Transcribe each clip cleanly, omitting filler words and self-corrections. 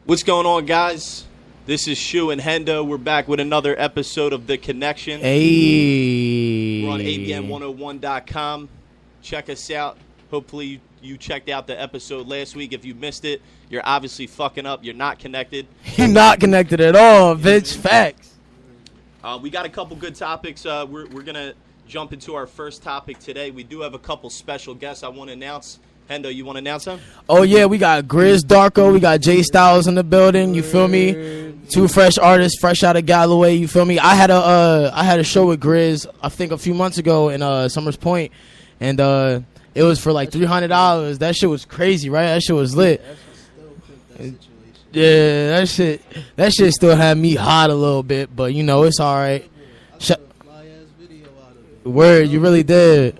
What's going on, guys? This is Shu and Hendo. We're back with another episode of The Connection. Hey. We're on abn101.com. Check us out. Hopefully you checked out the episode last week. If you missed it, you're obviously fucking up. You're not connected. You're not connected at all, bitch. Facts. We got a couple good topics. We're going to jump into our first topic today. We do have a couple special guests I want to announce. Hendo, you want to announce them? Oh, yeah, we got Grizz Darko. We got Jay Styles in the building. You feel me? Two fresh artists, fresh out of Galloway. You feel me? I had a show with Grizz, I think a few months ago in Summers Point, and it was for like $300. That shit was crazy, right? That shit was lit. Yeah, that shit still had me hot a little bit, but you know it's all right. Word, you really did.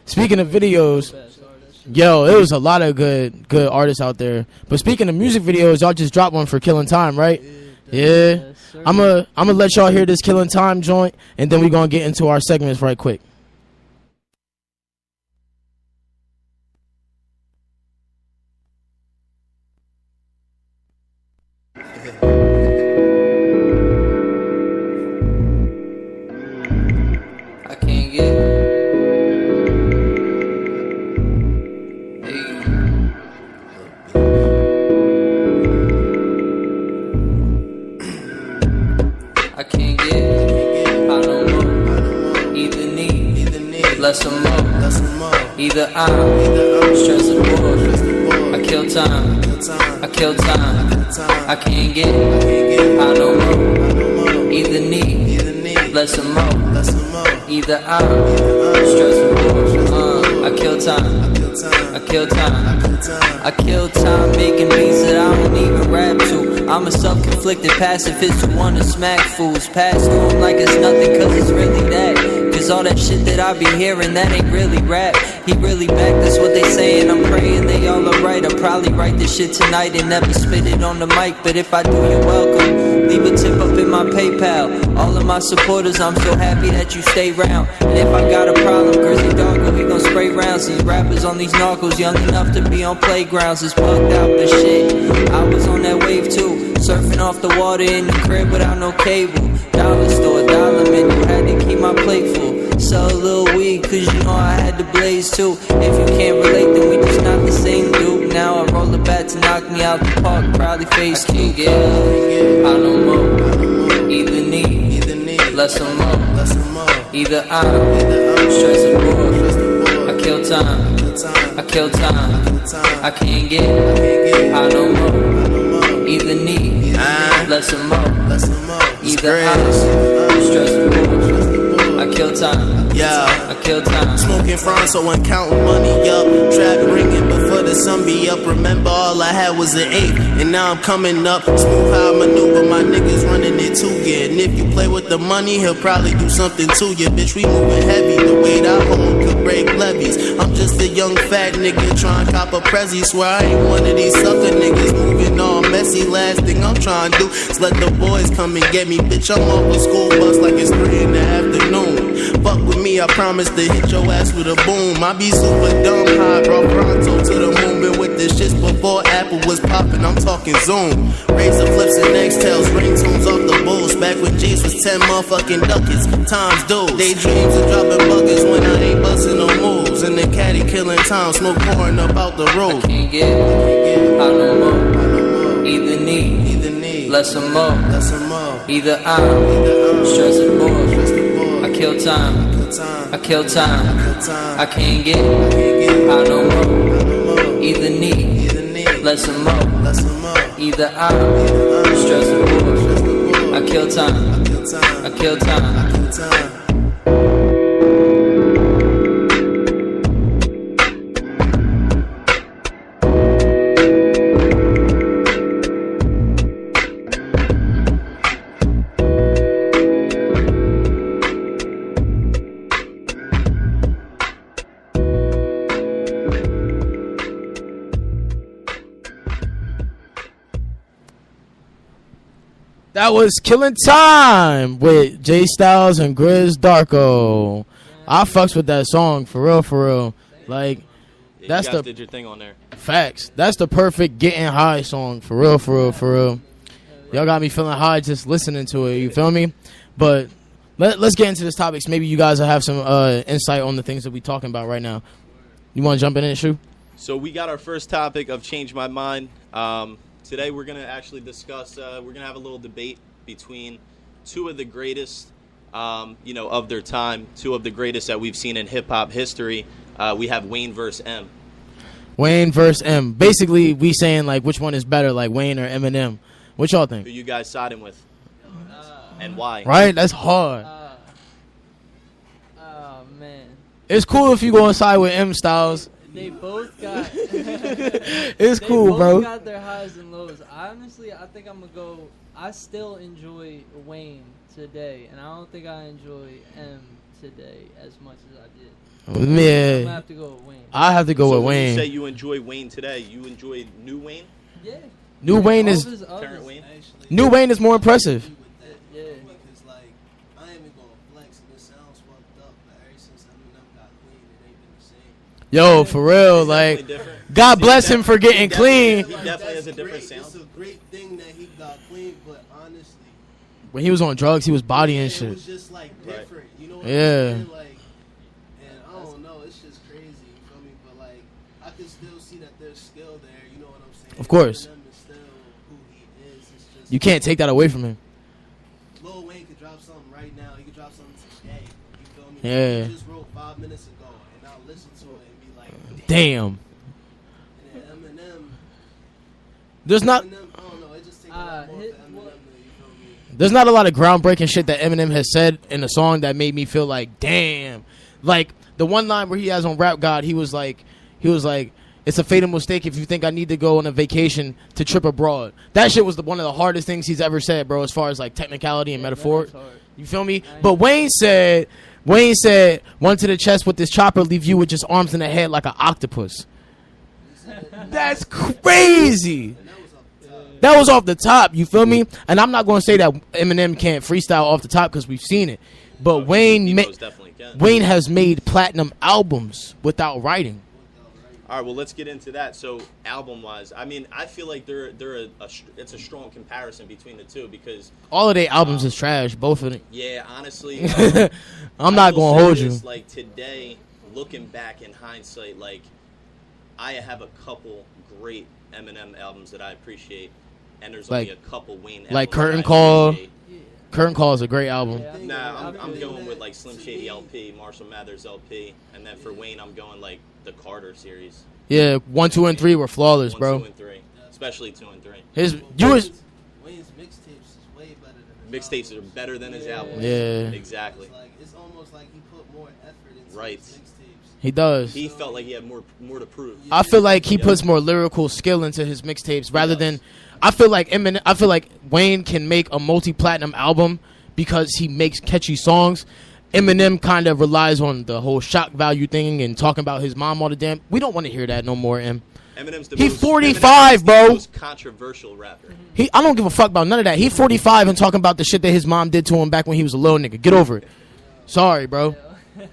Speaking of videos. Yo, it was a lot of good artists out there. But speaking of music videos, y'all just dropped one for Killing Time, right? Yeah. I'm gonna let y'all hear this Killing Time joint, and then we're gonna get into our segments right quick. I can't get less or more. Either I'm stressed or bored. I kill time. I kill time. I can't get I don't know. Either need less or more. Either I'm stressed or bored. I kill time. I kill time. I kill time making beats that I don't even rap to. I'm a self-conflicted pacifist who wanna smack fools. Pass to 'em like it's nothing, cause it's really that. Cause all that shit that I be hearing, that ain't really rap. He really back, that's what they saying. I'm praying they all alright. I'll probably write this shit tonight and never spit it on the mic. But if I do, you're welcome. Leave a tip up in my PayPal. All of my supporters, I'm so happy that you stay round. And if I got a problem, Grizzly Darko, he gon' spray rounds. These rappers on these narcos, young enough to be on playgrounds. It's bugged out, the shit. I was on that wave too. Surfing off the water in the crib without no cable. Dollar store, dollar menu, had to keep my plate full. Sell a little weed, cause you know I had to blaze too. If you can't relate, then we just not the same dude. Now I roll a bat to knock me out the park, proudly face can't get I don't know. Either need less or more. Either I'm stressed or bored. I kill time. I kill time. I can't get I don't know. Either need less or more. Either I'm stressed or bored. I kill time. Yeah, I kill time. Smoking front, so I'm counting money up. Trap ringing before the sun be up. Remember, all I had was an 8, and now I'm coming up. Smooth how I maneuver, my niggas running it too. Yeah, and if you play with the money, he'll probably do something to you. Bitch, we moving heavy. The weight I hold could break levees. I'm just a young fat nigga trying to cop a Prezi. Swear I ain't one of these sucker niggas moving all messy. Last thing I'm trying to do is let the boys come and get me. Bitch, I'm off a school bus like it's 3 in the afternoon. Fuck with me, I promise to hit your ass with a boom. I be super dumb high, brought Pronto to the moon. Been with this shit before Apple was popping, I'm talking Zoom. Razor flips and X-tails, ringtones off the bulls. Back when G's was 10 motherfucking ducats, times dudes. Daydreams of dropping buckets when I ain't busting no moves. In the caddy killing time, smoke pouring up out the road. I can't get I don't know. Either need less or more. Either I'm stressed or bored. I kill time. I kill time. I can't get I don't know. Either need less or more. Either I'm stressed or bored. I kill time. I kill time. That was Killing Time with Jay Styles and Grizz Darko. I fucks with that song for real, for real. Like, Yeah, That's you guys the did your thing on there. facts. That's the perfect getting high song for real, for real, for real. Y'all got me feeling high just listening to it. You feel me? But let's get into this topics. Maybe you guys will have some insight on the things that we talking about right now. You want to jump in it, Shu? So we got our first topic of Change My Mind. Today we're going to actually discuss, we're going to have a little debate between two of the greatest, of their time, two of the greatest that we've seen in hip-hop history. We have Wayne versus M. Wayne versus M. Basically, we saying, like, which one is better, like Wayne or Eminem. What y'all think? Who you guys siding with? And why? Right? That's hard. Oh, man. It's cool if you go inside with M Styles. They both got... It's they cool, both bro. got their highs and lows. Honestly, I think I'm going to go... I still enjoy Wayne today, and I don't think I enjoy M today as much as I did. I'm going to Yeah. have to go with Wayne. I have to go So with when Wayne. you say you enjoy Wayne today, you enjoy new Wayne? Yeah. New Wayne All is of his others- Current Wayne? New Wayne is more impressive. Yeah. Because, like, I ain't even gonna flex, and it sounds fucked up, but ever since Eminem got clean, it ain't been the same. Yo, for real, It's like, definitely different. God bless him for getting clean. He definitely has a That's different great. sound. It's a great thing that he got clean, but honestly, When he was on drugs, he was bodying it shit. was just, like, Right. different. You know what Yeah. I'm saying? Like, and I don't know, it's just crazy, you feel me? But, like, I can still see that there's skill there, you know what I'm saying? Of course. Eminem is still who he is. It's just, You can't take that away from him. Lil Wayne could drop something right now. He could drop something today. You feel me? Yeah. He just wrote 5 minutes ago, and I'll listen to it and be like, Damn. And then Eminem, There's not Eminem, I don't know. It just takes a lot more for hit- Eminem. what- You feel me? there's not a lot of groundbreaking shit that Eminem has said in the song that made me feel like, damn. Like the one line where he has on Rap God, he was like, it's a fatal mistake if you think I need to go on a vacation to trip abroad. That shit was one of the hardest things he's ever said, bro, as far as like technicality and metaphor. That's hard. You feel me? But Wayne said, one to the chest with this chopper, leave you with just arms in the head like an octopus. That's crazy. That was off the top, you feel me? And I'm not going to say that Eminem can't freestyle off the top because we've seen it. But Wayne He ma- most definitely can. Wayne has made platinum albums without writing. All right, well, let's get into that. So, album-wise, I mean, I feel like it's a strong comparison between the two because, All of their albums is trash, both of them. yeah, honestly, I'm not I will going to say hold you. this, like today, looking back in hindsight, like I have a couple great Eminem albums that I appreciate, and there's only Like- a couple Wayne. like albums Curtain that I Call. appreciate. Curtain Call is a great album. Yeah, Nah, I'm I feel going you. with like Slim Shady LP, Marshall Mathers LP, and then for Wayne, I'm going like the Carter series. Yeah, 1, 2, and 3 were flawless, 1, bro. 2, and 3, especially 2 and 3. His you was Wayne's mixtapes is way better than his Mixtapes are albums. better than his albums. Yeah. Exactly. It's like it's almost like he put more effort into Right. his mixtapes. he does. He felt like he had more to prove. I feel like he Yeah. puts more lyrical skill into his mixtapes rather than. I feel like Wayne can make a multi-platinum album because he makes catchy songs. Eminem kind of relies on the whole shock value thing and talking about his mom all the damn. We don't want to hear that no more, Em. Eminem's the He most, 45, Eminem's bro. The most controversial rapper. I don't give a fuck about none of that. He 45 and talking about the shit that his mom did to him back when he was a little nigga. Get over it. Sorry, bro.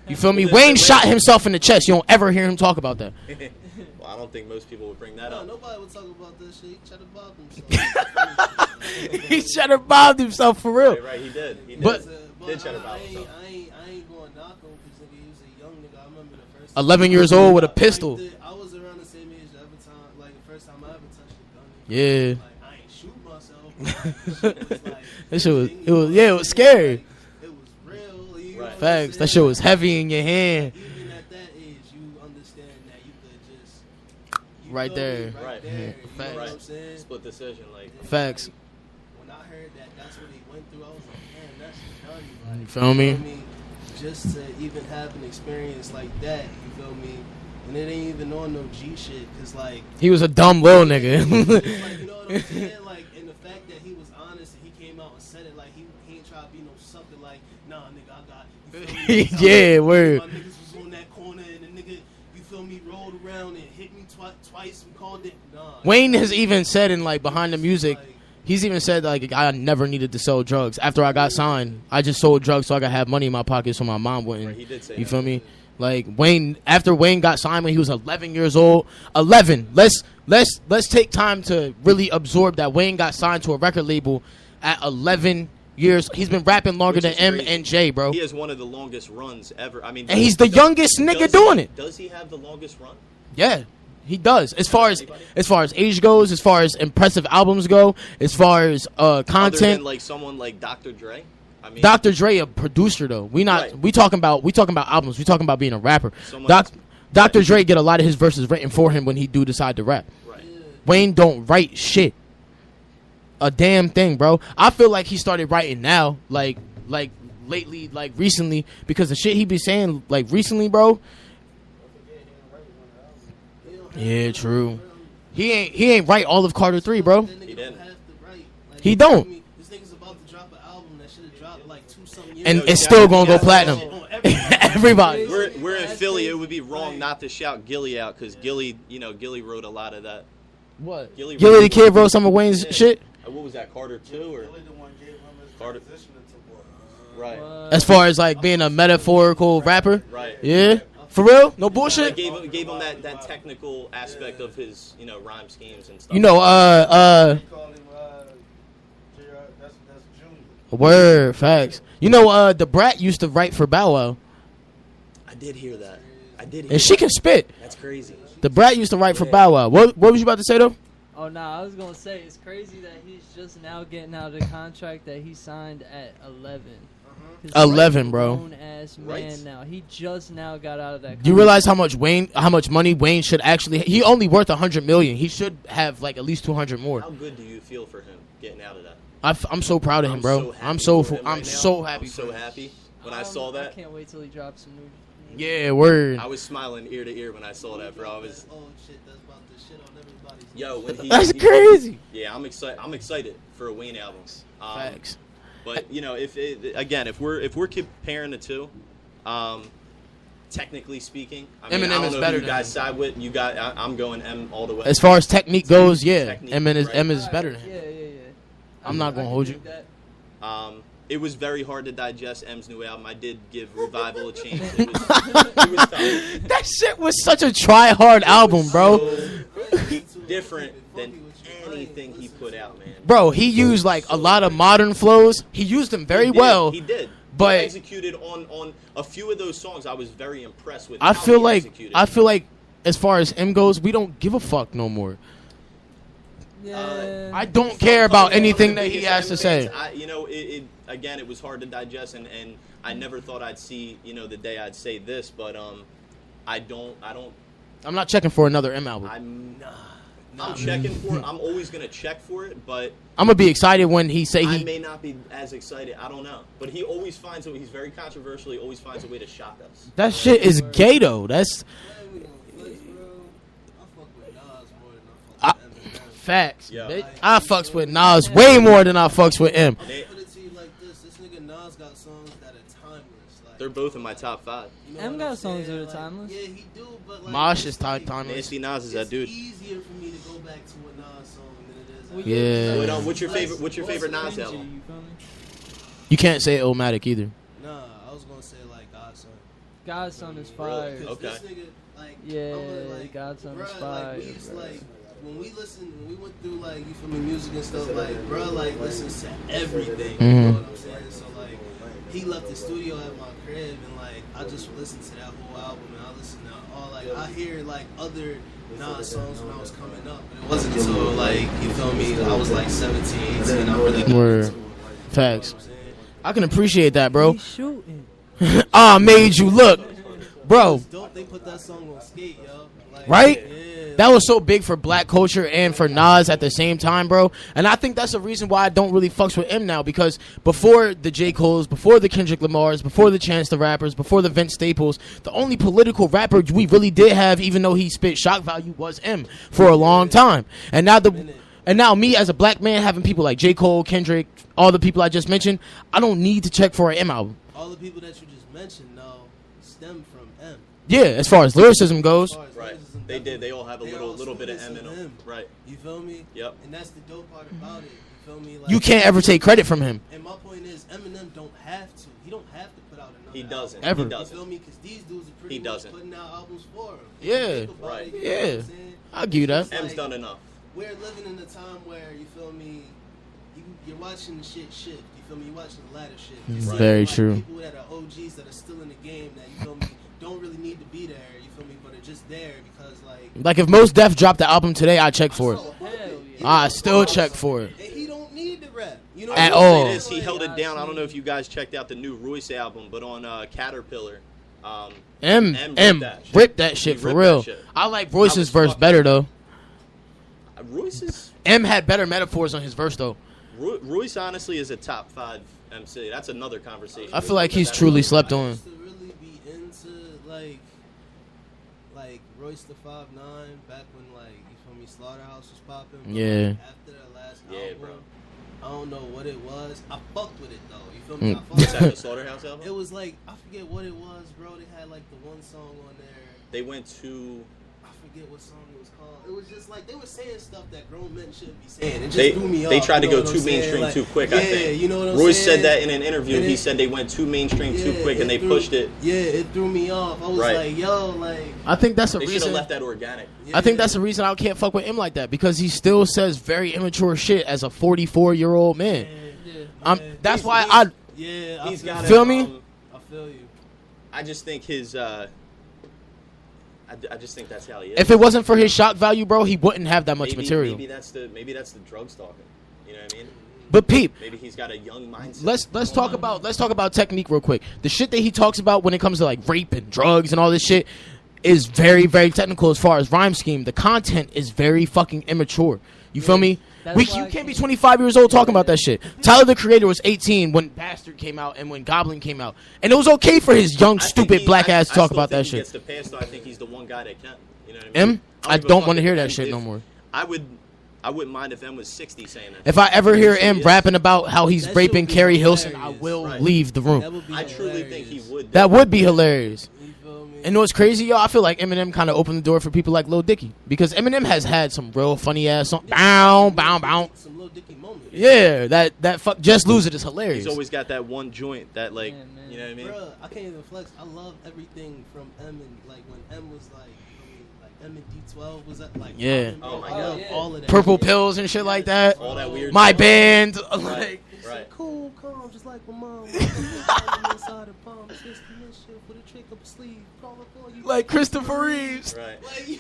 You feel me? Wayne shot himself in the chest. You don't ever hear him talk about that. Well, I don't think most people would bring that No, up. nobody would talk about this shit. He tried to bob himself. He should have bobbed himself for real. Right, he did. He did. But- Did try to bob I himself. ain't going to knock him because he was a young nigga. I remember the first 11 years old with a pistol. I was around the same age every time, like the first time I ever touched a gun. Yeah. Like, I ain't shoot myself. But that shit was like, That shit was- thing, it was- you yeah, know, it was scary. Like, it was real. You know Right. what I'm Facts. That saying? shit was heavy in your hand. Even at that age, you understand that you could just you Right feel me? there. Right Right. there. You know Facts. what I'm saying? Split decision, like. Facts. When I heard that that's what he went through, I was like, man, that's nutty. Like, You feel me? Just to even have an experience like that, you feel me? And it ain't even on no G shit, cause like, He was a dumb little nigga. like you know what I'm saying? Like, and the fact that he was honest and he came out and said it, like he ain't try to be no sucker. Like, nah, nigga, I got. You feel me? Yeah, word. My niggas was on that corner and the nigga, you feel me, rolled around and hit me twice and called it. Nah. Wayne has even said in like behind the music, Like, he's even said like I never needed to sell drugs. After I got signed, I just sold drugs so I could have money in my pocket so my mom wouldn't. Right, he did say You that. feel me? Like Wayne, after Wayne got signed when he was 11 years old. 11. Let's take time to really absorb that Wayne got signed to a record label at 11 years. He's been rapping longer Which than is M crazy. and J, bro. He has one of the longest runs ever. I mean, And he's the youngest nigga doing it. Does he have the longest run? Yeah, he does. As far as age goes, as far as impressive albums go, as far as Other content. than like someone like Dr. Dre. I mean, Dr. Dre a producer though. We Right. talking about albums. We talking about being a rapper. Someone Doc, else. Dr. Dre get a lot of his verses written for him when he do decide to rap. Right. Wayne don't write shit. A damn thing, bro. I feel like he started writing now, like lately, like recently, because the shit he be saying like recently, bro. Yeah, true. He ain't write all of Carter 3, bro. That nigga He don't didn't. have to write. Like, He you feel don't. me? This nigga's about to drop an album that should have dropped like 2-something years And ago. it's still gonna go Yeah. platinum. On everything. Everybody. We're in That's Philly. crazy. It would be wrong Right. not to shout Gilly out because Gilly wrote a lot of that. What? Gilly the Kid wrote some of Wayne's shit. What was that? Carter 2 or Carter? Right. As far as like being a metaphorical rapper. Right. Yeah. For real? No It bullshit. gave him that technical aspect of his rhyme schemes and stuff. You know, word facts. You know, the Brat used to write for Bow Wow, I did hear that. I did. Hear and she that. can spit. That's crazy. The Brat used to write for Bow Wow. What was you about to say though? Oh no, I was gonna say it's crazy that he's just now getting out of the contract that he signed at 11. 'Cause 11, Drake's a bro. grown-ass man Right. now. He just now got out of that. Do you realize how much money Wayne should actually? He only worth 100 million. He should have like at least 200 more. How good do you feel for him getting out of that? I'm so proud of him, bro. happy I'm so for him right now. so happy. I'm so happy when I saw I that. can't wait till he drops some new. Yeah, word. I was smiling ear to ear when I saw that, bro. I was, Oh shit, that's about to shit on everybody's. yo, when he, That's he- crazy. Yeah, I'm excited. I'm excited for a Wayne album. Facts. But if we're comparing the two, technically speaking, I mean, Eminem I don't is know better who you than guys him. side with. I'm going M all the way. As far as technique goes, yeah, Technique, M is right. better than him. Yeah. I'm not gonna I can hold you. dig that. It was very hard to digest M's new album. I did give Revival a chance. It was tough. That shit was such a try hard album, bro. So different than anything he put out, man. Bro, he used like a lot of modern flows. He used them very He did, well. He did. but- He executed on a few of those songs. I was very impressed with. I how feel he like executed. as far as M goes, we don't give a fuck no more. Yeah. I don't care about anything that he has to say. Again, it was hard to digest, and I never thought I'd see the day I'd say this, but I don't. I'm not checking for another M album. I'm checking for it. I'm always gonna check for it, but I'm gonna be excited when he say I he. may not be as excited. I don't know, but he always finds a. He's very controversial. He always finds a way to shock us. That shit is gay though. That's I fuck with Nas more than I fuck with Eminem. facts. Yeah. bitch. I fucks with Nas way more than I fucks with M. They, Put it to you like this: this nigga Nas got songs that are timeless. Like, they're both in my top 5. you know M what got I'm songs saying? that are Like, timeless. Yeah, he do, but like Mosh it's is like, timeless. Nasty Nas is that it's dude. easier for me to go back to a Nas song than it is. Well, Yeah. But, what's your favorite? What's your favorite Nas Cringy, album? you feel me? You can't say Illmatic either. Nah, I was gonna say like Godson. Godson is Really? fire. Cause Okay. this nigga, like, Yeah, I'm gonna, like, Godson is bruh, fire, Like, we used to, bruh. like, when we went through like you feel me music and stuff, like, bro, like listens to everything. You know what I'm saying? So like, he left the studio at my crib, and like, I just listened to that whole album, and I listened to all like, I hear like other Nas songs when I was coming up, but it wasn't until like, you feel me, I was like 17, 18, I really got Word. into it. Facts. You know what I'm saying? I can appreciate that, bro. He's shooting. I made you look, bro. It's dope they put that song on Skate, yo. Like, Right? Yeah. That was so big for black culture and for Nas at the same time, bro. And I think that's the reason why I don't really fucks with M now, because before the J. Cole's, before the Kendrick Lamar's, before the Chance the Rappers, before the Vince Staples, the only political rapper we really did have, even though he spit shock value, was M for a long time. And now me as a black man having people like J. Cole, Kendrick, all the people I just mentioned, I don't need to check for an M album. All the people that you just mentioned, though, stem from M. Yeah, as far as lyricism goes. As far as Right. lyricism They did. They all have a They're little all bit of students M of in them. him. Right. You feel me? Yep. And that's the dope part about it. You feel me? Like, You can't ever take credit from him. And my point is, Eminem don't have to. He don't have to put out another. He doesn't. Ever. He You doesn't. feel me? Because these dudes are pretty He much doesn't. putting out albums for him. Yeah. Think about Right. it, you know Yeah. what I'm saying? I'll give you that. It's M's like, done enough. We're living in a time where, you feel me, you're watching the shit shift. You feel me? You're watching the ladder shift. You're seeing, Very like, true. People that are OGs that are still in the game that, you feel me, don't really need to be there. You feel me? But are just there because, Like if Mos Def dropped the album today, I'd check for it. So, Hell yeah. I still check for it. and he don't need to rap. You know At what I'm all. saying? It is. He Like, held it down. I don't know if you guys checked out the new Royce album, but on Caterpillar, M ripped that shit. ripped that shit He for ripped real. that shit. I like Royce's was verse fucking- better though. Royce's M had better metaphors on his verse though. Royce honestly is a top 5 MC. That's another conversation. I feel like he's truly slept I on. used to really be into like Royce the 5'9" back when you feel me, Slaughterhouse was popping. But, Yeah. after that last Yeah, album, bro. I don't know what it was. I fucked with it though. You feel me? I What's fucked that, with the Slaughterhouse album? it. It was like I forget what it was, bro. They had like the one song on there. They went to. I forget what song it was called. It was just like they were saying stuff that grown men shouldn't be saying. It just They, threw me off. they tried to you know go what too I'm saying? mainstream Like, too quick, yeah, I think. you know what I'm Royce saying? said that in an interview. And He it- said they went too mainstream too Yeah, quick and they threw- pushed it. Yeah, it threw me off. I was Right. like, yo, like. I think that's a They should have reason. left that organic. I think that's the reason I can't fuck with him like that because he still says very immature shit as a 44-year-old man. Yeah. That's why I Yeah, He's I got Feel me? I feel you. I just think his. I just think that's how he is. if it wasn't for his shock value, bro, he wouldn't have that much maybe, material. Maybe that's the drugs talking. You know what I mean? But peep, Maybe he's got a young mindset. let's talk about technique real quick. The shit that he talks about when it comes to like rape and drugs and all this shit is very, very technical as far as rhyme scheme. The content is very fucking immature. You feel me? That's why You I can't be can't- 25 years old talking about that shit. Tyler the Creator was 18 when Bastard came out and when Goblin came out, and it was okay for his young, I think stupid black ass to talk still about think that he shit. Gets the pass, though. I think he's the one guy that can. You know what I mean? M, I give a don't fuck want to if hear that M- shit no if- more. I wouldn't mind if M was 60 saying that. If I ever hear He M is. rapping about how he's That shit raping would be Carrie Hilson, I hilarious. will Right. leave the That room. would be I truly think he hilarious. would. That would be hilarious. You feel me? And what's crazy, yo? I feel like Eminem kind of opened the door for people like Lil Dicky because Eminem has had some real funny ass songs. Bow, bow, bow. Some little Dicky moments. Yeah, that fuck. Just Lose It is hilarious. He's always got that one joint that, like, Yeah, man. you know what I mean? Bruh, I can't even flex. I love everything from M and like when M was like M and D12 was that like Yeah. popping, bro. Oh my I God. love all of that. Purple shit. pills and shit like that. All that weird My stuff. band, Right. like It's Right. like cool, calm, just like my mom. Inside the palm, it's just the shit with a trick up a sleeve. Call up all you. like Christopher Reeves. Right. Like, yo,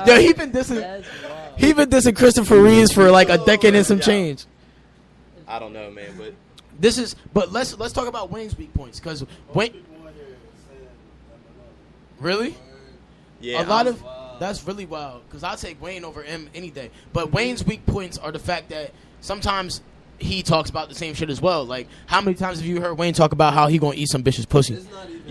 Yo, he been dissing. That's wild. He been dissing Christopher Reeves for like a decade and some Yeah. change. I don't know, man, but But let's talk about Wayne's weak points because Wayne. Really? yeah, A lot I'm- of that's really wild because I'll take Wayne over M any day. But Wayne's weak points are the fact that sometimes he talks about the same shit as well. Like how many times have you heard Wayne talk about how he gonna eat some bitch's pussy? it's not even.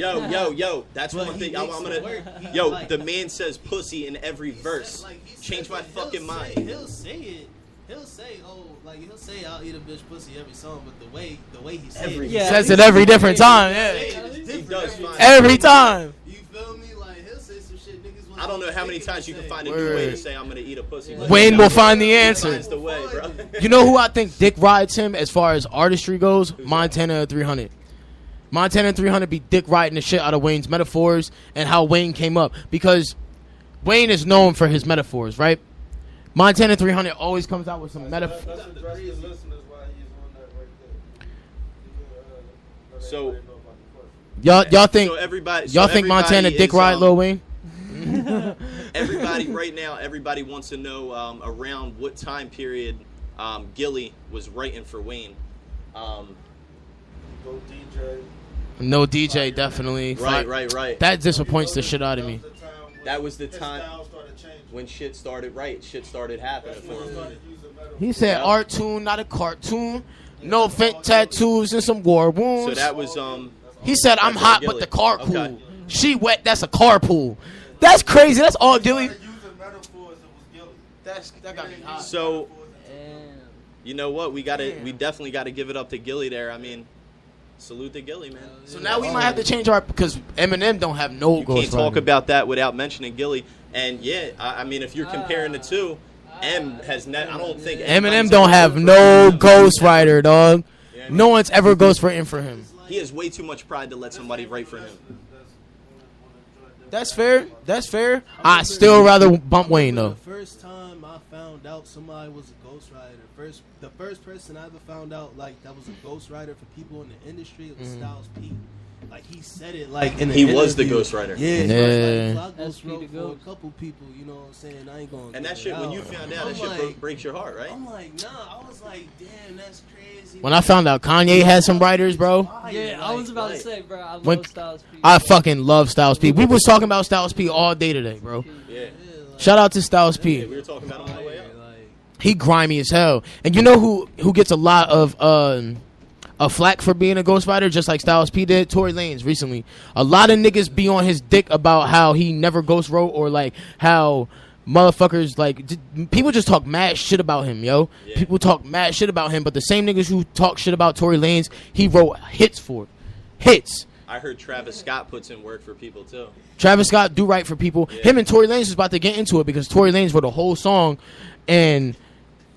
Yo, that's But one he thing I'm makes gonna. it work. He Yo, like- the man says pussy in every verse. Like, he says Change my it. He'll fucking say- mind. He'll say it. He'll say, "Oh, like he'll say I'll eat a bitch pussy every song," but the way he says Every- it, Yeah. Says it every different time. Yeah, He does find every time. You feel me? Like he'll say some shit niggas. I don't know how many times you can find a new Word. way to say I'm gonna eat a pussy. but Wayne he will find the answer. finds the way, bro. You know who I think Dick rides him as far as artistry goes? Montana 300. Montana 300 be Dick riding the shit out of Wayne's metaphors and how Wayne came up because Wayne is known for his metaphors, right? Montana 300 always comes out with some metaphors. That's address the listeners why he's on that right there. Let So- everybody know about the question. Y'all think So everybody, y'all think Montana Dick ride Lil Wayne? Everybody right now, everybody wants to know around what time period Gilly was writing for Wayne. Go DJ. No DJ, definitely. Right. That disappoints the shit out of me. That was the his time style started changing. when shit started happening That's for when he him. started using metaphors. He said art tune, not a cartoon. No fake tattoos and some war So wounds. that was He said, I'm That's hot, all but the Gilly. car cool. Okay. She wet, that's a carpool. That's crazy. That's all He Gilly. started using metaphors, it was Gilly. That got me hot. So Damn. you know what? We definitely gotta give it up to Gilly there. I mean, salute to Gilly, man. So now we might have to change our because Eminem don't have no You Ghost can't talk Rider. about that without mentioning Gilly. And yeah, I mean, if you're comparing the two, M has I don't think Eminem anybody's don't ever have voted no for him. Ghost Rider, dog. Yeah. No one's ever Ghost written for him. He has way too much pride to let somebody write for him. That's fair. That's fair. I still rather bump Wayne though. The first time I found out somebody was a ghostwriter, the first person I ever found out like that was a ghostwriter for people in the industry, it was Styles P. Like he said it like in the He was the interview. ghostwriter. Yeah, Yeah. Like, I SP ghostwrote the for Ghost. a couple people, you know what I'm saying? I ain't going. And that shit, when you found out, that shit breaks your heart, right? I'm like, nah. I was like, damn, that's crazy. When I found out Kanye had some writers, bro, Yeah, I was about to right. say, bro, I When- love Styles P. I fucking love Styles P. We was talking about Styles P all day today, bro. Yeah. Shout out to Styles Yeah, P. we were talking about him on the way up. He grimy as hell. And you know who gets a lot of flack for being a ghostwriter, just like Styles P did? Tory Lanez recently. A lot of niggas be on his dick about how he never ghost wrote or like how motherfuckers like people just talk mad shit about him, yo. Yeah. People talk mad shit about him, but the same niggas who talk shit about Tory Lanez, he wrote hits for. Hits. I heard Travis Scott puts in work for people too. Travis Scott do right for people. Yeah. Him and Tory Lanez was about to get into it because Tory Lanez wrote a whole song, and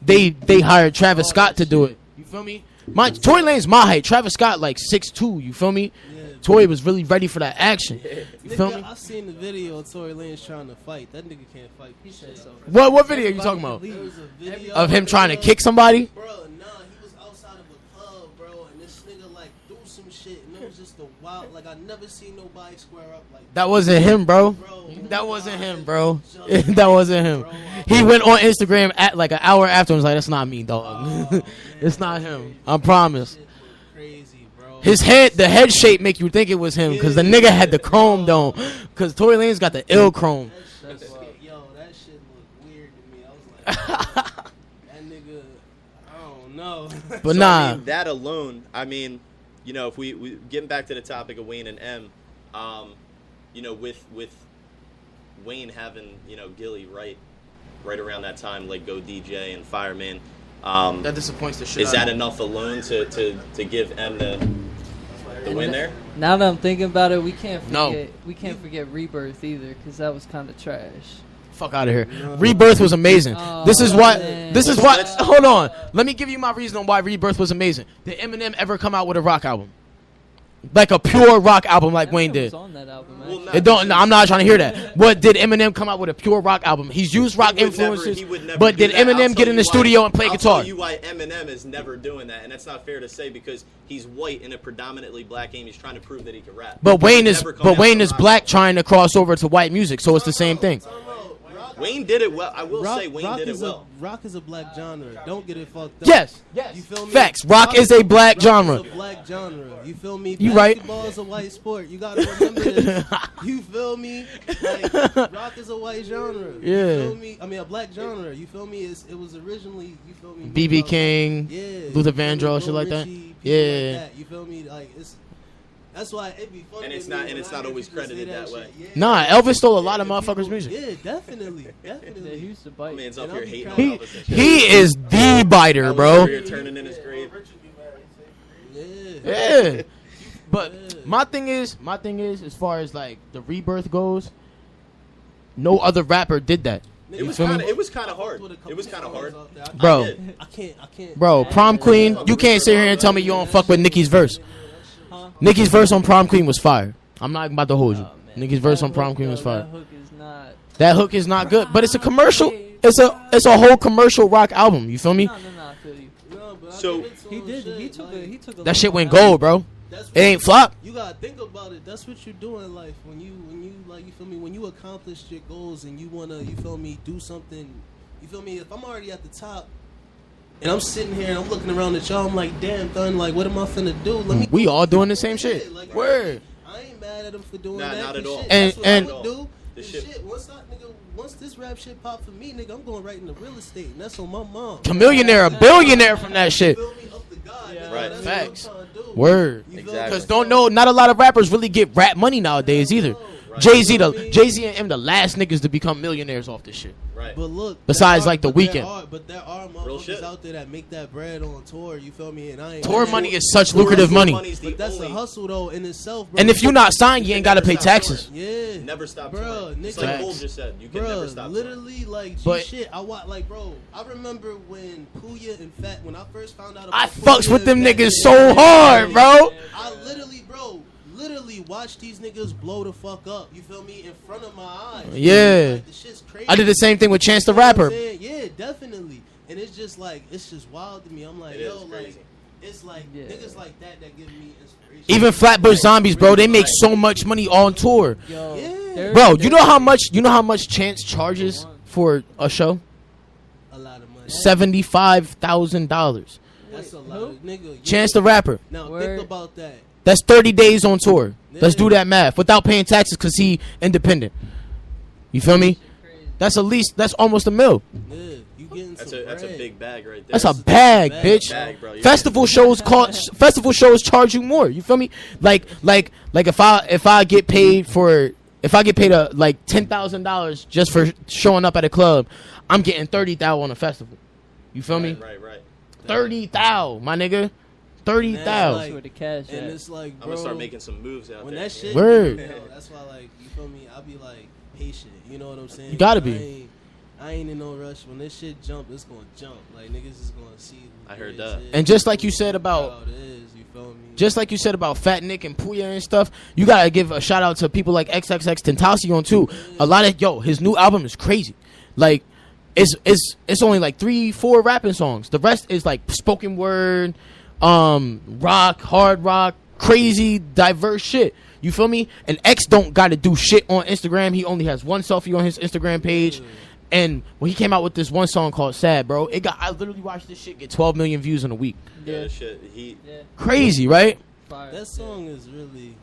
they hired Travis Scott to do it. You feel me? Tory Lanez my height. Travis Scott like 6'2". You feel me? Yeah. Tory was really ready for that action. You feel me? I seen the video of Tory Lanez trying to fight. That nigga can't fight. He said so. What video are you talking about? There was a video Of him trying to kick somebody? Bro, nah, he was outside of a club, bro, and this nigga like threw some shit, and it was just a wild. Like I never seen nobody square up like. That wasn't him, bro. That wasn't him, bro. That wasn't him. He went on Instagram at like an hour after and was like, "That's not me, dog. It's not him. I promise." Shit look crazy, bro. His head, the head shape make you think it was him because the nigga had the chrome dome. Because Tory Lanez got the ill chrome. That shit, yo, that shit looked weird to me. I was like, that nigga, I don't know. But So, nah, I mean, that alone, I mean, you know, if we getting back to the topic of Wayne and M, you know, with Wayne having, you know, Gilly right around that time, like Go DJ and Fireman, that disappoints the shit. is that enough alone to give M the win there? Now that I'm thinking about it, we can't No. forget we can't forget Rebirth either, because that was kind of trash. Fuck out of here. Rebirth was amazing. Oh, This is what. man. This is what. Hold on. Let me give you my reason on why Rebirth was amazing. Did Eminem ever come out with a rock album? Like a pure rock album like Wayne Eminem did. was on that album, Well, actually. no. It don't. No, I'm not trying to hear that. What did Eminem come out with a pure rock album? He's used rock He would never- influences, he would never but do did that. I'll Eminem tell get in you the why. studio and play I'll guitar? tell you why Eminem is never doing that, and that's not fair to say because he's white in a predominantly black game. He's trying to prove that he can rap. But He Wayne would is never come out Wayne with is rock. black trying to cross over to white music, so it's the same thing. Wayne did it well. I will Rock, say Wayne rock did it is well. rock is a black genre. Don't get it fucked up. Yes. You feel me? Facts. Rock is a black genre. Is a black genre. You feel me? You right. Basketball is a white sport. You gotta remember this. You feel me? Like, rock is a white genre. Yeah. You feel me? I mean, a black genre. You feel me? It was originally. You feel me? B.B. King, Yeah. Luther you feel me? Vandross, shit Lil like that. Richie, people Yeah. Like that. You feel me? Like it's. That's why it be fun. And it's with me not- when and it's I not hear always people say credited that way. shit. Yeah. Nah, Elvis stole a lot of And motherfuckers' people- music. Yeah, definitely, Yeah, definitely. he used to I bite. mean, it's up And here I'll be hating on proud. He Elvis and shit. he is the biter, Elvis bro. over here turning in his grave. Yeah. Yeah. But my thing is, as far as like the Rebirth goes, no other rapper did that. It was feel me? kind of. It was kind of hard. It was kind of hard. Bro. I did. I can't. Bro, Prom Queen, you can't sit here and tell me you don't fuck with Nicki's verse. Nicki's verse on Prom Queen was fire. I'm not about to hold you. Oh, man. Nicki's verse That on Prom hook, Queen was though, fire. That hook is not. That hook is not good, but it's a commercial. It's a whole commercial rock album. You feel me? No, I feel you. No, but I So- give it to He him, did. shit, He took like, a. He took a. That shit long went time. gold, bro. that's It ain't flop. You gotta think about it. That's what you do in life. When you like, you feel me? When you accomplish your goals and you wanna, you feel me, do something. You feel me? If I'm already at the top and I'm sitting here and I'm looking around at y'all, I'm like, damn, son, like, what am I finna do? Let me. We all doing the same shit. Yeah, like, Word. I ain't mad at him for doing Nah, that. not at 'cause all. Shit, And- that's what and- I would do. The And shit- shit, once this rap shit pop for me, nigga, I'm going right into real estate, and that's on my mom. A billionaire from that shit. You feel me? Up to God, nigga. Right. That's Facts. what I'm trying to do. Word. You feel me? Exactly. Because don't know, not a lot of rappers really get rap money nowadays either. Right. Jay-Z, You know what I mean? Jay-Z and M, the last niggas to become millionaires off this shit. Right. But look, Besides, there like, The but there Weeknd. but there are Real shit. motherfuckers out there that make that bread on tour. You feel me? And I ain't Tour I money ain't- is such lucrative money. Money's the But that's only, a hustle though in itself, bro. And if you're not signed, you ain't got to pay never stop taxes. yeah, Never stop bro, touring. It's nigga. like Facts. Cole just said. You can bro, never stop touring. literally, like, G But- shit. Like, bro, I remember when Puya and Fat, when I first found out about I Puya fucks with and them Fat niggas Shit, so hard, bro. I literally watched these niggas blow the fuck up. You feel me? In front of my eyes. Yeah. Like, the shit's crazy. I did the same thing with Chance the You know what I'm Rapper. saying? Yeah, definitely. And it's just like, it's just wild to me. I'm like, It yo, is like, crazy. it's like Yeah. niggas like that give me inspiration. Even Flatbush Zombies, bro, they make so much money on tour. Yo, Yeah. there- Bro, you know how much Chance charges for a show? a lot of money. $75,000. That's a lot who? of nigga. Yeah. Chance the Rapper. Now Word. think about that. That's 30 days on tour. Let's Yeah. do that math without paying taxes because he independent. You feel me? Crazy. That's at least that's almost $1 million. Yeah, you getting That's some a bread. big bag right there. That's a That's a bag, bag, bitch. bag, bro. You're Festival shows festival shows charge you more. You feel me? Like if I get paid like $10,000 just for showing up at a club, I'm getting 30,000 on a festival. You feel me? Right. 30,000, my nigga. 30,000. Like, That's where the cash And at. it's like, I'm bro, gonna start making some moves out when there. that shit, Word. yo, that's why, like, you feel me? I'll be like patient. You know what I'm saying? You gotta I be. ain't in no rush. When this shit jump, it's gonna jump. Like niggas is gonna see. I heard who that. this is, And just like you said about how it is, you feel me? Just like you said about Fat Nick and Puya and stuff, you gotta give a shout out to people like XXX Tentacion too. A lot of his new album is crazy. Like, it's only like 3-4 rapping songs. The rest is like spoken word, rock, hard rock, crazy, diverse shit. You feel me? And X don't gotta do shit on Instagram. He only has one selfie on his Instagram page. And when he came out with this one song called Sad, bro, I literally watched this shit get 12 million views in a week. Yeah, shit. Yeah, Crazy, right? fire. That song is really.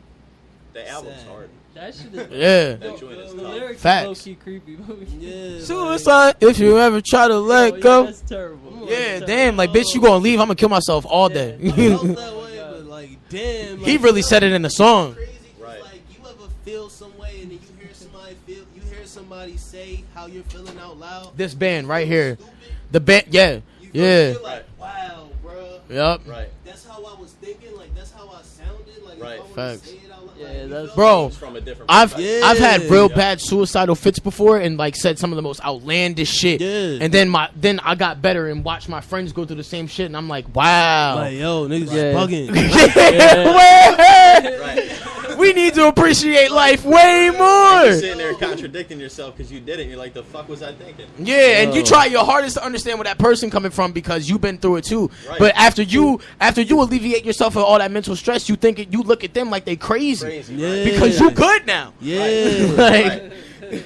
The album's Sad. hard. That shit is. Yeah. That joint is The tough. lyrics Facts. are low-key creepy. Yeah. Suicide if you ever try to let yeah, go. That's terrible. Yeah, damn, like, bitch, you gonna leave, I'm gonna kill myself all day. I felt that way, but like, damn. He like, really said it in the song. Crazy, 'cause, Right. like, you ever feel some way and then you hear somebody say how you're feeling out loud. This band right here. Stupid. The band, yeah. You Yeah. feel like, wow, bro. Yup. Right. That's how I was thinking. Like, that's how I sounded. Like, Right. if I wanna Facts. say it out loud, Yeah, like, you that's- feel Bro, It's from a different I've perspective. Yeah. had real Yeah. bad suicidal fits before and like said some of the most outlandish shit. Yeah. And then I got better and watched my friends go through the same shit and I'm like, wow. Like, yo, niggas Yeah. bugging. Right. We need to appreciate life way You're more. sitting there contradicting yourself because you did it. You're like, the fuck was I thinking? Yeah, and you try your hardest to understand where that person coming from because you've been through it too. Right. But after you alleviate yourself of all that mental stress, you look at them like they crazy, Crazy. Yeah. Right? because you good now. Yeah. Like, Right.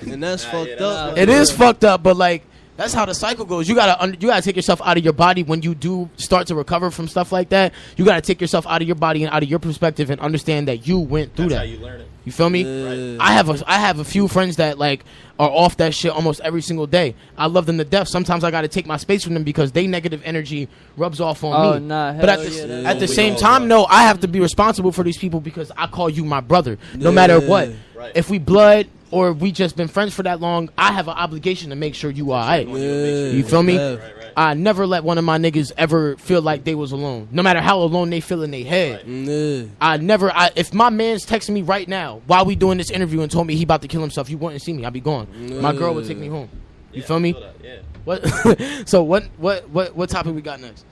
And that's Nah, fucked yeah, up. that's- it is fucked up, but like that's how the cycle goes. You gotta take yourself out of your body when you do start to recover from stuff like that. You gotta take yourself out of your body and out of your perspective and understand that you went through That's that. how you learn it. You feel me? Yeah. I have a few friends that like are off that shit almost every single day. I love them to death. Sometimes I got to take my space from them because they negative energy rubs off on Oh, me. nah, but at hell the, yeah, that's at the what same we time, all no, I have to be responsible for these people because I call you my brother, no matter what. Right. If we blood or we just been friends for that long, I have an obligation to make sure you are alright. Yeah. You feel me? Yeah. Right, right. I never let one of my niggas ever feel like they was alone, no matter how alone they feel in their head. Right. Yeah. If my man's texting me right now while we doing this interview and told me he about to kill himself, you wouldn't see me. I'd be gone. My girl would take me home. You Yeah, feel me? I that, Yeah. What? So what topic we got next?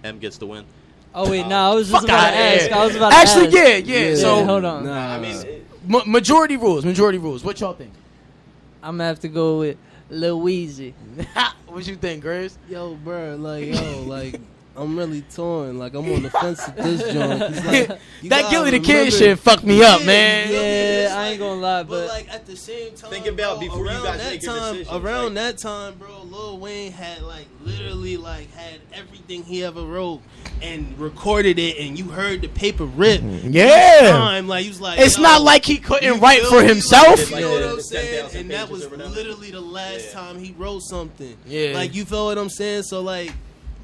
M gets the win. Oh wait, no, I was just Fuck about to outta ask. here. I was about to Actually, ask. yeah. So hold on. Nah. I mean, it- majority rules. What y'all think? I'm gonna have to go with Lil Weezy. What you think, Grace? Yo, bro, like, I'm really torn. Like, I'm on the fence with this joint. 'Cause, like, you That gotta Gilly the Kid remember- shit fucked me up, Yeah, man. you feel me? Yeah, It's I ain't gonna lie, But but like at the same time, Think about bro, before you around guys that make your time, decisions, around like- that time, bro, Lil Wayne had like literally like had everything he ever wrote and recorded it, and you heard the paper rip. Yeah. Time, like, he was like, It's yo, not like he couldn't you write feel for me? himself. Like, you know what I'm The saying? 10,000 And that pages was or whatever. literally the last Yeah. time he wrote something. Yeah. Like, you feel what I'm saying? So like,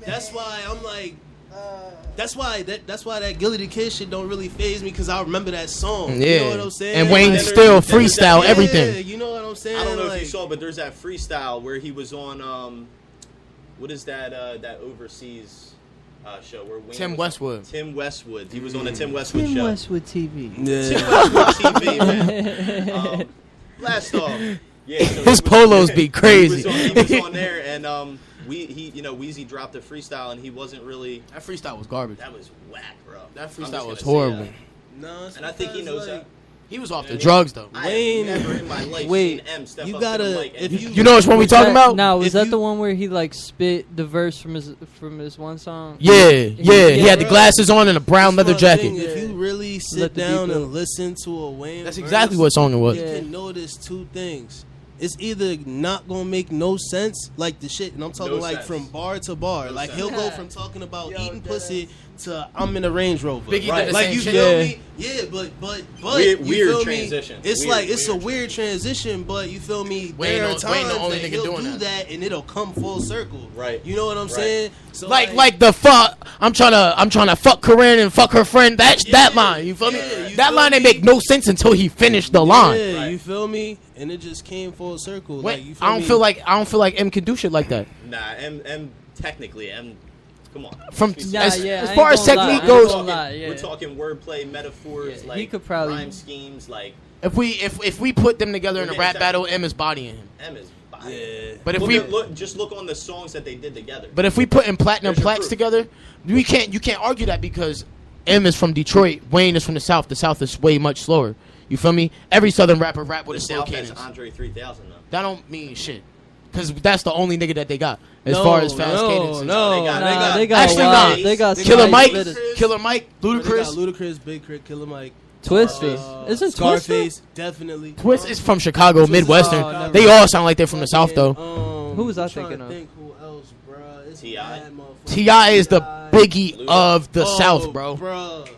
that's why I'm like, That's why that Gilly the Kid shit don't really faze me, because I remember that song. Yeah. You know what I'm saying? And Wayne Like, still freestyle yeah, everything. You know what I'm saying? I don't know like, if you saw, but there's that freestyle where he was on what is that that overseas show where Wayne Tim was Westwood. Tim Westwood. He was on the Tim Westwood Tim show. Westwood TV. Yeah. Tim Westwood TV, man. Blast off. Yeah, so His he polos be crazy. He was on there, and Weezy dropped a freestyle, and he wasn't really. That freestyle was garbage. That was whack, bro. That I'm just freestyle gonna was say horrible. that. No, it's And I think he because, knows like, that. He was off the drugs though. I Wayne- have never in my life Wait, seen M step you up to gotta- the mic. if And you- You know which one we talking about? Now, was If that you- the one where he like spit the verse from his one song? Yeah. He had the bro. glasses on and a brown That's leather what I'm saying. jacket. If you really sit Let the beat down go. and listen to a Wayne, That's verse, exactly what song it was. you Yeah. can notice two things. It's either not gonna make no sense, like the shit, and I'm talking No like sense. from bar to bar. No Like sense. he'll go from talking about Yo, eating deadass. pussy to I'm in a Range Rover. Biggie did Right. the Like same you shit. feel Yeah. me? Yeah, but Weird- you weird feel transition. Me? It's Weird- like it's weird a weird transition, but you feel me? Wayne There are the- times Wayne the only that nigga he'll doing do that, and it'll come full circle. Right. You know what I'm Right. saying? So Like the fuck, I'm trying to fuck Corinne and fuck her friend. That Yeah, line, you feel me? yeah, you That feel line me? didn't make no sense until he finished the line. Yeah, Right. you feel me? And it just came full circle. Wait, Like, you feel I don't me? feel like M can do shit like that. Nah, M technically M. Come on. From Let's be Nah, as, serious. yeah, as I far ain't as gonna lie, technique I ain't goes, gonna lie, yeah. We're talking wordplay, metaphors, Yeah, like he could probably- rhyme schemes, like if we put them together in a Okay, rap exactly. battle, M is bodying him. M is body. Yeah. But if Look we at- just look on the songs that they did together. But if we put in platinum There's your plaques proof. together, you can't argue that because M is from Detroit, Wayne is from the South. The South is way much slower. You feel me? Every Southern rapper rap with the a slow South has cadence. Andre 3000 though. That don't mean shit. Because that's the only nigga that they got as far as fast cadences. No, they got- Nah, they got Actually, wild. nah. They got Killer some Mike, nice spitters. Killer Mike, They got Ludacris. Ludacris, Big Crit, Killer Mike, Twisted. Isn't Scarface, definitely. Twist is from Chicago, Twist is Midwestern. Chicago. They all sound like they're from the South though. Who was I trying thinking to of? Think who else, bruh? It's T.I. mad motherfuckers. T.I. is the Biggie Luda. of the Oh, South, bro. Bruh.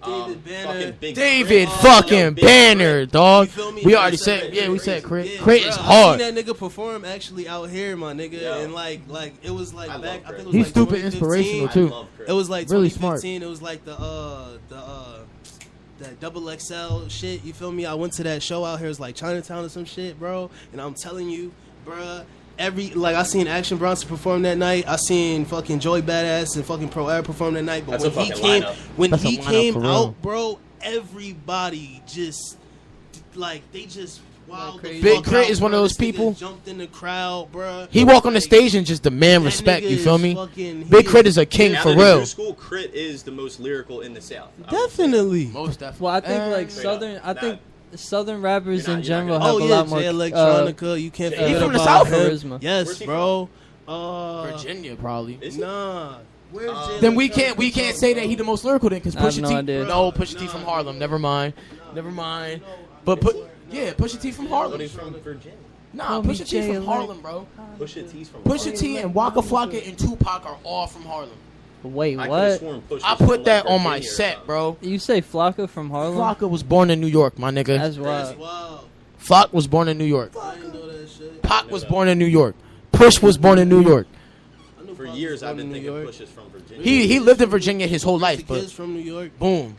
David Banner. Fucking Big David Crit. fucking Big Banner, Crit. dog. You feel me? We already That's said, it. yeah, we said Crit. Yeah, Crit bruh, is I hard. seen that nigga perform actually out here, my nigga, Yo. and like it was like I love back. I Crit. think it was He's like stupid 2015. inspirational I too. love Crit. It was like Really 2015. It was like that double XL shit. You feel me? I went to that show out here. It was like Chinatown or some shit, bro. And I'm telling you, bruh. I seen Action Bronson perform that night. I seen fucking Joey Badass and fucking Pro Air perform that night. But That's a when he fucking came, lineup. when That's a he lineup came for real. out, bro, everybody just like they just wow. crazy. Big Crit is one of those people- Jumped in the crowd, bro. He walk on the stage and just demand respect. You feel me? Big Crit is a king Now for that the real. new school, Crit is the most lyrical in the South. I would say. Definitely. Most definitely. Well, I think like Straight up. southern. I Nah. think southern rappers You're in not general gonna- have Oh a yeah, lot more Jay Electronica. You can't He forget from the about South? him. Charisma. Yes, Where's he bro. Virginia probably. Is he? Nah. Where's Jay Then we Electronica can't from, say that bro? he the most lyrical then because I have Pusha no T. idea. No, Pusha T from Harlem. Never mind. But Pusha T from But Harlem. he's from Virginia. Nah, Call me Pusha T Jay from Elect- Harlem, bro. Pusha T's from Pusha T and Waka Flocka and Tupac are all from Harlem. Wait, I could've what? sworn Push I was from, put that like, on my Virginia or set, something. bro. You say Flocka from Harlem? Flocka was born in New York, my nigga. That's That's wild. wild. Flock was born in New York. I didn't know that shit. Pac was born in New York. Push was born in New York. I knew For Pac years, was I've born been in New thinking York. Push is from Virginia. He lived in Virginia his whole The life, kids but from New York. boom.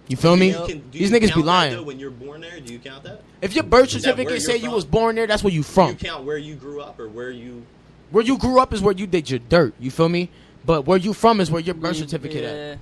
You feel me? Do These you niggas count be that, lying. though, when you're born there, do you count that? If your birth Is that where certificate you're say you from? was born there, that's where you You from. count where you grew up or where you. Where you grew up is where you did your dirt. You feel me? But where you from is where your birth certificate at.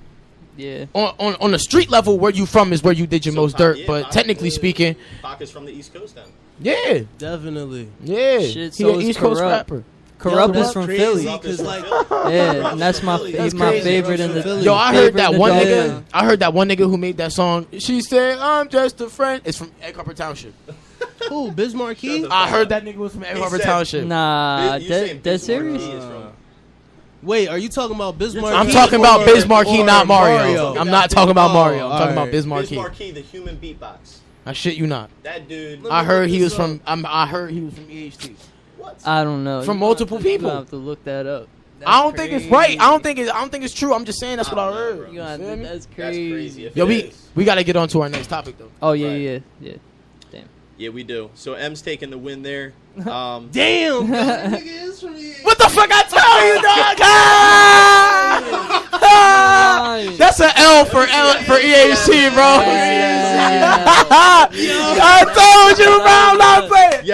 Yeah. On the street level, where you from is where you did your So most Pac- dirt. yeah, But Pac- technically yeah. speaking, Pac is from the East Coast then. yeah, Definitely. yeah. Shit, He so an is East Coast Corrupt. rapper. Corrupt Yo, is from crazy, Philly. Corrupt is 'cause, from like, Philly. Yeah, Corrupt and that's is my from Philly. he's That's my crazy. favorite in Corrupt the is from Philly. Yo, I favorite heard that in the one dog nigga. pound. I heard that one nigga who made that song. She said, "I'm just a friend." It's from Egg Harbor Township. Who? Biz Markie? Shut the I heard that nigga was from Egg He Harbor said- Township. Nah, You saying dead Biz Markie serious. is from- Wait, are you talking about Biz You're Markie? I'm talking about Biz Markie, or not Mario. Mario? I'm not talking about Mario. I'm talking alright. about Biz Biz Markie. Markie, the human beatbox. I shit you not. That dude. I heard he was this up. from. I heard he was from EHT. What? I don't know. From You multiple gonna have to- people. You have to look that up. I don't think it's right. I don't think it's true. I'm just saying that's what I I don't know, heard. bro. You gonna have You to- feel me? that's That's crazy. crazy. If Yo, it we is. got to get on to our next topic though. Oh yeah, Right. yeah. Yeah, we do. So M's taking the win there. Damn. Nigga is from here. What the fuck I tell you, dog? Ah! fine. That's an L for EHT, bro. I told you, bro. I'm not playing.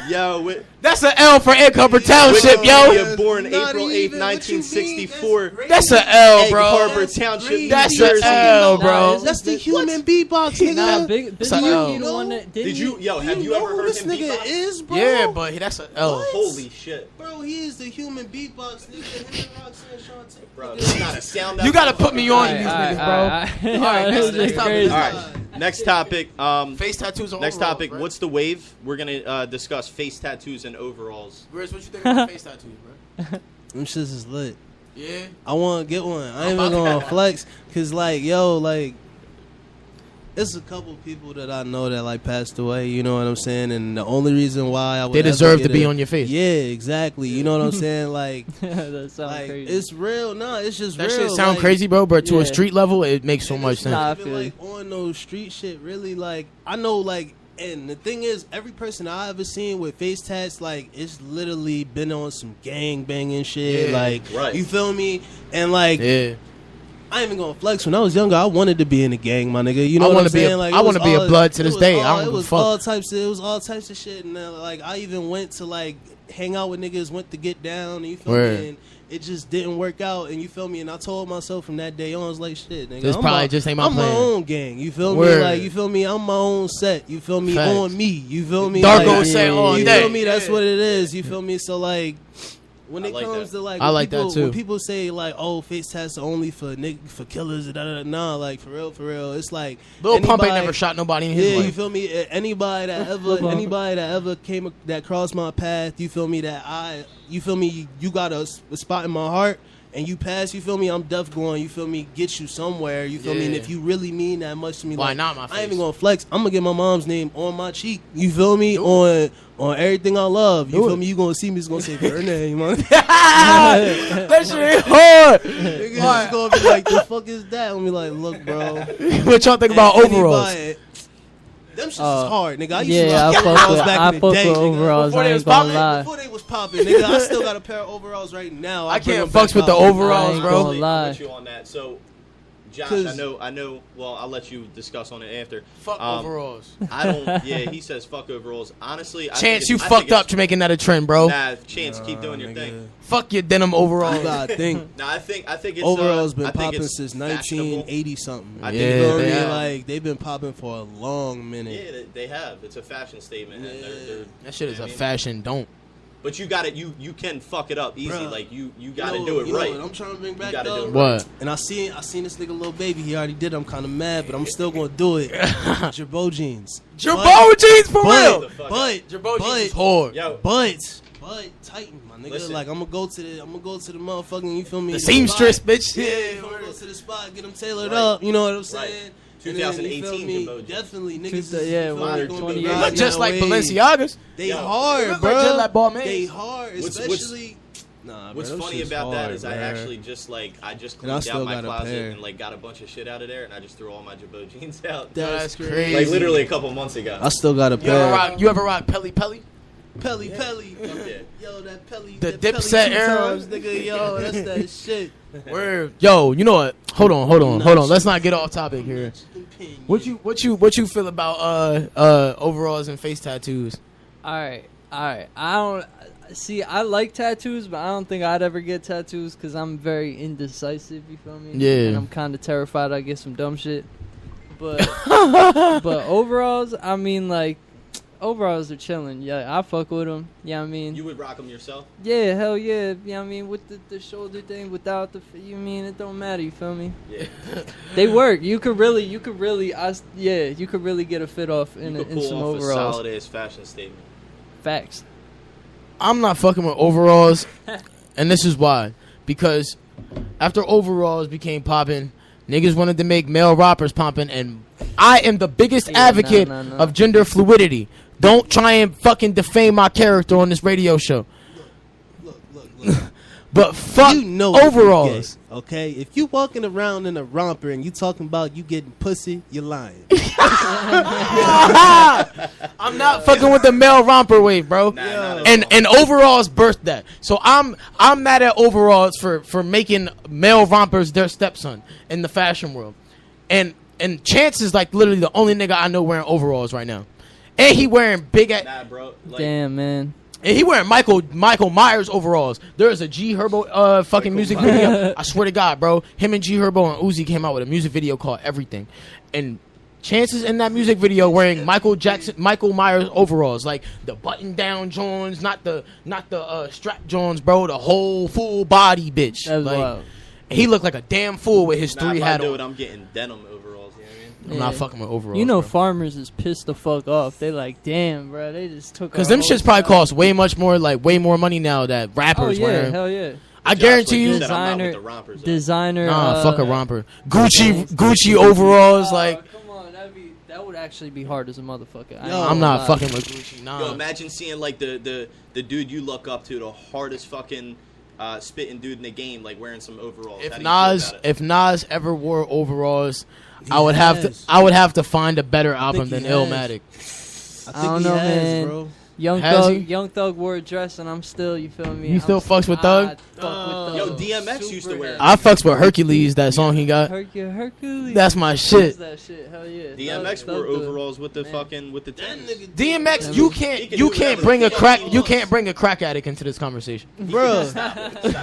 Yo, That's an L for Incomber Township, Wikipedia, yo. born Not April 8th, even what you mean, 1964. That's an L, Egg bro. Harbor Township, New That's Jersey. an L, bro. That's the human beatbox, nigga. Nah, Big It's a L. Marky, the one that Did you, have you know ever who heard this him nigga beatbox? is, bro? Yeah, but that's an L. What? Holy shit. Bro, he is the human beatbox, nigga. Him and Roxanne Shante. Bro, there's not a sound out You gotta there. put me on these niggas, bro. Alright, this is next topic. crazy. All right, next topic. Face tattoos on Next overalls, topic. bro. What's the wave? We're gonna discuss face tattoos and overalls. Grizz, what you think about face tattoos, bro? Them shits is lit. Yeah. I want to get one. I ain't I'm even about gonna to- flex, cause like, yo, like, it's a couple people that I know that like passed away. You know what I'm saying? And the only reason why I would They ever deserve to get be a- on your face. Yeah, exactly. You know what I'm saying? Like, That sounds like crazy. it's real. No, it's just That real. shit sound like, crazy, bro, but to Yeah. a street level, it makes so much sense. Nah, I Even feel like on those street shit, really, like I know, like, and the thing is, every person I ever seen with face tats, like, it's literally been on some gang banging shit, Yeah. like, Right. you feel me? And like, Yeah. I ain't even gonna flex. When I was younger, I wanted to be in a gang, my nigga. You know I what wanna I'm be a- saying? Like, I it was wanna be a all- blood to it this was day. I all- don't it give a was fuck. all types of. It was all types of shit, and like I even went to like hang out with niggas, went to get down, and you feel Word. me? And it just didn't work out, and you feel me? And I told myself from that day on, I was like, shit, nigga, This I'm probably my, just ain't my I'm plan. my own gang. You feel me? Word. Like, you feel me? I'm my own set. You feel me? Facts. On me. You feel me? Darko Like, say all you day. feel me? That's Yeah. what it is. You feel me? So like, when I it like comes that. to like, I when like that people, too. When people say like, "Oh, face tats are only for for killers," nah, like for real, it's like Lil Pump ain't anybody- never shot nobody in his Yeah, you life. feel me? Anybody that ever that crossed my path, you feel me? You feel me? You got a spot in my heart. And you pass, you feel me? I'm deaf going, you feel me? Get you somewhere, you feel me? And Yeah. if you really mean that much to me, Why like, not my I face? ain't even gonna flex. I'm gonna get my mom's name on my cheek. You feel me? On everything I love. You Do feel it. me? You gonna see me? It's gonna say her name. Man. That shit ain't hard. Niggas just gonna be like, the fuck is that? I'm be like, look, bro. What y'all think about overalls? Anybody- Them shits is hard, nigga. I used to Yeah, rock I fuck overalls with back in the day, nigga. overalls. Before I they ain't was gonna popping? lie. Before they was popping, nigga, I still got a pair of overalls right now. I bring can't them fucks back with the out. overalls, I ain't bro. gonna I'm lie. with you on that. So, Josh, 'Cause- I know. Well, I'll let you discuss on it after. Fuck Um, overalls. I don't. Yeah, he says fuck overalls. Honestly, I Chance, think you it's- I fucked think up it's- to making that a trend, bro. Nah, Chance, keep doing your nigga. thing. Fuck your denim overalls. You gotta think. Nah, I think it's Overalls I been think popping it's since fashionable. 1980 something. I You think feel they me? have. Like they've been popping for a long minute. Yeah, they have. It's a fashion statement. And they're, That shit is you know a what I mean? fashion don't. But you got it. You can fuck it up easy. Bruh. Like you got to You know- do it you know right. what I'm trying to bring back gotta though. do it What? And I seen this nigga Lil Baby. He already did. I'm kind of mad, but I'm still gonna do it. Jabot jeans. Jabot jeans for real. The fuck But Jabot jeans is but hard. Yo, but Titan, my nigga. Listen. Like I'm gonna go to the motherfucking. You feel me? The seamstress, spot. bitch. Yeah, Yeah, I'm gonna go word. to the spot, get them tailored Right. up. You know what I'm Right. saying? And then, you 2018 feel me? Jabot jeans. Definitely, niggas. Yeah, is, you feel well, me, gonna 20 be years They riding look just that like wave. Balenciagas. They Yo. hard, They look bro. like Jet Black Balmains. They hard, What's- especially. Nah, what's bro, them funny shit's about that hard, is I bro. actually just And I cleaned out still my got a closet pair. and like got a bunch of shit out of there, and I just threw all my Jabot jeans out. That's crazy. crazy. Like literally a couple months ago. I still got a You ever pair. rock? You ever rock Pelly Pelly? Pelly. Yeah. Yo, that Pelly. The that Dipset Pelly two era. times, nigga. Yo, that's that shit. Word. Yo, you know what? Hold on. Let's not get off topic here. What you feel about overalls and face tattoos? All right. I don't see. I like tattoos, but I don't think I'd ever get tattoos because I'm very indecisive. You feel me? Yeah. And I'm kind of terrified I get some dumb shit. But but overalls, I mean, like overalls are chilling. Yeah, I fuck with them. Yeah, I mean, You would rock them yourself? yeah, hell yeah. Yeah, I mean, with the shoulder thing, without the, you mean it don't matter. You feel me? Yeah. They work. You could really, you could really get a fit off in, You could in pull some off a overalls. solid ass fashion statement. Facts. I'm not fucking with overalls, and this is why. Because after overalls became popping, niggas wanted to make male rappers popping, and I am the biggest Yeah, advocate no. of gender fluidity. Don't try and fucking defame my character on this radio show. Look. But fuck You know if you overalls. gay, okay? If you walking around in a romper and you talking about you getting pussy, you're lying. I'm not fucking with the male romper wave, bro. Nah, And overalls birthed that. So I'm mad at overalls for making male rompers their stepson in the fashion world. And Chance is like literally the only nigga I know wearing overalls right now. And he wearing big at Nah, bro. Like, Damn, man. and he wearing Michael Myers overalls. There is a G Herbo fucking music video. I swear to God, bro. Him and G Herbo and Uzi came out with a music video called Everything. And Chance is in that music video wearing Michael Myers overalls, like the button down Jones, not the strap Jones, bro. The whole full body bitch. That was Like, wild. he looked like a damn fool with his Nah, three if I hat do it, on. I'm getting denim overalls. You know what I mean? I'm not Yeah. fucking with overalls. You know, bro. farmers is pissed the fuck off. They like, damn, bro. They just took. Because our them whole shits probably style. cost way more money now that Oh rappers yeah, wearing. hell yeah. I Josh, guarantee like you. said, I'm not with Designer, the rompers, though. designer. Nah, fuck a romper. Gucci overalls, like. come on, that would actually be hard as a motherfucker. I ain't Yo, I'm gonna not lie. fucking with Gucci. Nah. Yo, imagine seeing like the dude you look up to, the hardest fucking spitting dude in the game, like wearing some overalls. How do you feel about it? If Nas ever wore overalls, I would has. have to find a better album think than he has. Illmatic. I think don't he know, has, man. bro. Has he? Young Thug wore a dress, and I'm still, you feel me? You still fucks with Thug? I fuck with Yo, Thug. DMX used to Super wear. heavy. I fucks with Hercules, that song he got. Hercules. That's my What shit. is that shit? Hell yeah. DMX Thug- wore Thug good. overalls with the Man. fucking with the That Timbs. nigga DMX, He you can can't do whatever bring the a fuck crack he you wants. can't bring a crack addict into this conversation. Bro,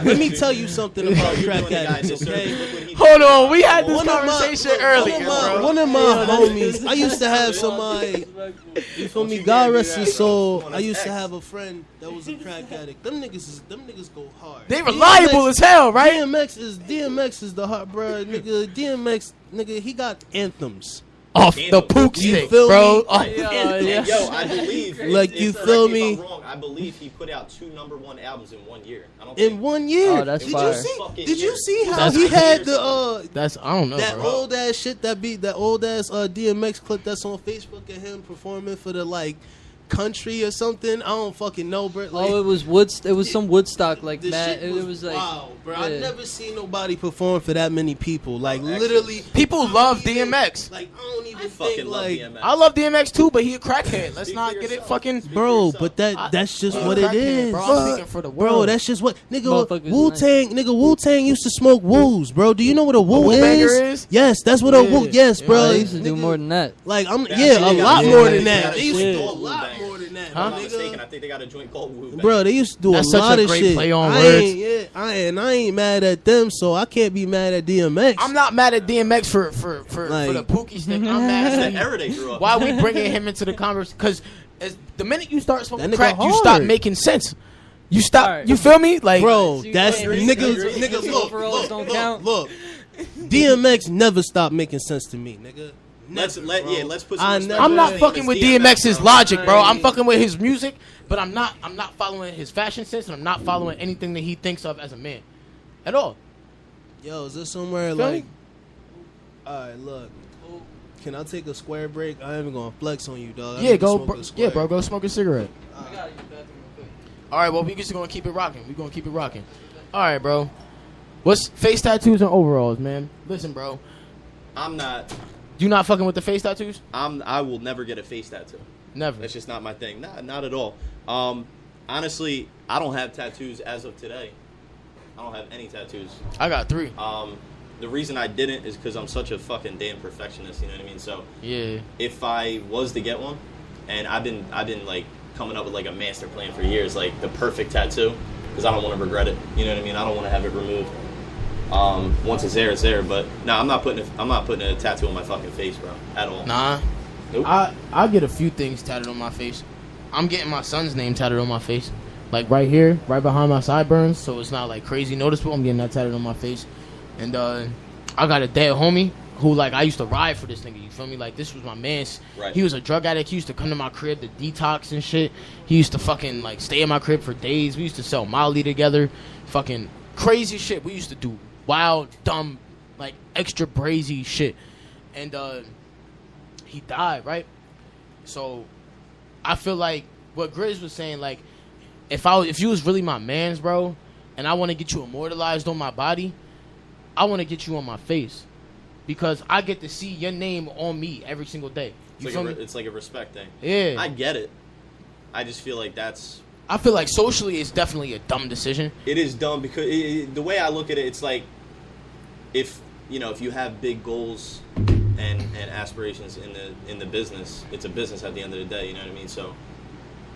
let me tell you something about You're crack doing the guy addicts, disservice. okay? Look what he Hold did. on, we had this One of my- conversation earlier, bro. One of my homies, I used to have somebody, you feel me? God rest his soul. I used to have a friend that was a crack addict. Them niggas go hard. They reliable as hell, right? DMX is the heart, bro. Nigga, he got anthems. Off the Damn, pook you stick, feel bro. me? Off Yeah, anthems. yeah. Yo, I believe. Like, you feel correct me? If I'm wrong, I believe he put out 2 #1 albums in 1 year. I don't In think 1 year. Oh, that's did fire. you see? Fucking Did you year. see how That's he had crazy. That's I don't know, that bro. old ass shit that old ass DMX clip that's on Facebook of him performing for the like country or something? I don't fucking know, bro. Like, Oh, it was some Woodstock like this that. shit It was like, wow, bro. yeah. I never seen nobody perform for that many people. Like literally, People I don't love even- DMX. Like I don't even fucking think love like. DMX. I love DMX too, but he a crackhead. Let's Speak not for get it yourself. fucking. Speak for Bro, yourself. but that's just He's a what it crackhead, is, bro. I'm bro. speaking for the Bro, world. that's just what Motherfuckers Wu Tang used to smoke woos, bro. Do you know what a woo Wu-banger is? is? Yes, that's what a woo. Yes, Yeah. bro. bro, they used to do Nigga, more than that. Like I'm, That's yeah, what a they lot got. more Yeah, than that. they They used to shit. do a lot Wu-Bang. more than that, If my I'm not nigga. mistaken, I think they got a joint called Wu. Bro, they used to do That's a such lot a of great shit. play on I words. ain't, I ain't mad at them, so I can't be mad at DMX. I'm not mad at DMX for Like- the Pookie stick. I'm That's mad the at era they grew up. why we bringing him into the conversation. Because the minute you start smoking That nigga crack, you hard. stop making sense. You stop. Alright. You feel me? Like, Bro, You that's agree? niggas. Agree? Niggas, look, Overalls don't count? look. DMX never stopped making sense to me, nigga. Let's Never, let's bro. put some I respect never- I'm on not his fucking name. with It's DMX's bro. logic, bro. I'm Right. fucking with his music, but I'm not following his fashion sense, and I'm not following anything that he thinks of as a man, at all. Yo, is there somewhere Feel like? me? All right, look. Can I take a square break? I ain't even gonna flex on you, dog. I Yeah, need to go, smoke bro. a Yeah, square. bro. Go smoke a cigarette. I gotta use the bathroom real quick. All right, well, we just gonna keep it rocking. We gonna keep it rocking. All right, bro. What's face tattoos and overalls, man? Listen, bro. I'm not. You not fucking with the face tattoos? I will never get a face tattoo. Never. That's just not my thing. Not at all. Honestly, I don't have tattoos as of today. I don't have any tattoos. I got 3. The reason I didn't is because I'm such a fucking damn perfectionist. You know what I mean? So Yeah. if I was to get one, and I've been like coming up with like a master plan for years, like the perfect tattoo, because I don't want to regret it. You know what I mean? I don't want to have it removed. Once it's there, it's there. But no, I'm not putting a tattoo on my fucking face, bro, at all. Nah. Nope. I get a few things tatted on my face. I'm getting my son's name tatted on my face. Like right here, right behind my sideburns, so it's not like crazy noticeable. I'm getting that tatted on my face. And I got a dead homie who like I used to ride for this nigga, you feel me? Like this was my man's. Right. He was a drug addict. He used to come to my crib to detox and shit. He used to fucking like stay in my crib for days. We used to sell Molly together. Fucking crazy shit. We used to do wild, dumb, like extra brazy shit. And he died, right? So I feel like what Grizz was saying, like if you was really my mans, bro, and I want to get you immortalized on my body, I want to get you on my face because I get to see your name on me every single day. It's like a respect thing. Yeah. I get it. I just feel like I feel like socially it's definitely a dumb decision. It is dumb because the way I look at it, it's like if you have big goals and aspirations in the business, it's a business at the end of the day. You know what I mean? So,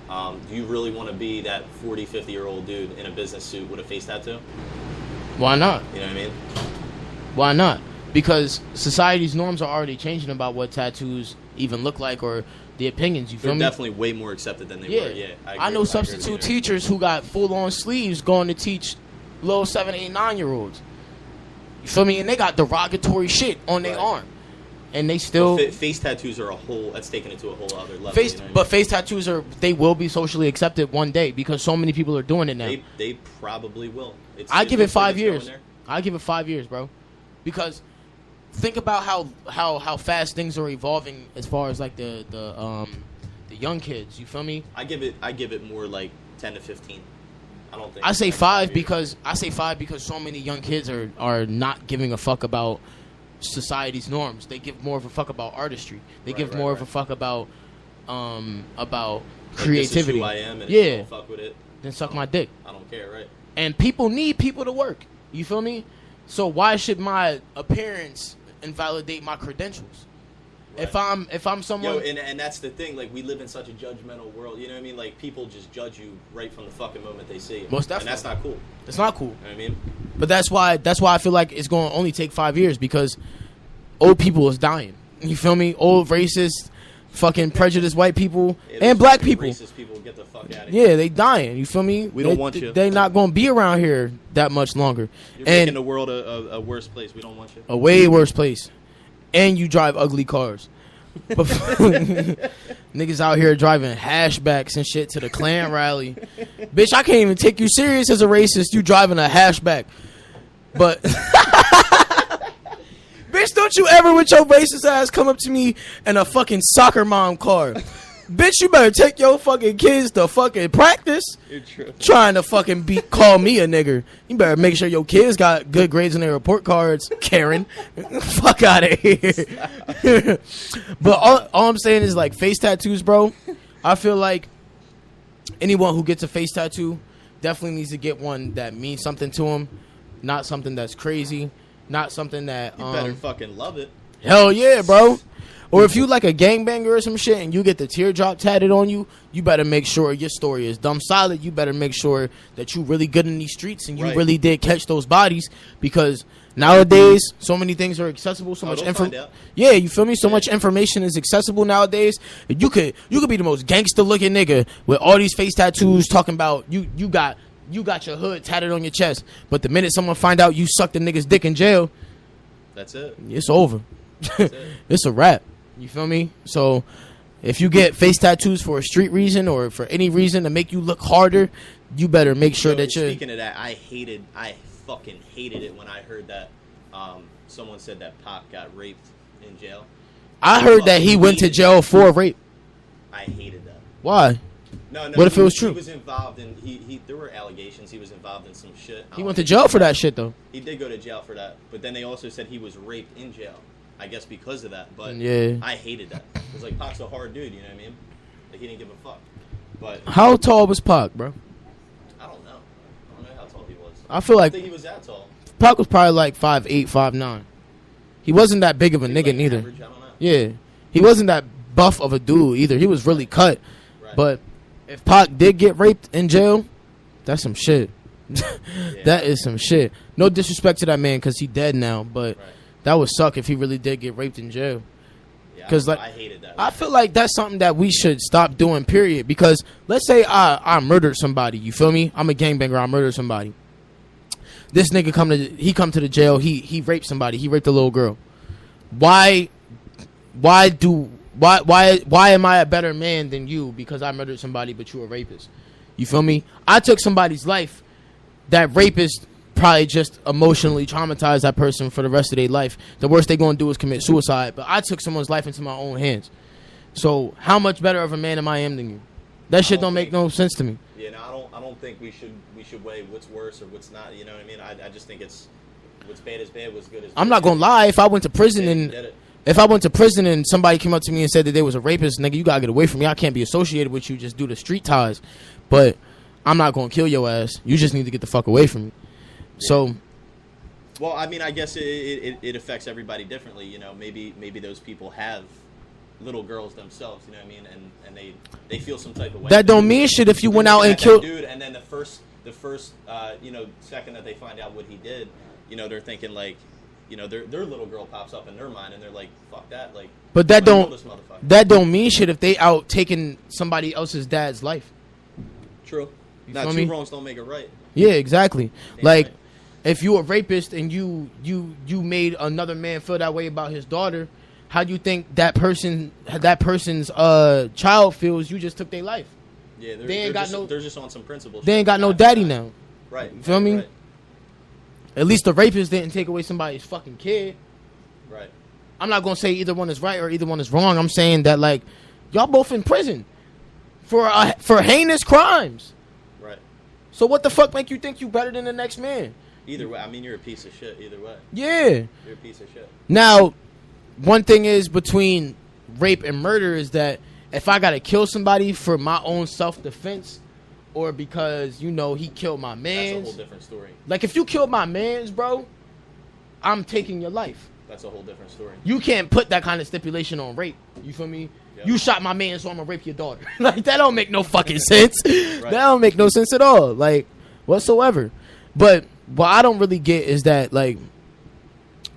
do you really want to be that 40, 50-year-old dude in a business suit with a face tattoo? Why not? You know what I mean? Why not? Because society's norms are already changing about what tattoos even look like or the opinions. You feel They're me? definitely way more accepted than they were. Yeah, I know substitute teachers who got full-on sleeves going to teach little 7, 8, 9-year-olds. You feel me? And they got derogatory shit on their arm, and they still face tattoos are that's taken it to a whole other level. But face tattoos they will be socially accepted one day because so many people are doing it now. They probably will. I give it 5 years. I give it 5 years, bro, because think about how fast things are evolving as far as like the young kids. You feel me? I give it more like 10 to 15. I don't think. I say 5 because so many young kids are not giving a fuck about society's norms. They give more of a fuck about artistry. They give more of a fuck about creativity. This is who I am, and yeah. if you don't fuck with it, then suck my dick. I don't care, right? And people need people to work. You feel me? So why should my appearance invalidate my credentials? Right. If I'm someone, and that's the thing. Like, we live in such a judgmental world. You know what I mean? Like, people just judge you right from the fucking moment they see you. Most definitely. And that's not cool. It's not cool. You know what I mean? But that's why I feel like it's going to only take 5 years because old people is dying. You feel me? Old racist, fucking prejudiced white people and black people. Racist people, get the fuck out of here. Yeah, they dying. You feel me? We don't want you. They not going to be around here that much longer. You're making the world a worse place. We don't want you. A way worse place. And you drive ugly cars. But niggas out here driving hashbacks and shit to the Klan rally. Bitch, I can't even take you serious as a racist. You driving a hashback. But bitch, don't you ever with your racist ass come up to me in a fucking soccer mom car. Bitch, you better take your fucking kids to fucking practice. Trying to fucking call me a nigger. You better make sure your kids got good grades on their report cards, Karen. Fuck out of here. But all I'm saying is, like, face tattoos, bro. I feel like anyone who gets a face tattoo definitely needs to get one that means something to them, not something that's crazy, not something that you better fucking love it. Hell yeah, bro. Or if you like a gangbanger or some shit and you get the teardrop tatted on you, you better make sure your story is dumb solid. You better make sure that you really good in these streets and you really did catch those bodies, because nowadays so many things are accessible, so much information. Yeah, you feel me? So much information is accessible nowadays. You could be the most gangster looking nigga with all these face tattoos talking about you got your hood tatted on your chest, but the minute someone find out you sucked a nigga's dick in jail, that's it. It's over. It's a wrap. You feel me? So if you get face tattoos for a street reason or for any reason to make you look harder, you better make sure that you're... Speaking of that, I fucking hated it when I heard that someone said that Pac got raped in jail. I heard that he went to jail for rape. I hated that. Why? No. What if it was true? He was involved in... There were allegations he was involved in some shit. He went to jail for that shit, though. He did go to jail for that. But then they also said he was raped in jail. I guess because of that, but yeah. I hated that. It was like, Pac's a hard dude, you know what I mean? Like, he didn't give a fuck. But how tall was Pac, bro? I don't know. I don't know how tall he was. I feel like I think he was that tall. Pac was probably like 5'8", 5'9". He wasn't that big of a nigga, like neither. Average, I don't know. Yeah, he wasn't that buff of a dude either. He was really cut. Right. But if Pac did get raped in jail, that's some shit. That is some shit. No disrespect to that man because he dead now, but. Right. That would suck if he really did get raped in jail. Because I hated that. I feel like that's something that we should stop doing, period. Because let's say I murdered somebody, you feel me? I'm a gangbanger, I murdered somebody. This nigga come to the jail, he raped somebody, he raped a little girl. Why am I a better man than you because I murdered somebody but you a rapist? You feel me? I took somebody's life. That rapist probably just emotionally traumatized that person for the rest of their life. The worst they gonna do is commit suicide. But I took someone's life into my own hands. So how much better of a man am I than you? That shit don't make no sense to me. Yeah, no, don't think we should weigh what's worse or what's not. You know what I mean? I just think it's what's bad is bad, what's good is good. I'm not gonna lie. If I went to prison and somebody came up to me and said that they was a rapist, nigga, you gotta get away from me. I can't be associated with you just due to street ties. But I'm not gonna kill your ass. You just need to get the fuck away from me. Yeah. So. Well, I mean, I guess it affects everybody differently. You know, maybe those people have little girls themselves. You know what I mean? And they feel some type of way. That don't mean shit if you went out and killed dude. And then the first second that they find out what he did, you know, they're thinking like, you know, their little girl pops up in their mind and they're like, fuck that, like. But that don't mean shit if they out taking somebody else's dad's life. True. Now, two wrongs don't make it right. Yeah, exactly. Like. Right. If you a rapist and you made another man feel that way about his daughter, how do you think that person's child feels? You just took their life. Yeah, they're just on some principles. They ain't got no daddy now. Right. You feel me? Right. At least the rapist didn't take away somebody's fucking kid. Right. I'm not gonna say either one is right or either one is wrong. I'm saying that like y'all both in prison for heinous crimes. Right. So what the fuck make you think you better than the next man? Either way, I mean, you're a piece of shit. Either way. Yeah. You're a piece of shit. Now, one thing is between rape and murder is that if I gotta kill somebody for my own self-defense or because, you know, he killed my mans. That's a whole different story. Like, if you killed my mans, bro, I'm taking your life. That's a whole different story. You can't put that kind of stipulation on rape. You feel me? Yep. You shot my man, so I'm gonna rape your daughter. Like, that don't make no fucking sense. Right. That don't make no sense at all. Like, whatsoever. But what I don't really get is that, like,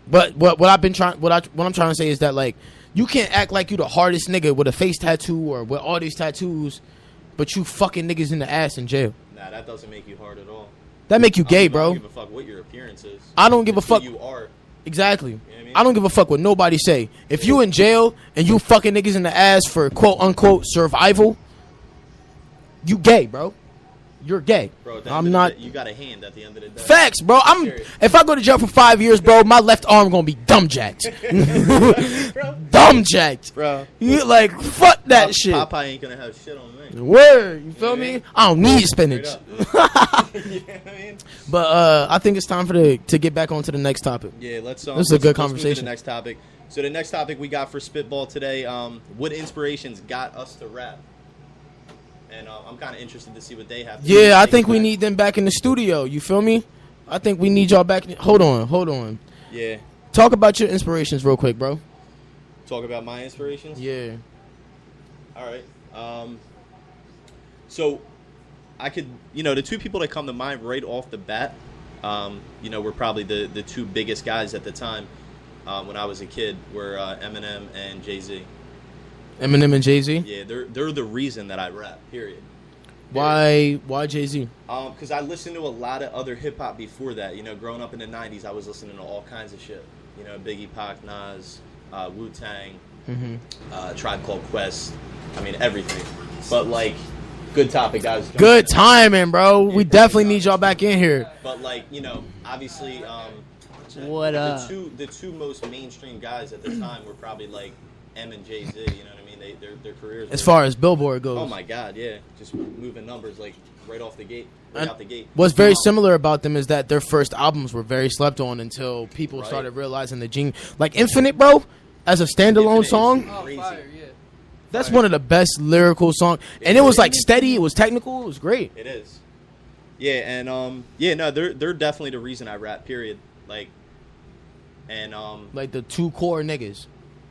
what I'm trying to say is that, like, you can't act like you the hardest nigga with a face tattoo or with all these tattoos, but you fucking niggas in the ass in jail. Nah, that doesn't make you hard at all. That make you gay, bro. I don't give a fuck what your appearance is. I don't give a fuck. You are. Exactly. You know what I mean? I don't give a fuck what nobody say. If you in jail and you fucking niggas in the ass for quote unquote survival, you gay, bro. You're gay. Bro, I'm not. You got a hand at the end of the day. Facts, bro. If I go to jail for 5 years, bro, my left arm gonna be dumb jacked. Dumb jacked, bro. You like fuck that shit. Popeye ain't gonna have shit on me. Word, you feel me? I don't need spinach. You know what I mean? But I think it's time to get back onto the next topic. Yeah, let's. This is a good conversation. Move to the next topic. So the next topic we got for Spitball today, what inspirations got us to rap? And I'm kind of interested to see what they have. Yeah, I think we need them back in the studio. You feel me? I think we need y'all back. Hold on. Yeah. Talk about your inspirations real quick, bro. Talk about my inspirations? Yeah. All right. So I could, the two people that come to mind right off the bat, were probably the two biggest guys at the time when I was a kid were Eminem and Jay-Z. Eminem and Jay-Z? Yeah, they're the reason that I rap, period. Why Jay-Z? Because I listened to a lot of other hip-hop before that. Growing up in the 90s, I was listening to all kinds of shit. Biggie, Pac, Nas, Wu-Tang, Tribe Called Quest. I mean, everything. But, like, good topic, guys. Good timing, bro. We definitely need y'all back in here. But, like, obviously, the two most mainstream guys at the time were probably, like, M and Jay-Z, you know what I mean? Their careers. As far as Billboard goes. Oh my God, yeah, just moving numbers like right out the gate. What's very similar about them is that their first albums were very slept on until people started realizing the gene. Like Infinite, bro, as a standalone song. Fire, yeah. That's one of the best lyrical songs, and it was like steady. It was technical. It was great. It is. Yeah, and they're definitely the reason I rap. Period. Like, and like the two core niggas.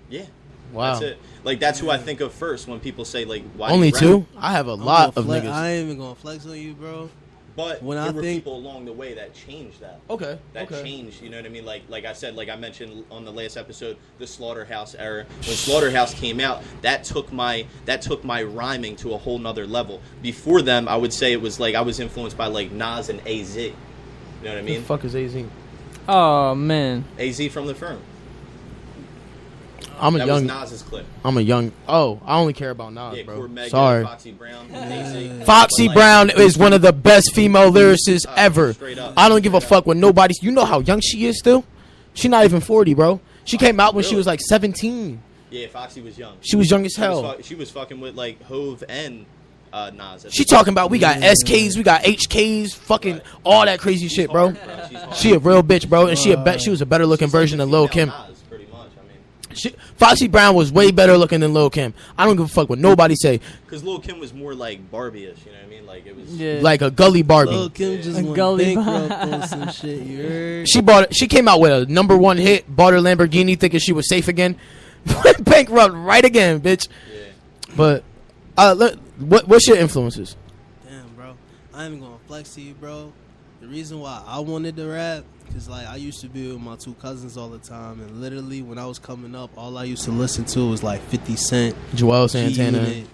Yeah. Wow. That's it. Like, that's who I think of first when people say, like, why only do you two? rap? I have a lot of niggas. I ain't even gonna flex on you, bro. But there were people along the way that changed that. Okay. That changed, you know what I mean? Like I said, like I mentioned on the last episode, the Slaughterhouse era. When Slaughterhouse came out, that took my rhyming to a whole nother level. Before them, I would say it was like I was influenced by like Nas and AZ. You know what I mean? Who the fuck is AZ? Oh man. AZ from The Firm. That was Nas's clip. I only care about Nas, bro. Cormega, Sorry. Foxy Brown, AZ. Foxy Brown is one of the best female lyricists ever. Straight up. I don't give a fuck what nobody. You know how young she is still? She's not even 40, bro. She came out when she was like 17. Yeah, Foxy was young. She was young as hell. She was fucking with like Hove and Nas. She talking about we got SKs, we got HKs, fucking all that crazy shit, bro. She a real bitch, bro, and she was a better looking version than Lil Kim. Nas, pretty much. I mean, Foxy Brown was way better looking than Lil Kim. I don't give a fuck what nobody say. because Lil Kim was more like Barbie-ish, you know what I mean? Like it was. Yeah. Like a gully Barbie. Lil' Kim just A went gully bankrupt on some shit. You heard? She came out with a #1 hit, bought her Lamborghini thinking she was safe again. Went bankrupt right again, bitch. Yeah. But what's your influences? Damn, bro. I ain't even gonna flex to you, bro. The reason why I wanted to rap, because, like, I used to be with my two cousins all the time, and literally when I was coming up, all I used to listen to was, like, 50 Cent. Joel Santana. G-Unit.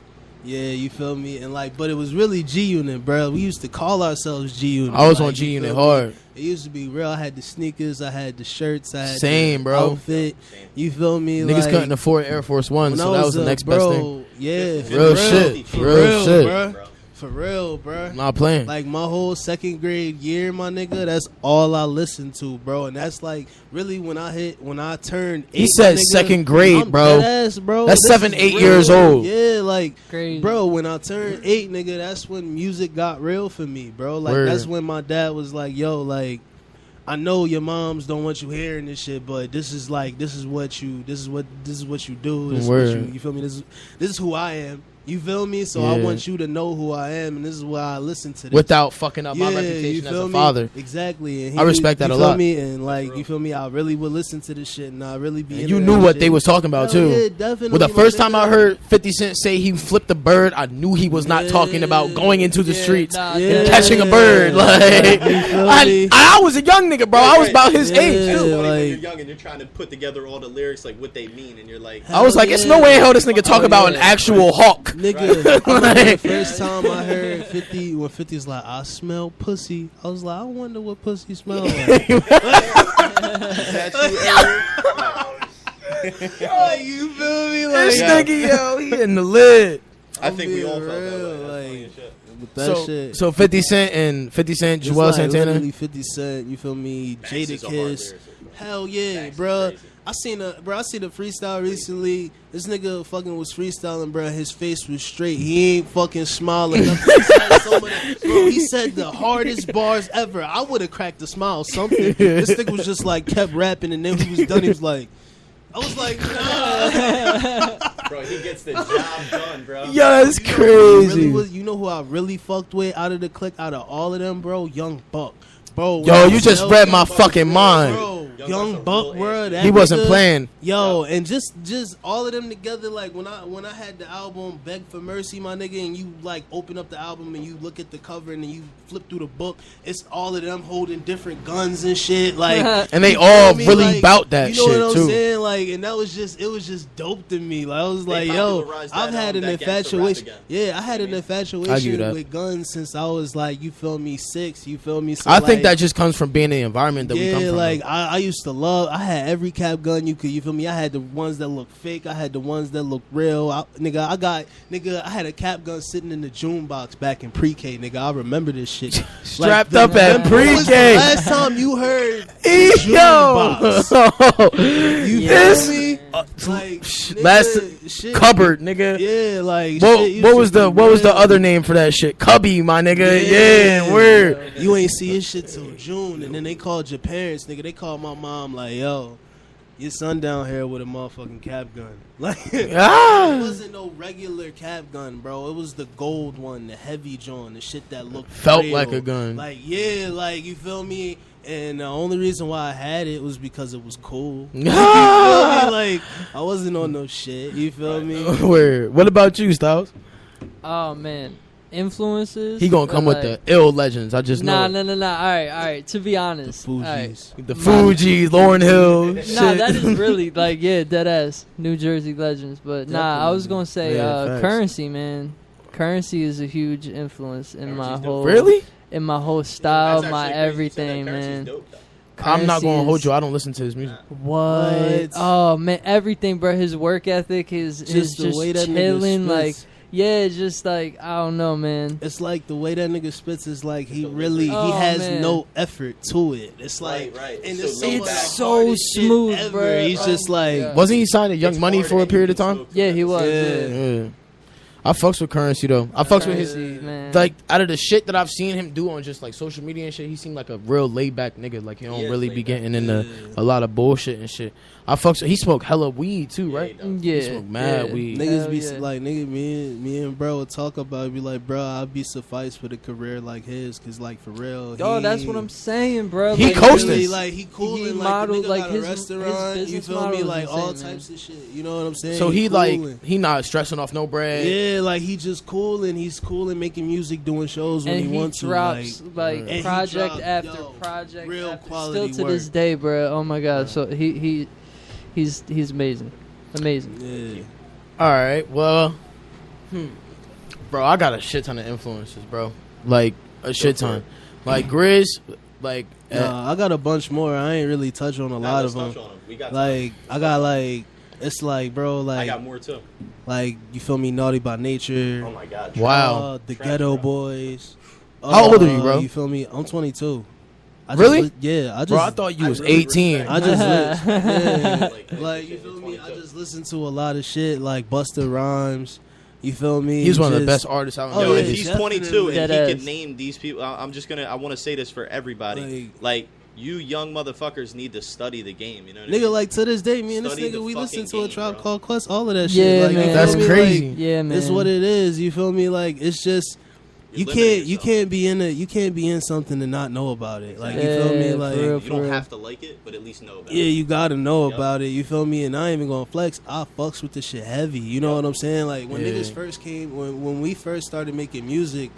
Yeah, you feel me? And, like, but it was really G-Unit, bro. We used to call ourselves G-Unit. I was like, on you G-Unit feel me? hard. It used to be real. I had the sneakers, I had the shirts, I had Same, the bro. outfit. You feel me? Niggas like, couldn't afford Air Force One, when so I that was the a next bro, best thing. Yeah, for Real shit. For Real real, shit. bro. For real, bro. I'm not playing. Like my whole second grade year, my nigga, that's all I listened to, bro. And that's like really when I turned 8. He said my nigga, second grade, I'm bro. deadass, bro. That's This 7, is 8 real. years old. Yeah, like Crazy. bro, when I turned 8, nigga, that's when music got real for me, bro. Like Word. that's when my dad was like, yo, like, I know your moms don't want you hearing this shit, but this is what you do. This is what Word. you feel me? This is who I am. You feel me? So Yeah. I want you to know who I am, and this is why I listen to this. Without fucking up my you reputation as feel a me? father. Exactly. And I respect that you a feel lot. Me? And like, you feel me? I really would listen to this shit, and I really be. And into you that knew what shit. they was talking about Hell too. Yeah, definitely. Well, the my first time I nigga. heard 50 Cent say he flipped a bird, I knew he was not talking about going into the Yeah, streets nah, and yeah. catching a bird. Like You feel me? I was a young nigga, bro. I was about his Yeah. age It's too. funny when like- you're young and you're trying to put together all the lyrics, like what they mean, and you're like, I was like, it's no way in hell this nigga talk about an actual hawk. Nigga, I remember the Like- first time I heard 50, when 50's like, I smell pussy. I was like, I wonder what pussy smell like. Like, you feel me? Like, This nigga, yo, he in the lid. I think we being all felt that way. real, That's funny like- as shit. with that shit. So 50 Cent, It's Joel like Santana. literally 50 Cent, you feel me? Banks Jada is a hard Kiss. lyricist. Hell yeah, Banks is bruh. crazy. I seen a freestyle recently. This nigga fucking was freestyling, bruh. His face was straight. He ain't fucking smiling. Nothing. He said bro, he said the hardest bars ever. I would have cracked a smile, something. This nigga was just like kept rapping, and then he was done. He was like, I was like, nah. Bro, he gets the job done, bro. Yo, that's You know who I crazy. you know who I really fucked with out of the clique, out of all of them, bro? Young Buck. Bro, Yo, you just Young read my Buck, fucking mind. Bro, Young Young Buck's a Buck, real bro. ass that He wasn't nigga- playing. Yo, and just all of them together, like when I had the album Beg for Mercy, my nigga, and you like open up the album and you look at the cover and then you flip through the book, it's all of them holding different guns and shit, like, And they you feel all me? really Like, bout that you know shit, what I'm too. saying? Like, and it was just dope to me. Like, I was like, yo, popularized I've that, had an that gangster rap infatuation. again. Yeah, I had an I give you infatuation that. with guns since I was like, you feel me, 6. You feel me? So, I think like, that just comes from being in the environment that we yeah, come from. like I used to love. I had every cap gun you could. You feel me? I had the ones that look fake. I had the ones that look real. I had a cap gun sitting in the June box back in pre-K. Nigga, I remember this shit. Strapped up at when was the pre-K. last time you heard Yo, June box? You This- feel me? Like nigga, last shit. cupboard, nigga. Yeah, like What, shit used what to was the be what was the real. other name for that shit? Cubby, my nigga. Yeah, word. You ain't see his shit till June, and then they called your parents, nigga. They called my mom like, yo, your son down here with a motherfucking cap gun. Like, Ah. it wasn't no regular cap gun, bro. It was the gold one, the heavy joint, the shit that looked Felt real. like a gun. Like, yeah, like, you feel me? And the only reason why I had it was because it was cool. You feel me? Like, I wasn't on no shit. You feel me? Word. What about you, Styles? Oh man, influences. He gonna come with the ill legends. I just know. Nah. All right. To be honest, all right. Fugees. The Fugees, Lauryn Hill. Nah, shit. that is really like dead ass New Jersey legends. But nah, I was gonna say Yeah, facts. Currency, man. Currency is a huge influence in my Currency's whole dope. Really? in my whole style, That's my actually crazy you said that. everything, Currency's man. dope, though. I'm not Currency gonna hold is- you. I don't listen to his music. What? Oh man, everything, bro. His work ethic, his Just the just way that nigga chilling, like spits. yeah, just like I don't know, man. It's like the way that nigga spits is like he delivery. he Oh, has man. no effort to it. It's like Right. and So it's some of it's the so hardest shit smooth, ever. bro. He's Oh just my like God. Wasn't he signed to Young It's Money hard for a and period you of can time? smoke Yeah, he crack. was. Yeah. Yeah. Yeah. I fucks with Currency though. I fucks with his man. like out of the shit that I've seen him do on just like social media and shit. He seemed like a real laid back nigga. Like he don't is really laid be back. getting into a lot of bullshit and shit. I fucks with. He smoked hella weed too, right? Yeah, He smoked mad weed. Niggas be yeah. like, me and bro would talk about it, be like, bro, I'd be sufficed with a career like his, cause like for real. Yo, that's what I'm saying, bro. He Like, coasting. Really, like he cool He and like modeled, the nigga like, got a his restaurant. You business feel model me? is Like all insane, types of shit. You know what I'm saying? So he like coolin'. he not stressing off no bread. Yeah, like he just cool and he's cool and making music, doing shows when and he he wants drops to. like And he project dropped, after yo, project real after, quality still to this work. day, bro. Oh my god, so he's amazing, amazing. Yeah. All right. Well, bro, I got a shit ton of influences, bro. Like a shit ton. Like Grizz, like I got a bunch more. I ain't really touch on a lot of them. We got Like I got like it's like bro I like got more too. like you feel me? Naughty by Nature. Oh my god. Wow. The Trap, Ghetto bro. Boys. How old are you, bro? You feel me? I'm 22. I Really? Yeah. I just. bro, I thought you I was really 18. respect I just yeah. Like, Like you shit, feel you're me? I 22. just listen to a lot of shit like Busta Rhymes. You feel me? He's one of the Just- best artists out Oh, Yo, yeah, if he's definitely. 22 and he Deadass. could name these people, I want to say this for everybody. Like, you young motherfuckers need to study the game. You know what I Nigga, mean? like to this day, me and this Study the nigga, we listen fucking to a game, Tribe bro. Called Quest, all of that Yeah, shit. Like, man. you That's feel me? crazy. Like, Yeah, man. it's what it is. You feel me? Like it's just you limiting can't yourself. you can't be in something and not know about it. Like you feel Yeah, me? for Like real. You don't have to like it, but at least know about yeah, it. you gotta know Yep. about it. You feel me? And I ain't even gonna flex. I fucks with this shit heavy. You know what I'm saying? Like when Yeah. niggas first came, when we first started making music,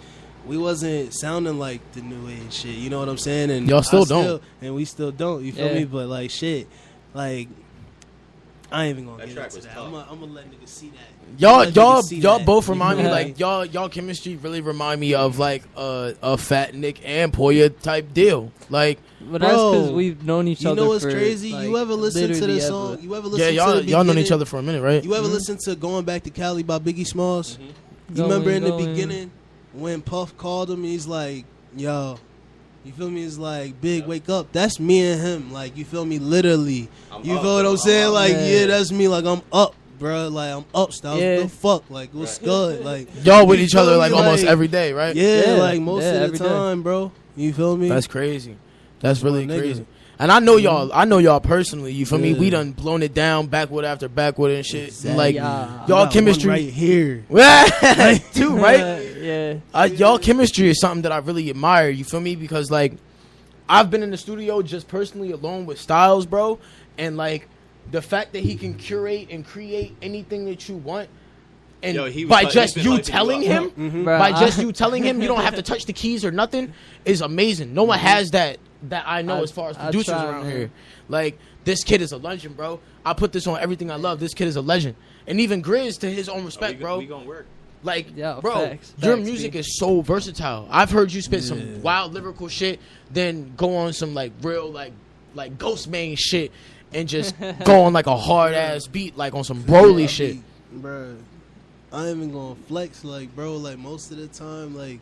we wasn't sounding like the new age shit. You know what I'm saying? And Y'all still I don't. and we still don't. You feel Yeah. me? But like shit, like I ain't even gonna That get track into was that. tough. I'm gonna let niggas see that. Y'all, Let niggas see y'all that. both remind me Yeah. like y'all chemistry really remind me of like a Fat Nick and Poya type deal. Like But that's because Bro, we've known each You other. know what's for, crazy? like, You ever listen to literally the ever. song? You ever listen yeah, to y'all the y'all known each beginning? other for a minute, right? You ever listen to Going Back to Cali by Biggie Smalls? You Going, remember in the going. beginning when Puff called him, he's like, yo, you feel me? He's like, Big, wake up. That's me and him. Like, you feel me? Literally. I'm You up, feel what bro. I'm saying? I'm up. Like, Yeah. yeah, that's me. Like, I'm up, bro. Like, I'm up, Styles. Yeah. What the fuck? Like, what's good? Like, Y'all with you each other feel like me? almost Like, every day, right? Yeah, Yeah. like most Yeah, of every the day. time, bro. You feel me? That's crazy. That's really My nigga. crazy. And I know y'all. I know y'all personally. You feel me? Yeah. We done blown it down backwood after backwood and shit. Exactly. Like Yeah. I y'all got one chemistry, right here. too, right? Yeah. Y'all chemistry is something that I really admire. You feel me? Because like I've been in the studio just personally alone with Styles, bro, and like the fact that he can curate and create anything that you want, and Yo, he was by like- just he's been you hyping you telling up, him, Mm-hmm. Bro, by just I- you telling him, you don't have to touch the keys or nothing, is amazing. No one has that I know as far as I producers try, around man. here. Like this kid is a legend, bro. I put this on everything I love. This kid is a legend, and even Grizz, to his own respect, bro. We gonna work. Like, Yeah, bro, facts, your facts, music B. is so versatile. I've heard you spit some wild lyrical shit, then go on some like real like Ghost Main shit, and just go on like a hard ass beat, like on some Broly shit. Bro, I ain't even gonna flex, like, bro, like, most of the time, like,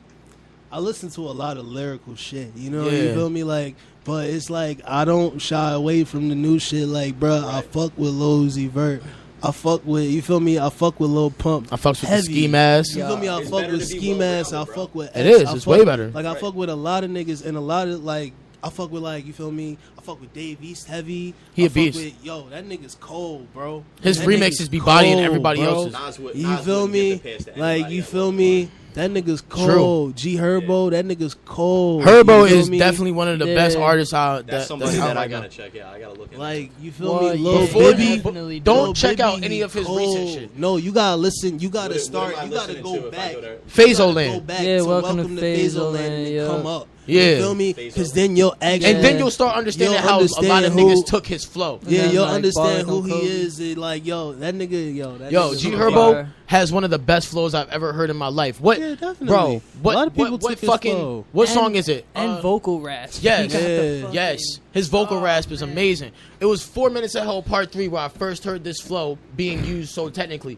I listen to a lot of lyrical shit, you know, Yeah. you feel me, like, but it's like, I don't shy away from the new shit, like, bro, I fuck with Lil Uzi Vert, I fuck with, you feel me, I fuck with Lil Pump, I fucks with Heavy. the ski mask. you feel me, I It's fuck better with to be Ski Mask, I well-rounded, bro. fuck with It X, is, I it's fuck- way better. like, I Right. fuck with a lot of niggas, and a lot of, like, I fuck with, like, you feel me, I fuck with Dave East heavy, He I a fuck beast. with, yo, that nigga's cold, bro. His That remixes nigga's be bodying cold, everybody bro. else's. You Nas feel wouldn't me? give the pass to Like, anybody you at feel one me? point. That nigga's cold. G Herbo, that nigga's cold. Herbo You feel is me? definitely one of the Yeah. best artists out. That's somebody out that I right now. gotta check. Yeah, I gotta look at. Like, you feel Well, me? Lil yeah, Before Bibby. you- definitely don't Lil check out Bibby, any he of his cold. recent shit. No, you gotta listen. You gotta What start. am I You gotta listening go to if I back. go there? Phaso Land. Go back Yeah, to welcome to Phaso Phaso Land and Land, come yeah. up. Yeah. You feel me? Phaso Because Land. then you'll actually. And then you'll start understanding You'll how a lot understand of who- niggas took his flow. Yeah, And you'll like, understand who Bark he on Kobe. is. And like, yo, that nigga, that Yo, nigga's G on Herbo fire. fire. has one of the best flows I've ever heard in my life. What, Yeah, definitely. bro? What? A lot of people what took his fucking? flow. What And- song is it? And vocal rasp. yes. He got the Yeah. fucking- Yes, his vocal rasp is amazing. It was 4 minutes of Hell Part 3 where I first heard this flow being used so technically.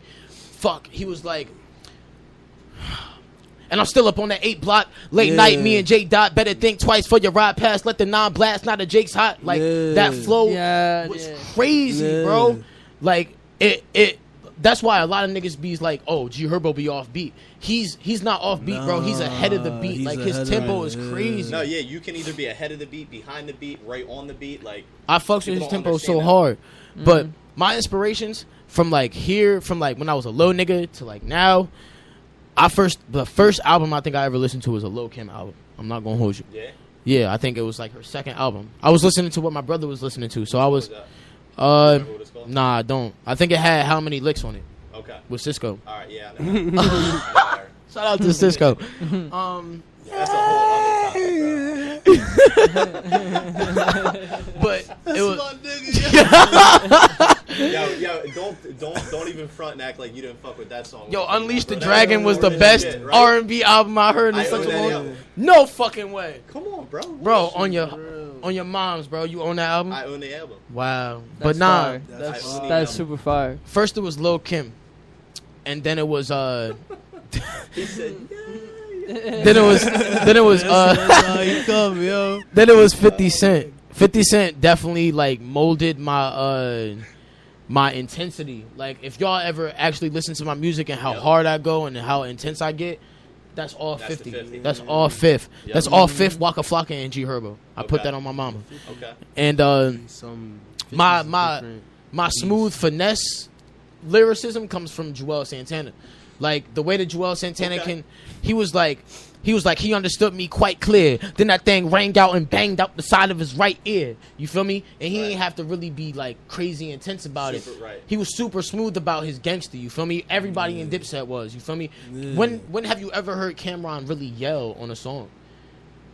Fuck, he was like, and I'm still up on that 8 block late Yeah. night. Me and J Dot better think twice for your ride past. Let the 9 blast, not a Jake's hot. Like Yeah. that flow Yeah, was yeah. crazy, Yeah. bro. Like it that's why a lot of niggas be like, oh, G Herbo be off beat. He's not off beat, bro. He's ahead of the beat. He's Like his ahead tempo of is it. crazy. No, yeah, you can either be ahead of the beat, behind the beat, right on the beat. Like I fucks with people his don't tempo understand so that. hard. But my inspirations from like when I was a little nigga to like now, the first album I think I ever listened to was a Lil' Kim album. I'm not gonna hold you. Yeah. Yeah, I think it was like her second album. I was listening to what my brother was listening to, so I was What was that? Remember what it's called? nah, I don't. I think it had How Many Licks on it Okay. with Cisco. All right. Yeah. I know. Shout out to Cisco. That's a whole other topic, bro. But it was My nigga, Don't even front and act like you didn't fuck with that song. Yo, Unleash the Bro, Dragon was the that's best shit, right? R&B album I heard in I such own a that long. album. No fucking way, Come on, bro. bro. On your mom's, bro. You own that album? I own the album. Wow. That's But nah, fire. I That's own the that's album. super fire. first it was Lil' Kim, and then it was He said, then it was how you come, yo. then it was 50 Cent. 50 Cent definitely like molded my my intensity. Like if y'all ever actually listen to my music and how Yep. hard I go and how intense I get, that's all That's the 50. 50. That's all fifth. Yep. That's all fifth Waka Flocka and G Herbo. I put Okay. that on my mama. okay. And Some my 50s my different. my smooth finesse lyricism comes from Joel Santana. Like the way that Joel Santana Okay. he was like he understood me quite clear. Then that thing rang out and banged out the side of his right ear. You feel me? And he Right. didn't have to really be like crazy intense about it. Super, right. He was super smooth about his gangster. You feel me? Everybody in Dipset was. You feel me? When have you ever heard Cameron really yell on a song?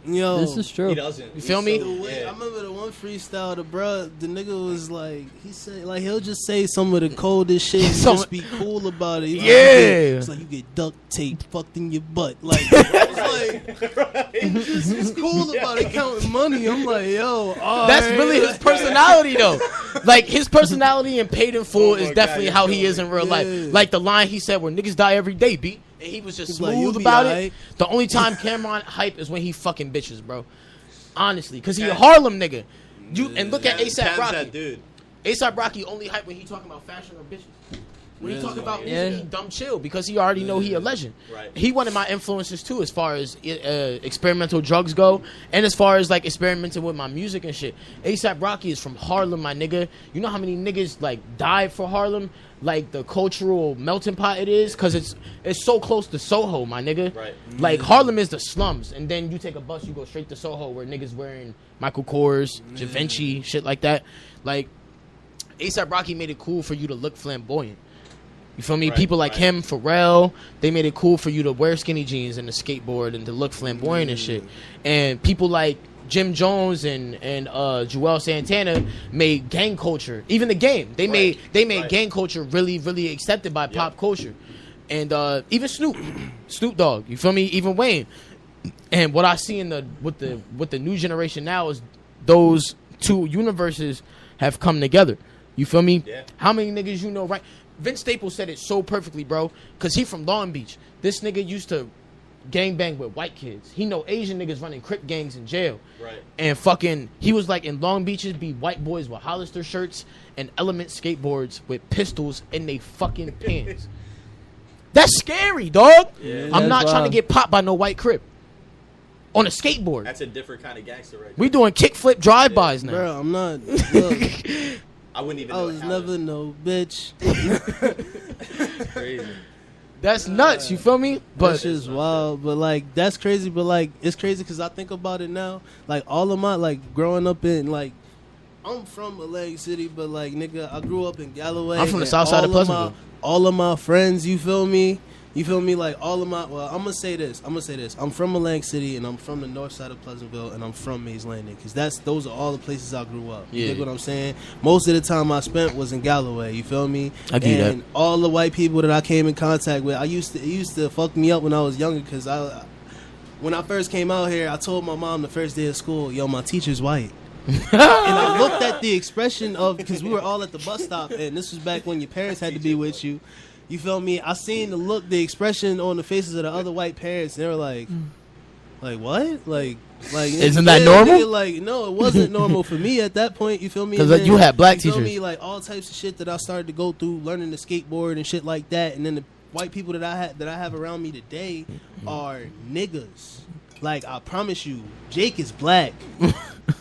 Yo, This is true. He doesn't. You feel He's me? so- the way, yeah. I remember the one freestyle, the nigga was like, he said, like, he'll just say some of the coldest shit and Some- just be cool about it. He's Yeah. it's like you get duct tape fucked in your butt. Like, it's like, he's cool about it, counting money. I'm like, yo, all That's right. really his personality, though. Like his personality in Paid in Full Oh my is God, definitely you're how he killing is in me. real life. Yeah. Like the line he said, "Where niggas die every day, beat," and he was just He's like, smooth "You'll be about it. alright." The only time Cameron hype is when he fucking bitches, bro. Honestly, because he a Cam- Harlem nigga. You and look at Cam's ASAP that Rocky. dude. ASAP Rocky only hype when he talking about fashion or bitches. When he Yeah. talking about Yeah. music, he dumb chill because he already know he a legend. Right. He one of my influences too, as far as experimental drugs go, and as far as like experimenting with my music and shit. ASAP Rocky is from Harlem, my nigga. You know how many niggas like died for Harlem, like the cultural melting pot it is, because it's so close to Soho, my nigga. Right. Like Harlem is the slums, and then you take a bus, you go straight to Soho, where niggas wearing Michael Kors, Givenchy, shit like that. Like ASAP Rocky made it cool for you to look flamboyant. You feel me? Right, People like right. him, Pharrell, they made it cool for you to wear skinny jeans and to skateboard and to look flamboyant and shit. And people like Jim Jones and Joel Santana made gang culture. Even the game, they made right. gang culture really accepted by pop culture. And even Snoop Dogg, you feel me? Even Wayne. And what I see in with the new generation now is those two universes have come together. You feel me? Yeah. How many niggas you know, right? Vince Staples said it so perfectly, bro. Because he from Long Beach. This nigga used to gangbang with white kids. He know Asian niggas running Crip gangs in jail. Right. And fucking, he was like, in Long Beach, it'd be white boys with Hollister shirts and Element skateboards with pistols in they fucking pants. That's scary, dog. Yeah. I'm That's not trying to wild. get popped by no white Crip. On a skateboard. That's a different kind of gangster, right? We doing kickflip drive-bys now. Bro, I'm not. Look, I wouldn't even I know was how never no bitch. That's crazy. That's nuts, you feel me? That But shit's wild, but like that's crazy. But like it's crazy because I think about it now. Like all of my like growing up in like I'm from Atlantic City, but like nigga, I grew up in Galloway. I'm from the and south side of all Pleasantville. all of my friends, you feel me? You feel me? Like all of my. Well, I'm gonna say this. I'm from Atlantic City, and I'm from the north side of Pleasantville, and I'm from Mays Landing, because those are all the places I grew up. You Yeah. get what I'm saying? Most of the time I spent was in Galloway. You feel me? I get that. And all the white people that I came in contact with, it used to fuck me up when I was younger, because when I first came out here, I told my mom the first day of school, yo, my teacher's white. And I looked at the expression of, because we were all at the bus stop, and this was back when your parents had to be with you. You feel me? I seen the look, the expression on the faces of the other white parents, and they were like, Like what? Like Isn't that yeah, normal? nigga, like no, it wasn't normal for me at that point. You feel me? 'Cause, And like, then, you had black feel teachers. Me? Like all types of shit that I started to go through, learning to skateboard and shit like that. And then the white people that I have around me today are niggas. Like I promise you, Jake is black.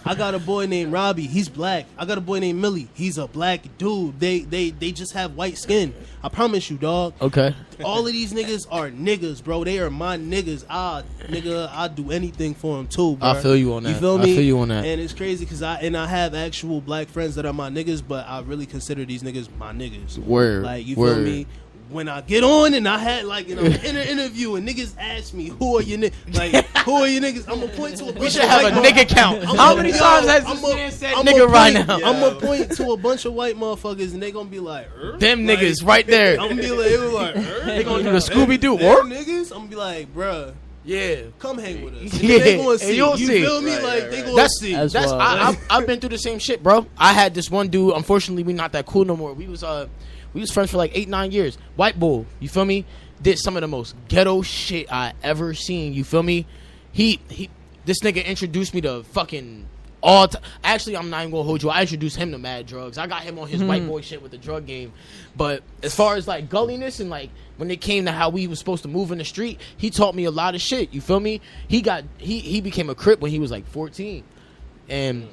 I got a boy named Robbie. He's black. I got a boy named Millie. He's a black dude. They just have white skin. I promise you, dog. Okay. All of these niggas are niggas, bro. They are my niggas. I'd do anything for them too, bro. I feel you on that. You feel me? I feel you on that. And it's crazy because I have actual black friends that are my niggas, but I really consider these niggas my niggas. Word. Like you Word. feel me? When I get on and I had like an interview and niggas ask me who are your niggas, like who are your niggas? I'm gonna point to a bunch We should of have white a nigga count. How many times has this man said nigga right now? I'm gonna point to a bunch of white motherfuckers and they gonna be like, Them like, niggas right there. I'm gonna be like, they like They gonna do the Scooby-Doo, them or? niggas. I'm gonna be like, bruh, Yeah. come hang with us. And Yeah, they gonna and see. you'll You see. feel me? Right, Like right, they right. gonna That's see. That's wild. I've been through the same shit, bro. I had this one dude. Unfortunately, we not that cool no more. We was friends for like 8-9 years. White bull, you feel me? Did some of the most ghetto shit I ever seen. You feel me? This nigga introduced me to fucking Actually, I'm not even gonna hold you. I introduced him to mad drugs. I got him on his white boy shit with the drug game. But as far as like gulliness and like when it came to how we was supposed to move in the street, he taught me a lot of shit. You feel me? He became a Crip when he was like 14, and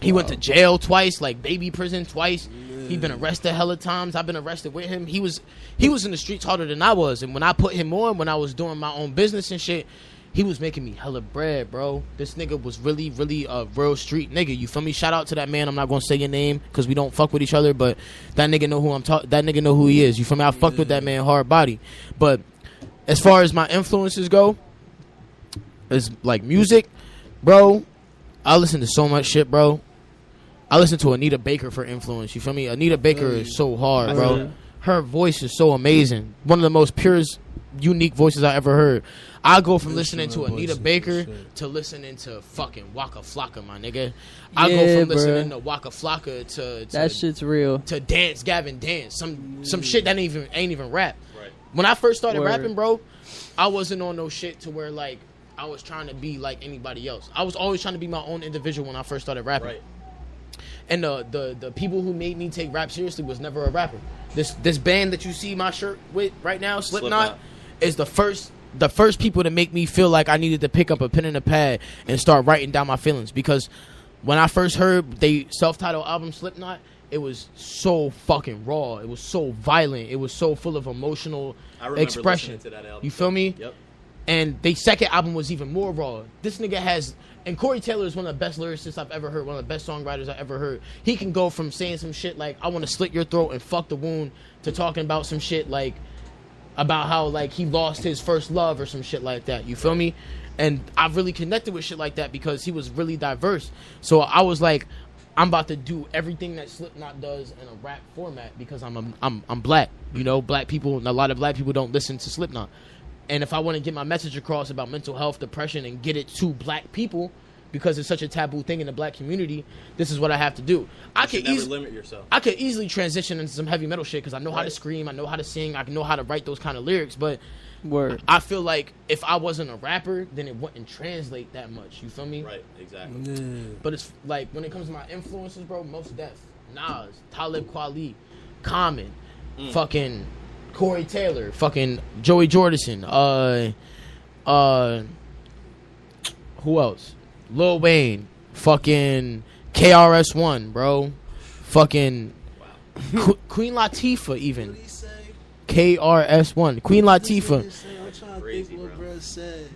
he went to jail twice, like baby prison twice. He been arrested hella times. I've been arrested with him. He was in the streets harder than I was. And when I put him on, when I was doing my own business and shit, he was making me hella bread, bro. This nigga was really, really a real street nigga. You feel me? Shout out to that man. I'm not gonna say your name because we don't fuck with each other, but that nigga know who I'm talking. That nigga know who he is. You feel me? I fucked with that man hard body. But as far as my influences go, it's like music, bro. I listen to so much shit, bro. I listen to Anita Baker for influence. You feel me? Anita Baker is so hard, bro. Her voice is so amazing. One of the most purest, unique voices I ever heard. I go from listening to Anita Baker to listening to fucking Waka Flocka, my nigga. I go from listening to Waka Flocka to that shit's real. To Dance Gavin Dance. Some shit that ain't even rap. Right. When I first started rapping, bro, I wasn't on no shit to where like I was trying to be like anybody else. I was always trying to be my own individual when I first started rapping. Right. And the people who made me take rap seriously was never a rapper. This band that you see my shirt with right now, Slipknot, is the first people to make me feel like I needed to pick up a pen and a pad and start writing down my feelings. Because when I first heard they self-titled album Slipknot, it was so fucking raw. It was so violent. It was so full of emotional expression. To that album. You feel me? Yep. And their second album was even more raw. This nigga has... And Corey Taylor is one of the best lyricists I've ever heard, one of the best songwriters I ever heard. He can go from saying some shit like, I want to slit your throat and fuck the wound, to talking about some shit like, about how like he lost his first love or some shit like that. You feel me? And I've really connected with shit like that because he was really diverse. So I was like, I'm about to do everything that Slipknot does in a rap format because I'm black. You know, black people, and a lot of black people don't listen to Slipknot. And if I want to get my message across about mental health, depression, and get it to black people, because it's such a taboo thing in the black community, this is what I have to do. You should never limit yourself. I could easily transition into some heavy metal shit because I know how to scream, I know how to sing, I know how to write those kind of lyrics. But I feel like if I wasn't a rapper, then it wouldn't translate that much. You feel me? Right, exactly. But it's like when it comes to my influences, bro, Mos Def, Nas, Talib Kweli, Common, fucking Corey Taylor, fucking Joey Jordison, who else? Lil Wayne, fucking KRS-One, bro, fucking Queen Latifah, even KRS-One, Queen Latifah. I'm trying to Crazy, think what bro. bro said.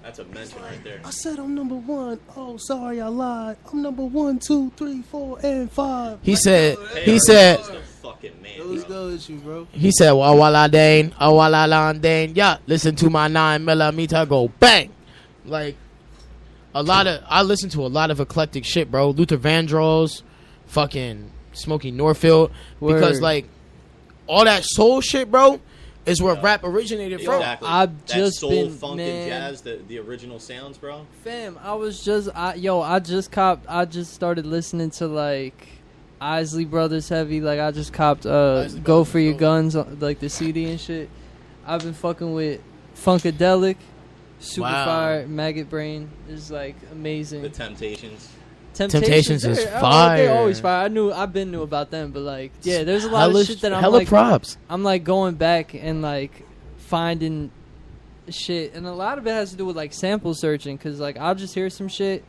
That's a mention right there. I said I'm number one. Oh, sorry, I lied. I'm number 1, 2, 3, 4, and 5. He said, Is the fucking man, Let's bro. go with you, bro. he said, Wawala Dane, Awala Dane, yeah, listen to my 9mm go bang. Like, I listen to a lot of eclectic shit, bro. Luther Vandross, fucking Smokey Norfield, because like all that soul shit, bro, is where rap originated from. Exactly. I've that just soul, been- funk, man. and jazz, the original sounds, bro. Fam, I just started listening to like Isley Brothers heavy. Like I just copped Go For Your Guns, like the CD and shit. I've been fucking with Funkadelic, Super Wow. Fire, Maggot Brain is like amazing. The Temptations. Temptations is they're- fire. They always fire. I've been knew about them, but like, yeah, there's a lot Hella- of shit that I'm hella like, props. I'm like going back and like finding shit, and a lot of it has to do with like sample searching, because like I'll just hear some shit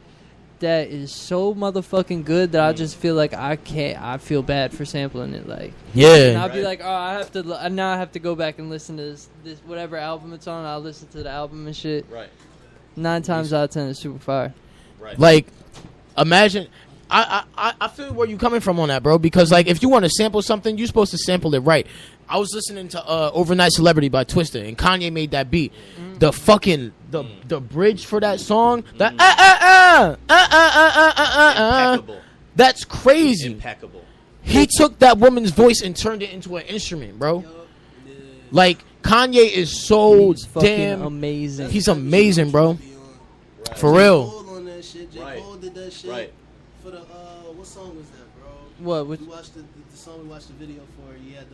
that is so motherfucking good that I just feel like I feel bad for sampling it, like, and Yeah. I'll be Right. like, oh, I have to now I have to go back and listen to this whatever album it's on. I'll listen to the album and shit. Right. 9 times out of 10 it's super fire. Right. Like, imagine. I feel where you coming from on that, bro. Because like, if you want to sample something, you're supposed to sample it right. I was listening to "Overnight Celebrity" by Twista, and Kanye made that beat. The fucking the bridge for that song, Impeccable. that's crazy. Impeccable. He took that woman's voice and turned it into an instrument, bro. Like, Kanye is so He's fucking damn. amazing. He's amazing, bro. Right. For J. real. Cole on that shit. J. Right. Cole did that shit. Right. For the what song was that, bro? What? Which, We watched the song we watched the video for. He had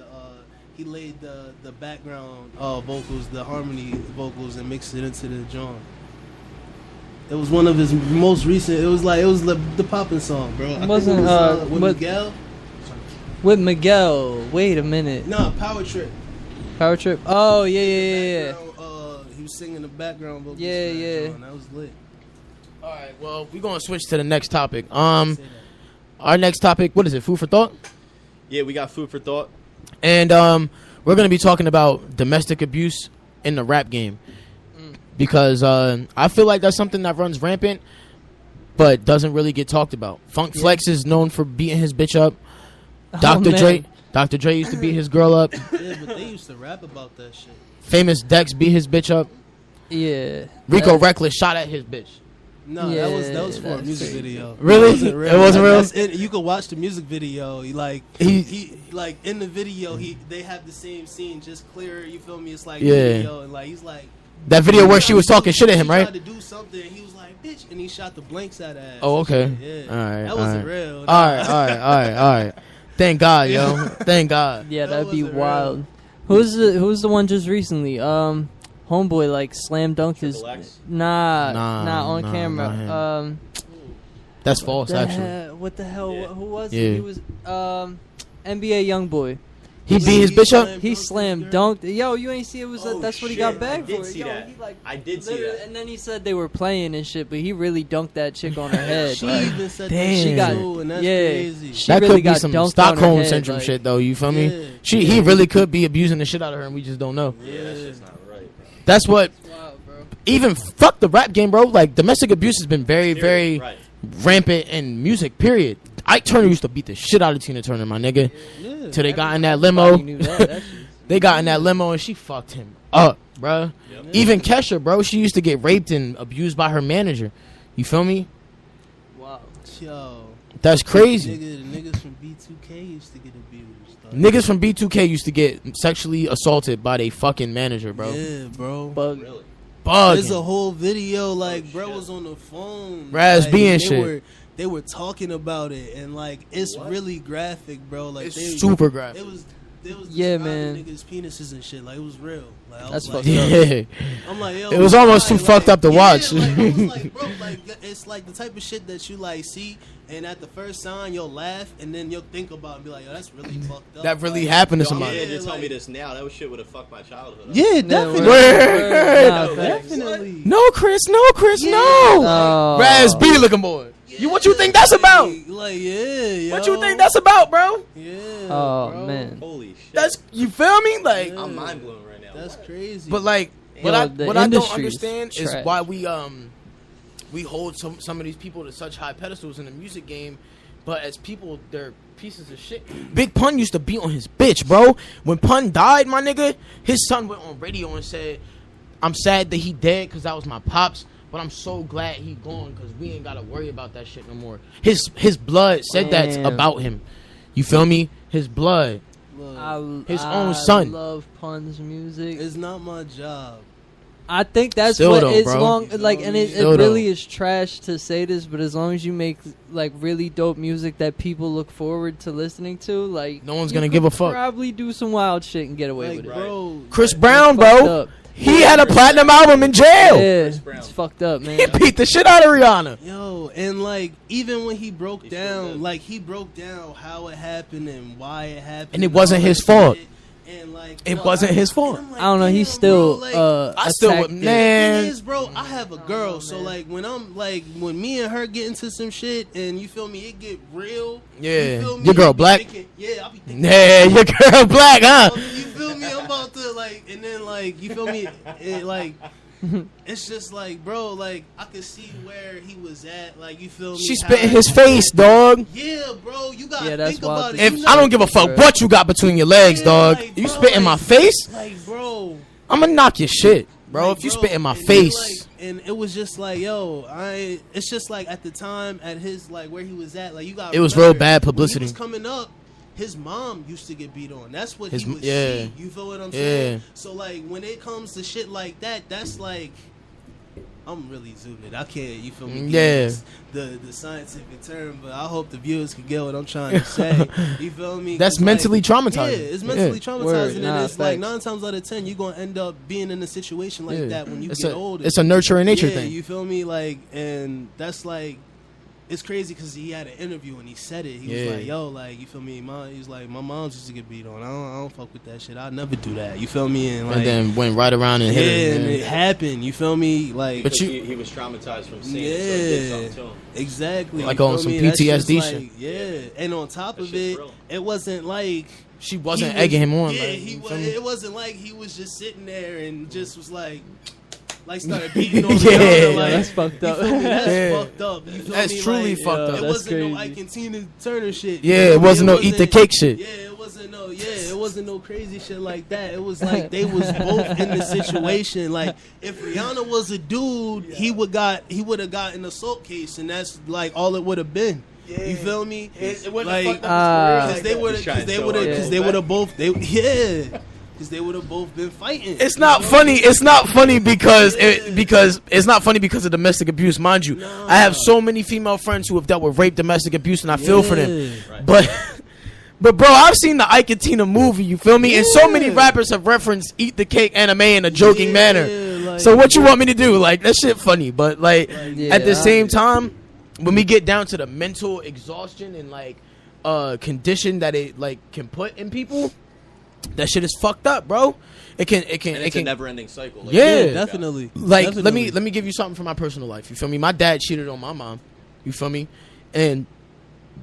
he laid the background vocals, the harmony vocals, and mixed it into the joint. It was one of his most recent. It was the popping song, bro. I think Wasn't, it was, with what- Miguel? with Miguel. Wait a minute. Nah, Power Trip. Power Trip. Oh yeah. He was singing the background vocals. Yeah, for that yeah. joint. That was lit. All right, well, we're gonna switch to the next topic. Our next topic, what is it? Food for thought, Yeah, we got food for thought. and we're gonna be talking about domestic abuse in the rap game because I feel like that's something that runs rampant, but doesn't really get talked about. Funk Flex is known for beating his bitch up. Dr. man. Dre used to beat his girl up. Yeah, but they used to rap about that shit. Famous Dex beat his bitch up. Yeah. Rico Reckless shot at his bitch. No, Yeah, that was for a that's music crazy. video. Really? It wasn't real. It wasn't real? That's it. You could watch the music video. He like in the video. They have the same scene, just clear. You feel me? It's like Yeah. video, and like he's like That video where she was talking shit at him, he right? tried to do something. And he was like, "Bitch," and he shot the blanks out of ass. Oh, okay. Yeah. All right. That all wasn't right. real. All right. Thank God, yo. Thank God. Yeah, That that'd be wasn't real. wild. Who's the one just recently? Homeboy like slam dunked his. Triple X? Nah, Nah, not on nah, camera. not him. That's false, actually. What the hell? Yeah. Who was Yeah. he? He was NBA YoungBoy. He beat his bitch up. He slam dunked. Yo, you ain't see it was Oh, that's what he shit. got back I did for. see Yo, that. he, like, I did see literally- that. And then he said they were playing and shit, but he really dunked that chick on her head. She like, even said damn. that she shit got too, and that's yeah. crazy. She That really could be got some dunked on her Stockholm head, syndrome like- shit, though. You feel me? Yeah. He really could be abusing the shit out of her, and we just don't know. Yeah, that's just not right. That's what. Wow, bro. Even fuck the rap game, bro. Like, domestic abuse has been very, very Right. rampant in music. Period. Ike Turner used to beat the shit out of Tina Turner, my nigga. Yeah. Till they got in that limo. Everybody knew that. That shit- They got in that limo and she fucked him up, bruh. Yep. Even Kesha, bro, she used to get raped and abused by her manager. You feel me? Wow. Yo, That's crazy. the niggas from B2K used to get abused. dog. Niggas from B2K used to get sexually assaulted by their fucking manager, bro. Yeah, bro. Bug. Really? There's a Bugging. whole video like Oh, bro shit. was on the phone. Raz like, B and they shit. They were talking about it and like it's What? really graphic, bro. Like It's they, super graphic. It was Yeah, describing man. niggas' penises and shit. Like it was real. Like I That's was like, fucked up. Yeah. I'm like, yo, It was almost too like, fucked up to watch. Like, I was like, bro, like it's like the type of shit that you like see, and at the first sign you'll laugh, and then you'll think about it and be like, yo, that's really fucked up. That really Like, happened to Yo, I'm somebody. glad you tell like- me this now. That shit would have fucked my childhood up. Yeah, Yeah, definitely. Word. Nah, No, facts. Definitely. No, Chris, no. Oh. Raz B looking boy. What you think that's about? Like, yeah, yo. What you think that's about, bro? Yeah. Oh bro. man. Holy shit. That's, you feel me? Like, I'm mind blown right now. That's crazy. but like, what Yo, I the what I don't industry is understand is trash. why we hold some of these people to such high pedestals in the music game, but as people, they're pieces of shit. Big Pun used to beat on his bitch, bro. When Pun died, my nigga, his son went on radio and said, "I'm sad that he dead because that was my pops, but I'm so glad he gone because we ain't gotta worry about that shit no more." His blood said that's Damn. about him. You feel me? His blood. Look, His own son. I love Pun's music. it's not my job I think that's Still what though, it's bro. long like, and it Still really though. is trash to say this, but as long as you make like really dope music that people look forward to listening to, like No one's you gonna could give a fuck. Probably do some wild shit and get away Like, with it. bro, Chris Brown, Fucked bro. up. He had a platinum album in jail. Yeah, Brown. it's fucked up, man. He beat the shit out of Rihanna. yo, and like even when he broke He still down, did. like he broke down how it happened and why it happened, And it wasn't all his that fault. shit. And like It yo, wasn't his fault. I'm like, I don't know. damn, He's still bro, like, I still attacked would, it. man. Thing is, bro, I have a girl, so like when me and her get into some shit, and you feel me, it get real. Yeah. you feel me? Your girl I be black? thinking- yeah, I be thinking. Yeah, your girl black, huh? You feel me? I'm about to like, and then like, you feel me? It like, it's just like, bro, like I could see where he was at. Like, you feel me? She How- spit in his face, dog. Yeah, bro, you gotta Yeah, that's think about wild. it. If You I know- don't give a fuck what you got between your legs, Yeah, dog. like, You bro, spit in my like- face, like, bro. I'm gonna knock your shit, bro. Like, If you spit in my and then, face. like, and it was just like, yo, it's just like at the time, at his like where he was at, like you got. It was real bad publicity. When he was coming up, his mom used to get beat on. That's what His he would yeah. see. You feel what I'm Yeah. saying? So like when it comes to shit like that, that's like. I'm really zooming. I can't, you feel me? Yeah. use the scientific term, but I hope the viewers can get what I'm trying to say. You feel me? That's 'Cause, mentally like, traumatizing. Yeah, it's mentally Yeah. traumatizing, Word. and Nah, it's like facts. 9 times out of 10 you're gonna end up being in a situation like Yeah. that when you It's get a- older. it's a nurture and nature Yeah, thing. You feel me? Like, and that's like. It's crazy because he had an interview and he said it. He Yeah. was like, "Yo, like you feel me? He was like, my mom's used to get beat on. I don't fuck with that shit. I'll never do that. You feel me? And like, And then went right around and yeah, hit and her. it happened. You feel me? Like, But you- he was traumatized from seeing it, so it did yeah, something to him. exactly. Like you on feel some me? That's just PTSD like, shit. Yeah, and on top That of shit's it, real. it wasn't like She wasn't he was- egging him on. Yeah, like, he you was. feel me? It wasn't like he was just sitting there and just was like started beating on Yeah, Rihanna. Like, that's fucked up. You feel me? That's Yeah. fucked up. You feel That's me? truly Like, fucked up. It That's wasn't no crazy. Ike and Tina Turner shit. Yeah, You feel it me? wasn't no eat the cake shit. Yeah, it wasn't no crazy shit like that. It was like they was both in the situation. Like if Rihanna was a dude, he would have got an assault case, and that's like all it would have been. You feel me? Like because they would He's trying because they so would hard have to because go they back. would have both because they would have both been fighting. It's not funny. It's not funny because it's not funny because of domestic abuse, mind you. I have so many female friends who have dealt with rape, domestic abuse, and I feel for them. Yeah. But bro, I've seen the Ike and Tina movie. You feel me? And so many Yeah. rappers have referenced "Eat the Cake" anime in a joking Yeah, manner. like- So what you want me to do? Like that shit funny, but like Yeah, at the I- same time, when we get down to the mental exhaustion and like condition that it like can put in people, that shit is fucked up, bro. It can And it's a never-ending cycle. Like, Yeah. definitely. like Definitely. let me give you something from my personal life. You feel me? My dad cheated on my mom. You feel me? And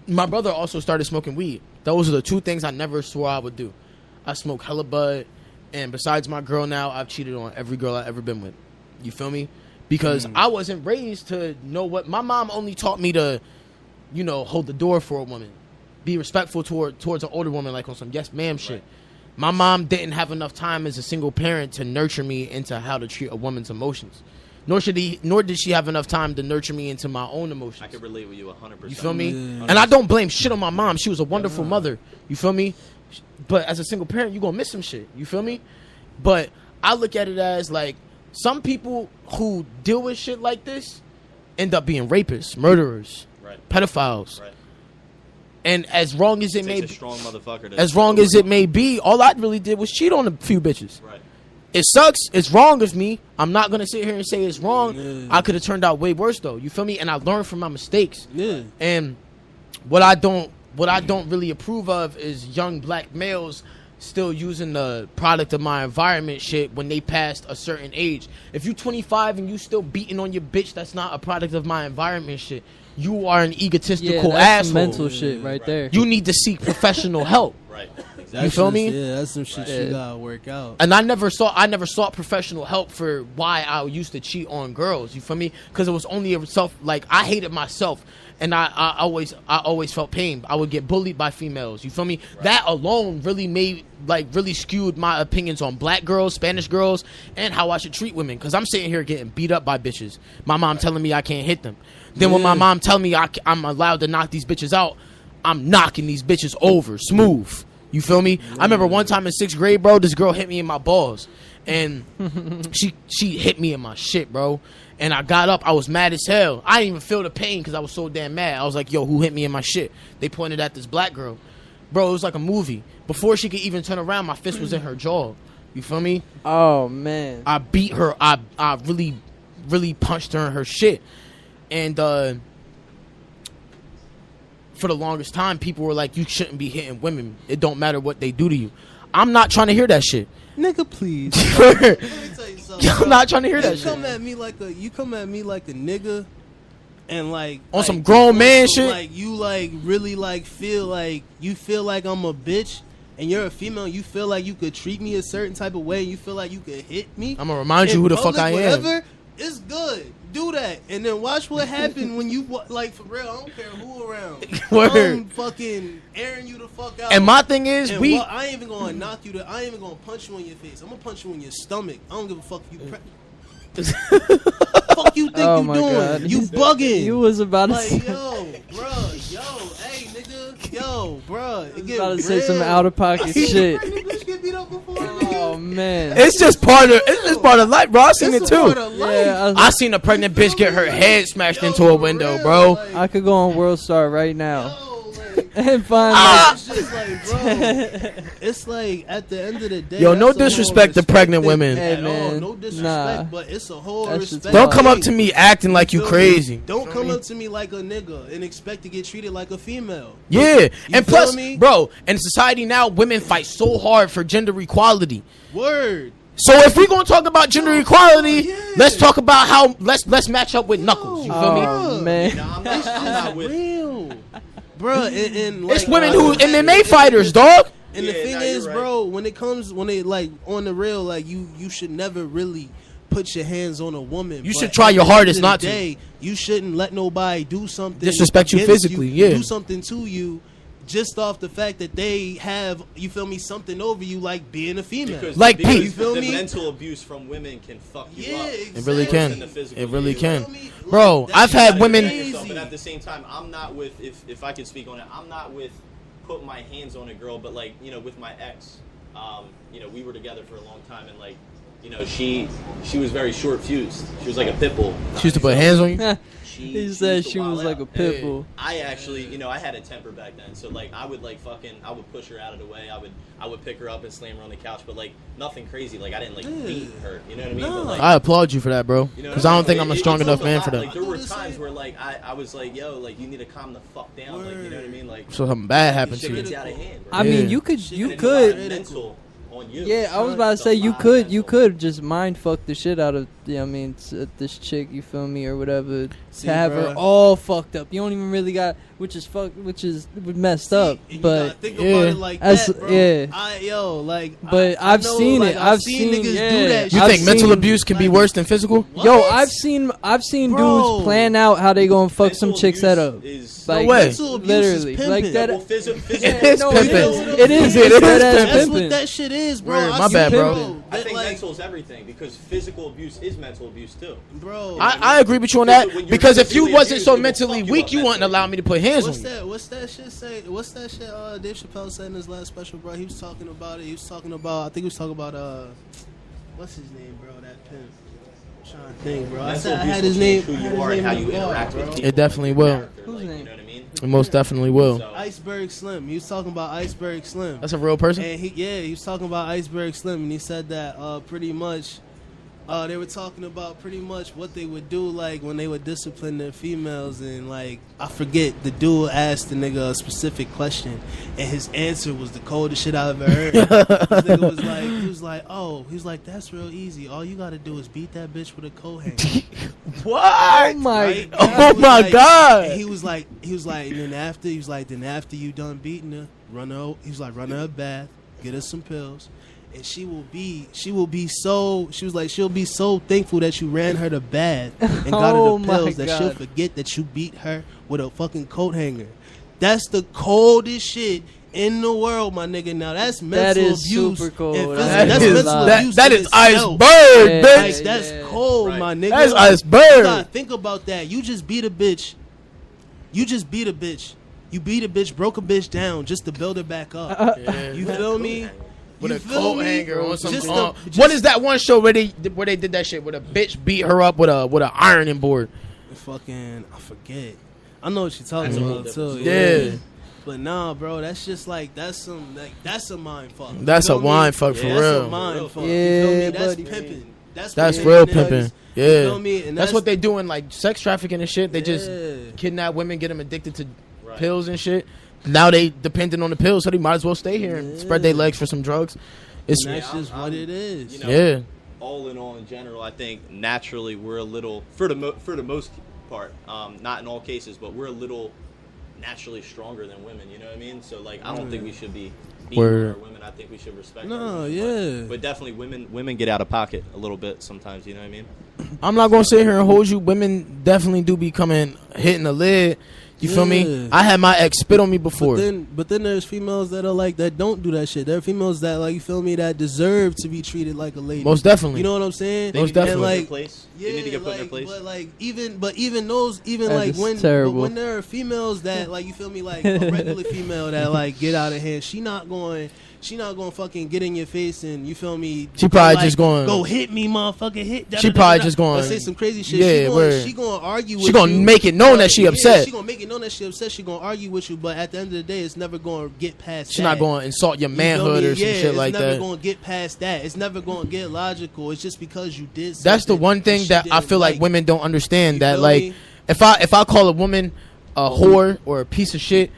my brother also started smoking weed. Those are the two things I never swore I would do. I smoke hella bud, and besides my girl now, I've cheated on every girl I've ever been with. You feel me? Because I wasn't raised to know what my mom only taught me to, you know, hold the door for a woman, be respectful towards an older woman, like on some yes ma'am shit. My mom didn't have enough time as a single parent to nurture me into how to treat a woman's emotions. Nor did she have enough time to nurture me into my own emotions. I can relate with you 100%. You feel me? Yeah. And I don't blame shit on my mom. She was a wonderful mother. You feel me? But as a single parent, you gonna miss some shit. You feel me? But I look at it as like some people who deal with shit like this end up being rapists, murderers, Right. pedophiles. Right. And as wrong as it may Takes a be, strong motherfucker to as wrong as it may be, all I really did was cheat on a few bitches. Right. It sucks. It's wrong of me. I'm not gonna sit here and say it's wrong. Yeah. I could have turned out way worse though. You feel me? And I learned from my mistakes. Yeah. And what I don't really approve of is young black males still using the product of my environment shit when they passed a certain age. If you 25 and you still beating on your bitch, that's not a product of my environment shit. You are an Yeah, egotistical that's some asshole. mental shit right there. You need to seek professional help. Right. That's feel just- me? Yeah, that's some shit Yeah. you gotta work out. And I never sought professional help for why I used to cheat on girls. You feel me? Because it was only a I hated myself, and I always felt pain. I would get bullied by females. You feel me? That alone really skewed my opinions on black girls, Spanish girls, and how I should treat women. Because I'm sitting here getting beat up by bitches. My mom telling me I can't hit them. Then when my Yeah. mom telling me I'm allowed to knock these bitches out, I'm knocking these bitches over smooth. You feel me? I remember one time in 6th grade, bro, this girl hit me in my balls. and she hit me in my shit, bro. And I got up. I was mad as hell. I didn't even feel the pain because I was so damn mad. I was like, yo, who hit me in my shit? They pointed at this black girl. Bro, it was like a movie. Before she could even turn around, my fist was in her jaw. You feel me? Oh, man. I beat her. I really, really punched her in her shit. And for the longest time, people were like, you shouldn't be hitting women. It don't matter what they do to you. I'm not trying to hear that shit. Nigga, please. Let me tell you something. I'm not trying to hear that You shit. come at me like a nigga, and like On some like, grown man some, shit? Like you like really like feel like I'm a bitch, and you're a female. You feel like you could treat me a certain type of way. You feel like you could hit me. I'm gonna remind you in who the fuck public, I am. whatever, it's good. Do that, and then watch what happens when you like for real. I don't care who around. Word. I'm fucking airing you the fuck out. And my thing is, And we. I ain't even gonna knock you. I ain't even gonna punch you in your face. I'm gonna punch you in your stomach. I don't give a fuck if you. Fuck you think Oh you my doing? God. You bugging? You was about to like say, yo, bruh, hey nigga, yo, bruh. It get about to say some real. out of pocket shit. Pregnant bitch get beat up before. Oh, man. It's just part of life, bro. I seen it too. Yeah, I seen a pregnant bitch get her head smashed into a window, bro. I could go on World Star right now and find It's just like, bro. It's like at the end of the day. Yo, no that's a whole disrespect to respect pregnant thing women. at Hey, all. man. No disrespect, Nah. but it's a whole That shit's respect. Don't come up thing. to me acting like you Feel me? crazy. Don't come up to me like a nigga and expect to get treated like a female. Yeah, You and feel plus, me? bro, in society now, women fight so hard for gender equality. Word. So if we're gonna talk about gender equality, yeah. let's talk about how let's match up with Knuckles. You feel me? Oh, man. You know, I'm not with. Real. Bruh, and like, It's women who MMA fighters, dog. And the Yeah, thing nah, is, you're right. bro, when they like on the real, like you should never really put your hands on a woman. You But should try at your the end hardest of the not to. day, You shouldn't let nobody do something Disrespect you against physically, yeah. do something to you just off the fact that they have, you feel me, something over you, like being a female. Because, Like because Pete. You feel the me? mental abuse from women can fuck you Yeah, up. exactly. It really Than can. the physical It really abuse. can. You feel me? Like, Bro, that's I've had just women- crazy. But at the same time, I'm not with. If I could speak on it, I'm not with putting my hands on a girl. But like, you know, with my ex, you know, we were together for a long time, and like, you know, she was very short fused. She was like a pit bull. She used to put hands on you. He said used to she was wild like a out. pit bull. I actually, you know, I had a temper back then, so like I would I would push her out of the way. I would pick her up and slam her on the couch, but like nothing crazy. Like I didn't like beat her. You know what I mean? No. But, like, I applaud you for that, bro. you know Because what I mean? don't think I'm a It strong took enough a man lot. for that. Like there I do were the times same. where like I was like, yo, like you need to calm the fuck down. Like you know what I mean? Like So something bad happened shit to gets you. out of hand. Bro. I mean, Yeah. you could, Shit you is could. mental on you. Yeah, I was about to It's say a you lot could, mental. just mind fuck the shit out of, this chick, you feel me, or whatever, See, to have her bruh. all fucked up. You don't even really got, which is messed up. And you But gotta think yeah. about it like That's- that, bro. yeah. But I I've know, seen like, it. I've seen seen- niggas yeah. do that. You I've think mental seen- abuse can be like- worse than physical? yo, What? I've seen Bro. dudes plan out how they gonna fuck some Mental chicks abuse head up. is- Like, way. Mental abuse literally, is like pimping. that. Well, physical, It is No, pimping. It is. It is dead ass pimping. That's what pimping. that shit is, bro. Word, I my see bad, bro. people I that, think like, mental is everything because physical abuse is mental abuse too. bro. I agree with you on Because that. when you're Because if you physically wasn't abused, so it will mentally fuck you weak, up you wouldn't mentally. allow me to put hands on What's you. that? What's that shit say? What's that shit? Dave Chappelle said in his last special, bro. He was talking about it. He was talking about. I think he was talking about. What's his name, bro? That pimp. I'm trying to think, bro. I Mental said I abuse had will his name. change who I had you his are and name how in you the bar, interact bro. with people. It definitely will. Character, Whose like, name? you know what I mean? It most definitely will. So, Iceberg Slim. He was talking about Iceberg Slim. That's a real person. And he was talking about Iceberg Slim, and he said that pretty much they were talking about pretty much what they would do, like when they would discipline their females, and like I forget, the dude asked the nigga a specific question, and his answer was the coldest shit I ever heard. This nigga he was like, that's real easy. All you gotta do is beat that bitch with a coat hanger. What? Oh my Right? god. Oh He was my like- God. and he was like, and then after you done beating her, run her a bath, get her some pills, and she'll be so thankful that you ran her to bath and got Oh her the my pills that she'll God. forget that you beat her with a fucking coat hanger. That's the coldest shit in the world, my nigga. Now that's mental That is abuse. super cold. and That that's is- mental that- abuse. that in is itself. iceberg, Yeah. bitch. Like, that's Yeah. cold, Right. my nigga. That's You iceberg. gotta think about that. You just beat a bitch. You beat a bitch, broke a bitch down just to build her back up. You feel me? with You a feel coat me? hanger on some. Just What is that one show where they did that shit? Where the bitch beat her up with a ironing board. Fucking, I forget. I know what you're talking That's a whole about different too. story. Yeah. But nah, bro, that's just like that's a mind fuck. You That's a feel me? mind fuck for That's real. a mind fuck. Yeah, you feel me? That's buddy. pimping. That's what real pimping pimping. is. Yeah. You feel me? And That's what they do in like sex trafficking and shit. They just Yeah. kidnap women, get them addicted to Right. pills and shit. Now they dependent on the pills, so they might as well stay here and spread their legs for some drugs. It's And that's Yeah, just I'm- what it is. you know, yeah. all in all, in general, I think naturally we're a little, for the most part, not in all cases, but we're a little naturally stronger than women. You know what I mean? So like, I don't think we should be beating Word. our women. I think we should respect. No, our women, yeah. but definitely women get out of pocket a little bit sometimes. You know what I mean? I'm not gonna sit here and hold you. Women definitely do be hitting the lid. You feel me? Yeah. I had my ex spit on me before. But then there's females that are like that don't do that shit. There are females that like you feel me that deserve to be treated like a lady. Most definitely. You know what I'm saying? They Most need to get definitely. put in And, their place. They need to get put in their place. But like even those That like is when terrible. but when there are females that like you feel me like a regular female that like get out of hand, she not going fucking get in your face and you feel me. She probably like, just going- go hit me, motherfucker, hit. She probably just going going- say some crazy shit. Yeah, word. She going to argue. She with gonna you, make it known that she yeah, upset. She gonna make it known that she upset. She gonna argue with you, but at the end of the day, it's never gonna get past. She's that. not going to insult your You feel manhood me? or some Yeah, shit like it's never that. gonna get past that. It's never gonna get logical. It's just because you did. That's the something one thing she that I didn't feel like women don't understand. You That feel like me? if I call a woman a whore or a piece of shit,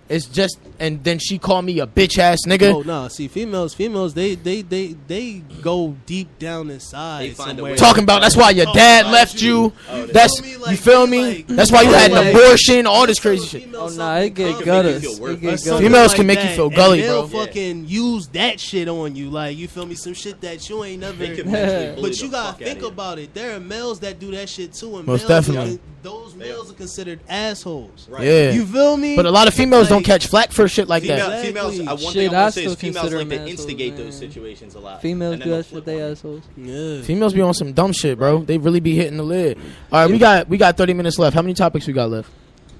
it's just and then she call me a bitch ass nigga. Oh no! See, females, they go deep down inside. They find a somewhere. way. Talking about that's why your Talk dad about left you. Oh, they- That's feel me? you Like, feel they, me. like- That's why you had an like- abortion, all this crazy shit. Oh nah, it get They gutters. can make you feel It worthless. get Something gutters. Females can make you that, feel and gully, they'll bro. fucking use that shit on you, like you feel me? Some shit that you ain't never. They can mentally bully But you the gotta fuck think outta you. about it. There are males that do that shit too, and Most males definitely. those males are considered assholes. Right. Yeah. You feel me? But a lot of females don't Like, catch flack for shit like that. Exactly. Females, one Shit, thing I I want to say still is females consider like to them instigate assholes, those man. situations a lot. Females And then do they'll that shit. flip They on you. assholes. Yeah. Females be on some dumb shit, bro. They really be hitting the lid. All right, we got 30 minutes left. How many topics we got left?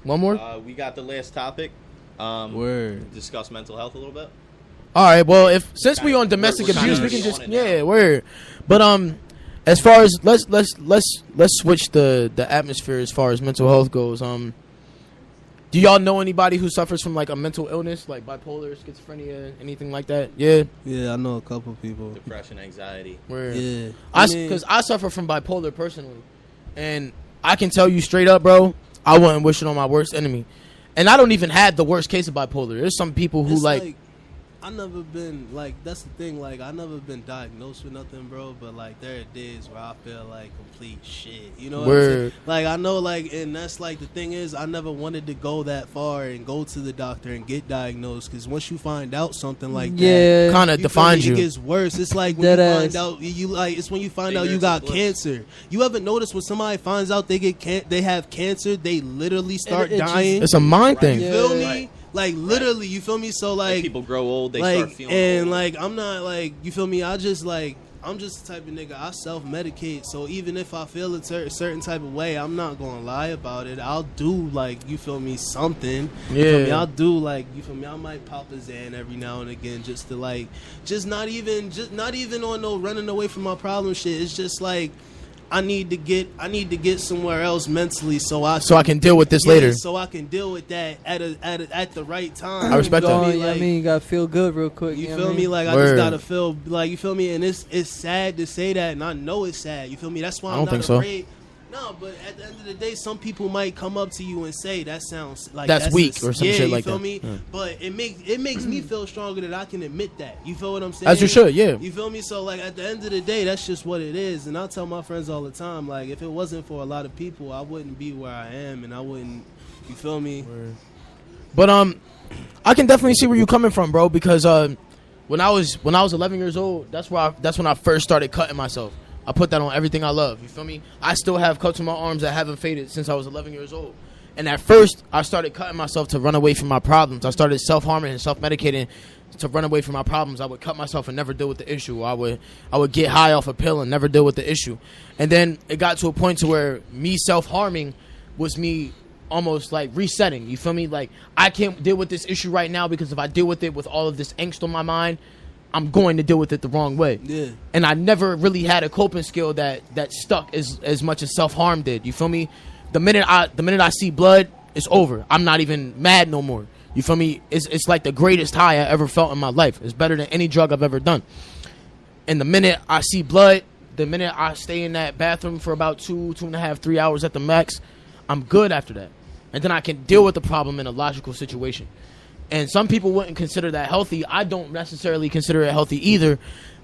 One more. We got the last topic. Word. Discuss mental health a little bit. All right. Well, since we on domestic we're abuse, kinda we can already just on it now. word. But as far as let's switch the atmosphere as far as mental health goes. Do y'all know anybody who suffers from like a mental illness, like bipolar, schizophrenia, anything like that? Yeah. Yeah, I know a couple people. Depression, anxiety. Word. Yeah. Because I suffer from bipolar personally, and I can tell you straight up, bro, I wouldn't wish it on my worst enemy. And I don't even have the worst case of bipolar. There's some people who It's like I never been like that's the thing, like I never been diagnosed with nothing, bro, but like there are days where I feel like complete shit. You know what I'm saying? Word. Like I know like and that's like the thing is I never wanted to go that far and go to the doctor and get diagnosed because once you find out something like that Yeah. kind of you feel defines me? you. It gets worse. It's like when Dead you ass. find out you like. It's when you find out you Ignorance got is bliss. cancer. You ever notice when somebody finds out they have cancer, they literally start it just- dying. It's a mind thing. You Yeah. feel me? Right. Like literally, you feel me? So Like, like, people grow old, they start like feeling and old. like I'm not like you feel me. I'm just the type of nigga I self medicate. So even if I feel a certain type of way, I'm not gonna lie about it. I'll do like you feel me something. You feel me? Yeah. I'll do like you feel me. I might pop a Xan every now and again just to like just not even on no running away from my problem shit. It's just like I need to get somewhere else mentally so I can deal with this yeah, later. so I can deal with that at the right time. I respect You that. feel Going, me? you know what I Like, mean, you gotta feel good real quick. you know feel what I me? mean? Like I Word. just gotta feel like you feel me, and it's sad to say that, and I know it's sad. You feel me? That's why I I'm don't not think so. afraid. No, but at the end of the day, some people might come up to you and say that sounds like That's weak a- or some yeah, shit you like feel that. me? Yeah. But it makes me feel stronger that I can admit that. You feel what I'm saying? As you should, yeah. You feel me? So like at the end of the day, that's just what it is. And I tell my friends all the time, like if it wasn't for a lot of people, I wouldn't be where I am, and I wouldn't. You feel me? But I can definitely see where you're coming from, bro. Because when I was 11 years old, that's when I first started cutting myself. I put that on everything I love. You feel me? I still have cuts on my arms that haven't faded since I was 11 years old. And at first, I started cutting myself to run away from my problems. I started self-harming and self-medicating to run away from my problems. I would cut myself and never deal with the issue. I would get high off a pill and never deal with the issue. And then it got to a point to where me self-harming was me almost like resetting. You feel me? Like I can't deal with this issue right now because if I deal with it with all of this angst on my mind, I'm going to deal with it the wrong way. Yeah. And I never really had a coping skill that stuck as much as self-harm did. You feel me? The minute I see blood, it's over. I'm not even mad no more. You feel me? It's like the greatest high I ever felt in my life. It's better than any drug I've ever done. And the minute I see blood, the minute I stay in that bathroom for about 2.5, 3 hours at the max, I'm good after that. And then I can deal with the problem in a logical situation. And some people wouldn't consider that healthy. I don't necessarily consider it healthy either.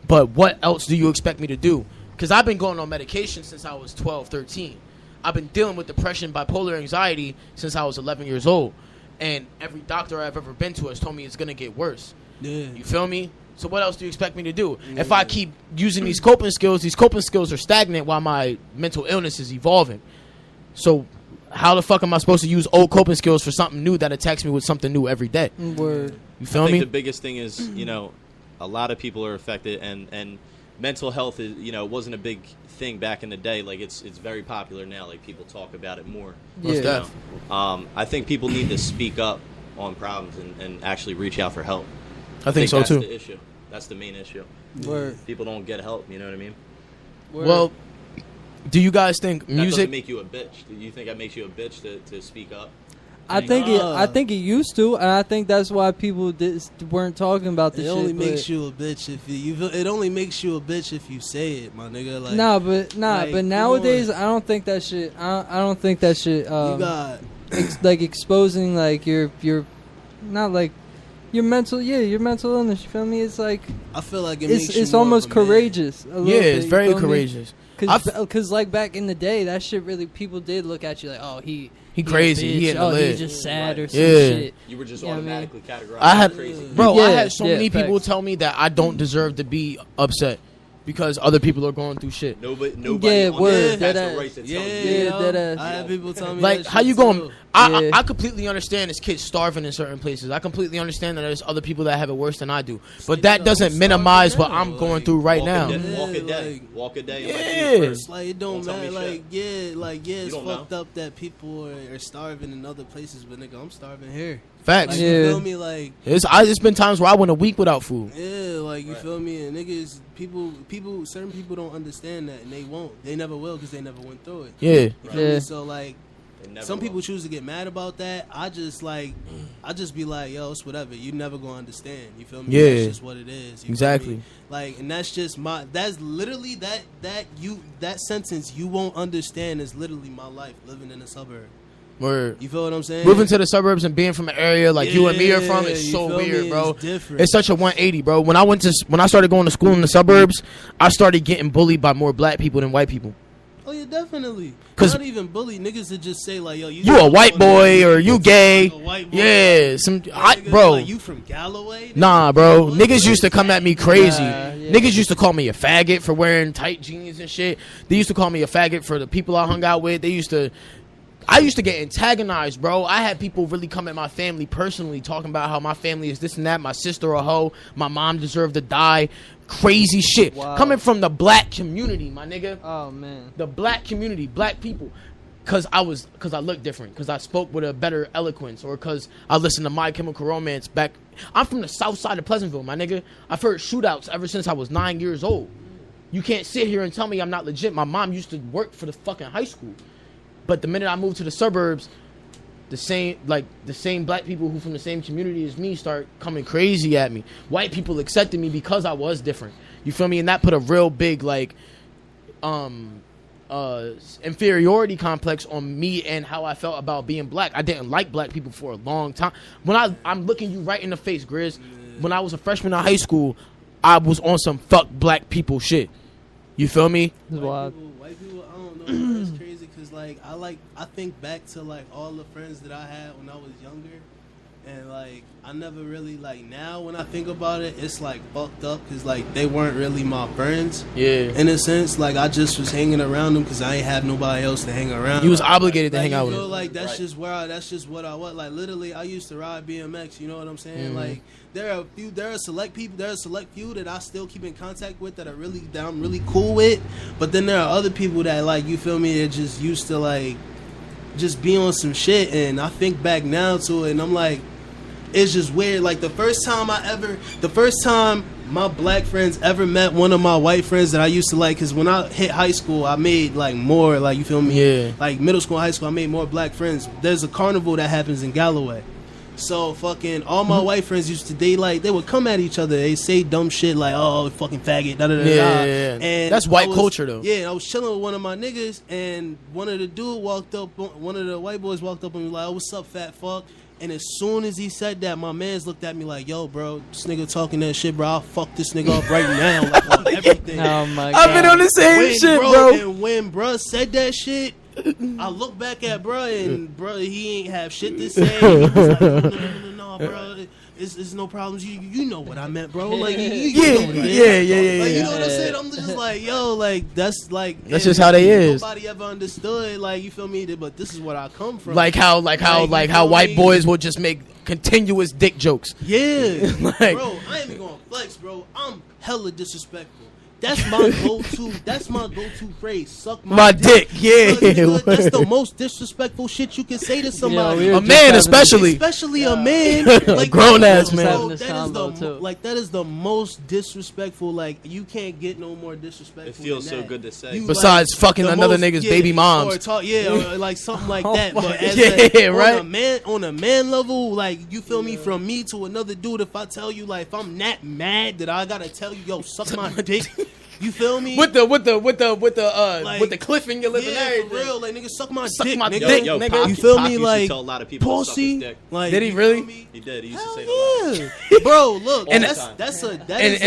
But what else do you expect me to do? Because I've been going on medication since I was 12, 13. I've been dealing with depression, bipolar anxiety since I was 11 years old. And every doctor I've ever been to has told me it's going to get worse. Yeah. You feel me? So what else do you expect me to do? Yeah. If I keep using these coping skills are stagnant while my mental illness is evolving. So how the fuck am I supposed to use old coping skills for something new that attacks me with something new every day? Word. You feel I think me? the biggest thing is, a lot of people are affected, and mental health is, wasn't a big thing back in the day. Like it's very popular now. Like people talk about it more. Yeah. I think people need to speak up on problems and actually reach out for help. I think so that's too. The issue. That's the main issue. Word. People don't get help. You know what I mean? Word. Well, do you guys think That music doesn't make you a bitch. Do you think that makes you a bitch to speak up? I think it used to, and I think that's why people weren't talking about this It shit. only makes you a bitch if it only makes you a bitch if you say it, my nigga. Like, but nowadays I don't think that shit. I don't think that shit. you got like exposing like your not like your mental illness. You feel me? It's like I feel like it's it's almost courageous. A little bit, it's you very feel me? courageous. Cause like back in the day, that shit really people did look at you like, oh he crazy, he in the lid. he's just sad or some Yeah. shit. You were just You know what I mean? automatically categorized I had, as crazy. bro, I Yeah, had so many people facts. tell me that I don't deserve to be upset because other people are going through shit. Nobody Yeah, on word, this has that the ass. right to tell yeah, you. Yeah, deadass. I had people tell me Like, that how shit you going? too. Yeah. I completely understand this kid's starving in certain places. I completely understand that there's other people that have it worse than I do. But that I'm doesn't starving minimize what now, I'm going like, through right Walk now. a day. Walk a Yeah, day. like- Walk a day. And Yeah. let you first. Like it don't Don't tell matter. me Like shit. it's You don't fucked up that people are starving in other places, but nigga, I'm starving here. Facts. Like, Yeah. you feel me? Like It's been times where I went a week without food. yeah, like you Right. feel me? And niggas, certain people don't understand that, and they won't. They never will because they never went through it. Yeah. You feel Yeah. me? So like. They never Some will. people choose to get mad about that. I just be like, yo, it's whatever. You never gonna understand. You feel me? Yeah. That's just what it is. You feel Exactly. me? Like, and that's just that's literally that sentence you won't understand is literally my life living in a suburb. Word. You feel what I'm saying? Moving to the suburbs and being from an area like you and me are from Yeah, is you so feel me? weird, bro. It's different. It's such a 180, bro. When I started going to school in the suburbs, I started getting bullied by more black people than white people. Oh yeah, definitely. 'Cause- Not even bully niggas that just say like, yo, You a white boy or you gay? Like a white boy. Yeah, Niggas bro. like, you from Galloway? Nah, bro. Niggas used to come at me crazy. Nah, yeah. Niggas used to call me a faggot for wearing tight jeans and shit. They used to call me a faggot for the people I hung out with. I used to get antagonized, bro. I had people really come at my family personally, talking about how my family is this and that, my sister a hoe, my mom deserved to die. Crazy shit. Wow. Coming from the black community, my nigga. Oh man. The black community, black people. Cause I look different, cause I spoke with a better eloquence, or cause I listened to My Chemical Romance back. I'm from the south side of Pleasantville, my nigga. I've heard shootouts ever since I was 9 years old. You can't sit here and tell me I'm not legit. My mom used to work for the fucking high school. But the minute I moved to the suburbs, the same black people who from the same community as me start coming crazy at me. White people accepted me because I was different. You feel me? And that put a real big inferiority complex on me and how I felt about being black. I didn't like black people for a long time. When I'm looking you right in the face, Grizz. When I was a freshman in high school, I was on some fuck black people shit. You feel me? It's wild. White people, I don't know. It's crazy because I think back to like all the friends that I had when I was younger, and like I never really now when I think about it, it's like fucked up because like they weren't really my friends. Yeah. In a sense, like I just was hanging around them because I ain't have nobody else to hang around. You was obligated to hang you out with feel them. like that's just what I was. Like literally, I used to ride BMX. You know what I'm saying? Mm-hmm. Like there are a select few that I still keep in contact with that I'm really cool with. But then there are other people that like you feel me that just used to like just be on some shit. And I think back now to it, and I'm like, it's just weird. Like the first time my black friends ever met one of my white friends that I used to like. Because when I hit high school, I made like more, like, you feel me? Yeah. Like middle school, high school, I made more black friends. There's a carnival that happens in Galloway. So fucking all my white friends used to, they would come at each other. They say dumb shit like, "Oh, fucking faggot." Da, da, da, da. Yeah. And That's white culture though. Yeah, I was chilling with one of my niggas, and one of the white boys walked up and was like, "Oh, what's up, fat fuck?" And as soon as he said that, my mans looked at me like, "Yo, bro, this nigga talking that shit, bro. I'll fuck this nigga up right now, like on everything." Oh my god. I've been on the same shit, bro. And when bro said that shit, I look back at bro, and bro, he ain't have shit to say. He was like, no, bro. It's no problems. You know what I meant, bro. Like, you know what I meant. Yeah. Like, you know what I'm saying? I'm just like, yo, like, that's just how they is. Nobody ever understood, like, you feel me? But this is where I come from. Like how white boys will just make continuous dick jokes. Yeah. Like- Bro, I ain't even gonna flex, bro. I'm hella disrespectful. That's my go-to. That's my go-to phrase. Suck my dick. Yeah. Because, nigga, that's the most disrespectful shit you can say to somebody. Yo, A man, especially. A man, like Grown-ass bro, man. that is the most disrespectful. Like, you can't get no more disrespectful. It feels than so that. good to say. You, Besides like, fucking the another most- nigga's yeah, baby moms. or talk, or like something like that. But as Yeah, right. on a man level, like, you feel me, from me to another dude, if I tell you, like, if I'm not mad that I gotta tell you, yo, suck my dick. You feel me? With the cliff in your lip and Yeah, everything. for real. Like, nigga, suck my Suck dick, my nigga. dick, Yo, nigga. Pac- You feel Pac me? used to Like, tell a lot of people to suck his pussy. dick. Like, Did he you really? feel me? He did. He used to Hell say that a lot. yeah, bro. Look, And that's and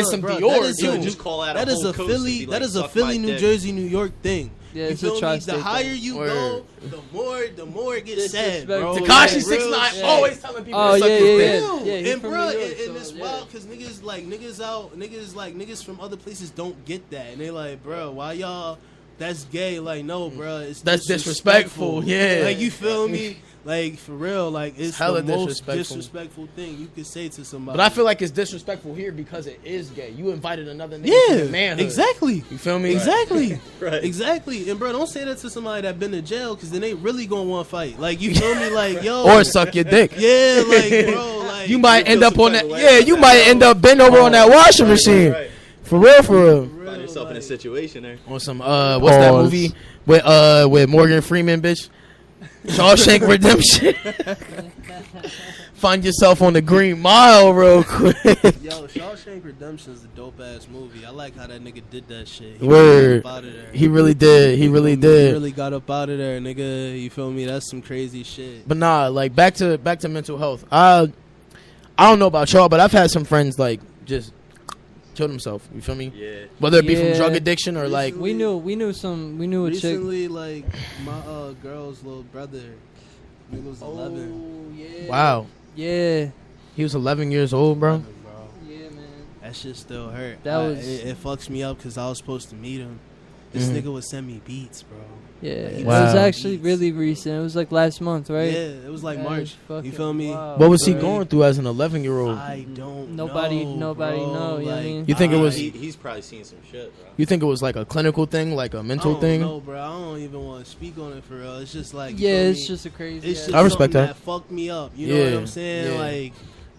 some bro, Dior, that is too. a- Just call out a that is whole a coast and Philly. be That like, is a "Suck Philly, my New dick." Jersey, New York thing. Yeah, You it's a feel me? tri-state The higher thing. you Word. go, the more it gets sad, bro. Disrespectful. Tekashi Like, 6ix9ine real shit. always telling people Oh, to suck yeah, his yeah, dick. yeah. Yeah, he's and from bro, New York, and so, it's yeah. wild because niggas from other places don't get that, and they like, bro, why y'all? That's gay. Like, no, bro, it's That's disrespectful, yeah. Like, you feel me? Like, for real, like, it's hella the most disrespectful. disrespectful thing you could say to somebody. But I feel like it's disrespectful here because it is gay. You invited another nigga to yeah, your manhood. exactly. You feel me? Exactly. Right. Exactly. And bro, don't say that to somebody that been to jail, because then they really gonna want to fight. Like, you feel me? Like, yo. Or suck your dick. Yeah, like, bro, like. You might end feel up some on type that. of way Yeah, about you that. might end up bent over on that washing machine. Right. For real, for real. Find yourself in a situation there. On some what's that Pause. movie with Morgan Freeman, bitch? Shawshank Redemption. Find yourself on the Green Mile real quick. Yo, Shawshank Redemption is a dope ass movie. I like how that nigga did that shit. He Word. got up out of there. He really did. He really He did. really got up out of there, nigga. You feel me? That's some crazy shit. But nah, like back to mental health. I don't know about y'all, but I've had some friends like just kill themselves. You feel me? Yeah. Whether it be from Yeah. drug addiction or like We knew a chick. Recently, like, my girl's little brother, he was 11. yeah. wow, Yeah. he was 11 years old, bro. Bro. Yeah, man. That shit still hurt. That was- it fucks me up because I was supposed to meet him. This Mhm. nigga would send me beats, bro. Yeah. It Wow. was actually really recent. It was like last month, right? Yeah, it was like That March. is fucking You feel me? wild, What was he bro. going through as an 11-year-old? I don't Nobody know. know, you bro. know what I Like, mean? You think it was- He's probably seen some shit, bro. You think it was like a clinical thing, like a mental thing? No, bro. I don't even want to speak on it for real. It's just like, you Yeah, feel it's me? just a crazy. It's ass- just I respect something that. fucked me up. You know what Yeah, I'm saying? yeah. Like,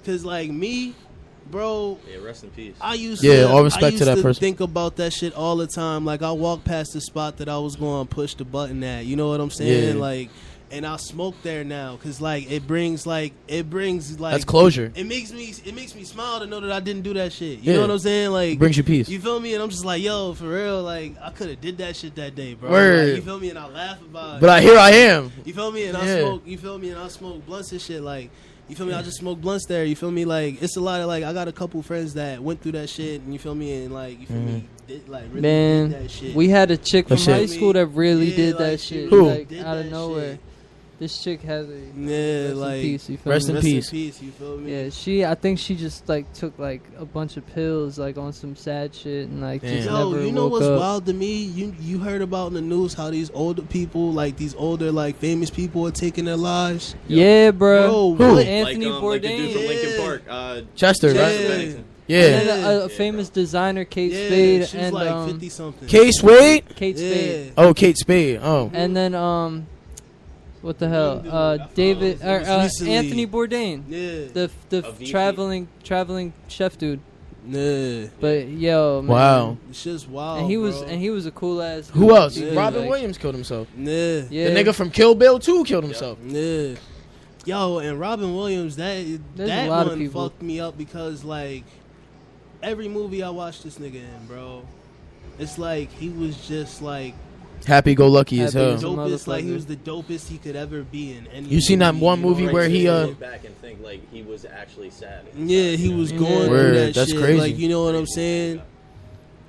cause like me, bro. Yeah, rest in peace. I used Yeah, to, all respect I to used that person. think about that shit all the time. Like, I walked past the spot that I was going to push the button at. You know what I'm saying? Yeah. Like, and I smoke there now because like it brings like That's closure. It makes me smile to know that I didn't do that shit. You Yeah. know what I'm saying? Like, It brings you peace. you feel me? And I'm just like, yo, for real, like I could have did that shit that day, bro. Word. Like, you feel me? And I laugh about it. But here I am. You feel me? And I Yeah. smoke. You feel me? And I smoke blunts and shit. Like, you feel me? I just smoke blunts there. You feel me? Like, it's a lot of like I got a couple friends that went through that shit, and you feel me? And like, you feel me? Did, like, really Man, did that shit. we had a chick from That shit. high school that really Yeah, did like, that she shit. Who? Like did out of that nowhere. shit. This chick has a Yeah, rest like in peace. You feel rest me? in rest peace. in peace. You feel me? Yeah, I think she just like took like a bunch of pills like on some sad shit and like just Damn. Yo, never you know woke what's up. wild to me? You heard about in the news how these older people, like these older like famous people, are taking their lives. Yeah, bro. Bro, Who? what? Anthony like the dude from Bourdain. Linkin Yeah. Park. Chester, Yeah. right? Chester Bennington. Yeah. And then Yeah. a famous designer, Kate Yeah, Spade, she was and like 50 something. Kate Spade? Kate Spade, Oh, Kate Spade. Oh. and then what the hell? David it was recently. Anthony Bourdain, Yeah. the A VP. traveling chef dude. Nah, But yo, man. Wow. it's just wild. And he was bro. a cool ass. Who else? Yeah, Robin like, Williams killed himself. Nah, Yeah. The nigga from Kill Bill 2 killed himself. yeah. Yo, and Robin Williams, There's that a lot of one people. fucked me up because like every movie I watched this nigga in, bro, it's like he was just like Happy go lucky as Happy hell. as a dopest. Like he motherfucker. was the dopest he could ever be in. Any You seen that one you know movie what where I'm he, saying? Look back and think like he was actually sad. Yeah, he was Yeah. going Word, through that that's shit. crazy. Like, you know what I'm saying?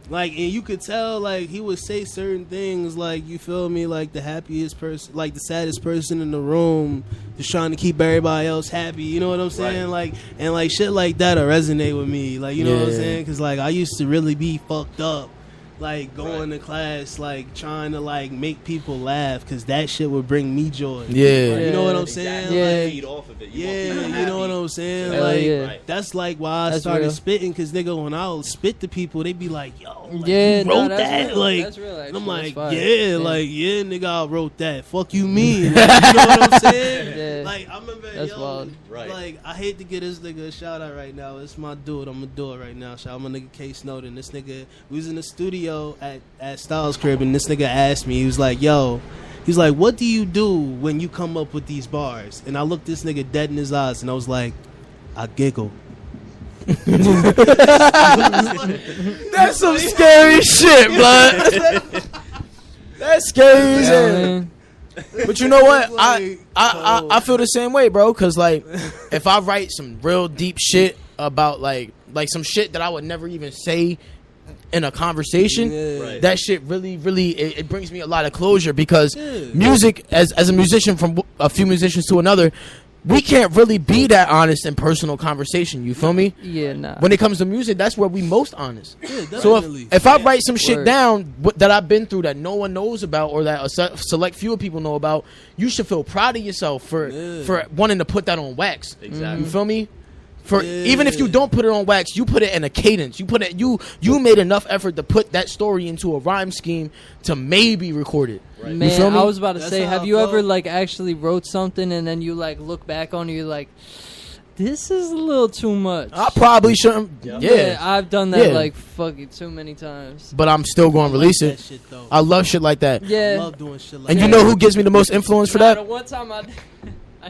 Like, and you could tell, like, he would say certain things, like, you feel me, like the happiest person, like the saddest person in the room, just trying to keep everybody else happy. You know what I'm saying? Right. Like, and like shit like that'll resonate with me. Like, you know what I'm Yeah. saying? Because like I used to really be fucked up. Like going Right. to class, like trying to like make people laugh, because that shit would bring me joy. Yeah. You know what I'm Exactly. saying? Yeah. Like, Feed off of it. You want yeah, people you happy. know what I'm saying? Hell Like, yeah. Right. that's like why I That's started real. spitting, because nigga, when I would spit to people, they be like, yo, like, Yeah, you no, wrote that's that? real. Like, That's real, and I'm actually. like, That's fire. yeah, Yeah. like, yeah, nigga, I wrote that. Fuck you mean? Like, you know what I'm saying? Yeah. Like, I remember, That's yo, wild. Right. like, I hate to get this nigga a shout out right now. It's my dude. I'm gonna do it right now. Shout out my nigga K Snowden. This nigga, we was in the studio at Styles Crib, and this nigga asked me, he was like, yo, he's like, what do you do when you come up with these bars? And I looked this nigga dead in his eyes, and I was like, I giggle. That's some scary shit, blood. That's scary as Yeah, hell. man. But you know what? Like, I feel the same way, bro. Cause like, if I write some real deep shit about like some shit that I would never even say in a conversation, Yeah. Right. that shit really it brings me a lot of closure, because Yeah. music, as a musician, from a few musicians to another, we can't really be that honest in personal conversation. You feel me? Yeah, nah. When it comes to music, that's where we most honest. Yeah, So definitely. if I write some shit Word. down that I've been through that no one knows about, or that a select few people know about, you should feel proud of yourself for Yeah. wanting to put that on wax. Exactly. You feel me? For Yeah. even if you don't put it on wax, you put it in a cadence. You put it. You made enough effort to put that story into a rhyme scheme to maybe record it. Right. Man, You feel me? I was about to That's say, how have I you ever felt. like actually wrote something and then you like look back on it, you're like, this is a little too much. I probably shouldn't. Yep. Yeah. I've done that Yeah. like fucking too many times. But I'm still going to release that it. shit, though. I love shit like that. I Yeah. love doing shit like And that. you know who gives me the most influence for Nah, that? the one time I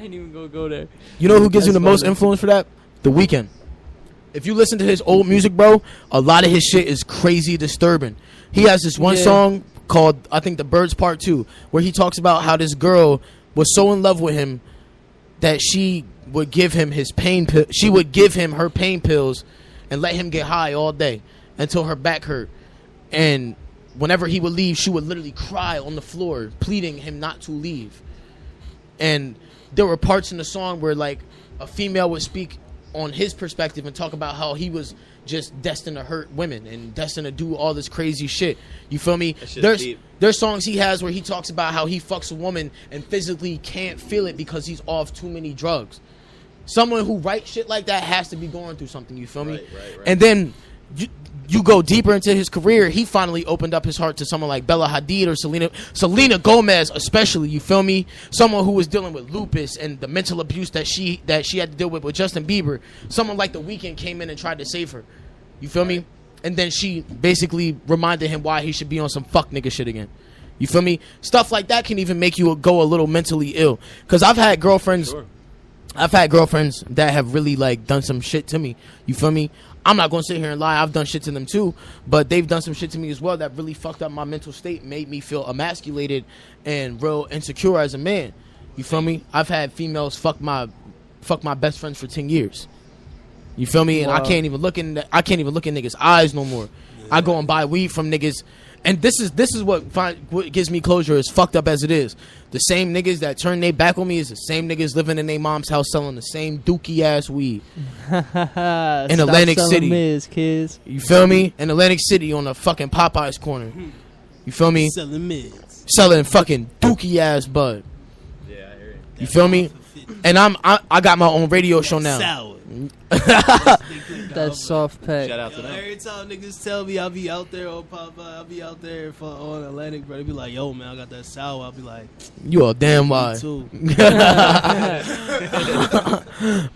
ain't even gonna go there. You know who gives me That's the most funny. influence for that? The Weeknd. If you listen to his old music, bro, a lot of his shit is crazy disturbing. He has this one Yeah. song called, I think, The Birds Part 2, where he talks about how this girl was so in love with him that she would give him his pain pill. She would give him her pain pills and let him get high all day until her back hurt. And whenever he would leave, she would literally cry on the floor, pleading him not to leave. And there were parts in the song where like a female would speak on his perspective and talk about how he was just destined to hurt women and destined to do all this crazy shit. You feel me? That shit's There's deep. there's songs he has where he talks about how he fucks a woman and physically can't feel it because he's off too many drugs. Someone who writes shit like that has to be going through something. You feel me? Right, right, right. And then you go deeper into his career. He finally opened up his heart to someone like Bella Hadid or Selena Gomez, especially. You feel me? Someone who was dealing with lupus and the mental abuse that she had to deal with Justin Bieber. Someone like The Weeknd came in and tried to save her. You feel me? And then she basically reminded him why he should be on some fuck nigga shit again. You feel me? Stuff like that can even make you go a little mentally ill. Because I've had girlfriends. Sure. I've had girlfriends that have really like done some shit to me. You feel me? I'm not gonna sit here and lie. I've done shit to them too, but they've done some shit to me as well that really fucked up my mental state, made me feel emasculated and real insecure as a man. You feel me? I've had females fuck my best friends for 10 years. You feel me? And I Wow. can't even look in niggas' eyes no more. I go and buy weed from niggas. And this is what gives me closure, as fucked up as it is. The same niggas that turn their back on me is the same niggas living in their mom's house selling the same dookie ass weed. In Atlantic City. Miz, kids. You feel me? In Atlantic City on the fucking Popeyes corner. You feel me? Selling mids. Selling fucking dookie ass bud. Yeah, I hear you. You feel me? And I got my own radio show now. Sour. That soft pack. Shout out to Yo, them. every time niggas tell me I'll be out there on Popeye, I'll be out there on Atlantic, bro. They be like, yo, man, I got that sour. I'll be like, You a damn me lie. too.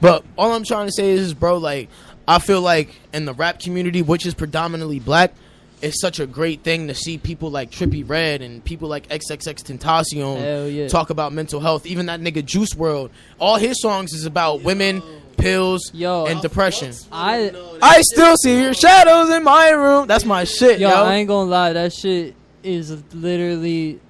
But all I'm trying to say is, bro, like, I feel like in the rap community, which is predominantly black, it's such a great thing to see people like Trippie Redd and people like XXX Hell Tentacion yeah. talk about mental health. Even that nigga Juice WRLD, all his songs is about women, pills, Yo, and depression. I still see your shadows in my room. That's my shit, Yo, yo. I ain't gonna lie, that shit is literally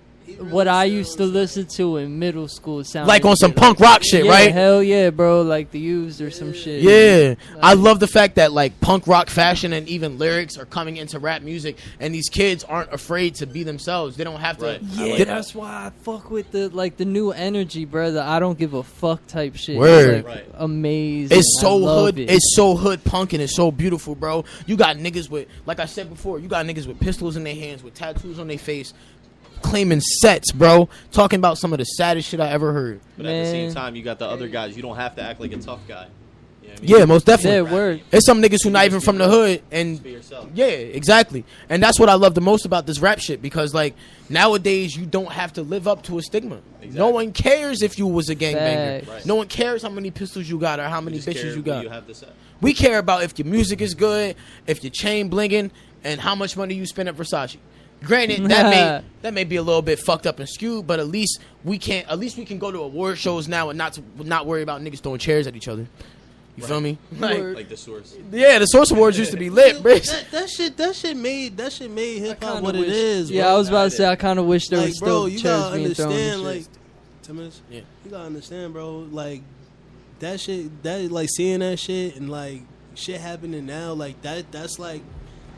what I used to listen to in middle school. Sound Like on some punk rock shit, yeah, right? Hell yeah, bro. Like The Used or some shit. Yeah, I love the fact that like punk rock fashion and even lyrics are coming into rap music, and these kids aren't afraid to be themselves. They don't have to. Right. Yeah, that's why I fuck with the new energy, bro. The I don't give a fuck type shit. Word. It's, like, Right. amazing. It's I so love hood. it. It's so hood punk and it's so beautiful, bro. You got niggas with, like I said before, you got niggas with pistols in their hands, with tattoos on their face, claiming sets, bro. Talking about some of the saddest shit I ever heard. But at the same Man. time, you got the other guys. You don't have to act like a tough guy. You know what I mean? Yeah, most definitely. Yeah, word. There's some niggas who not even from the hood, and Just be yourself. yeah, exactly. And that's what I love the most about this rap shit, because like nowadays you don't have to live up to a stigma. No Exactly. one cares if you was a gangbanger. Facts. Right. No one cares how many pistols you got or how many You just care bitches you what got. You have to say. We care about if your music is good, if your chain blinging, and how much money you spend at Versace. Granted, that may be a little bit fucked up and skewed, but at least we can go to award shows now and not worry about niggas throwing chairs at each other. You feel me? Like, Word. Like the source. yeah, the Source Awards used to be lit, bitch. That shit made hip hop Kinda what wish- it is. Yeah, bro. I was about to say I kind of wish there was Like, still bro, you chairs gotta being thrown. and understand, shit. like, 10 minutes. Yeah. You gotta understand, bro. Like that shit, that like seeing that shit and like shit happening now, like that's like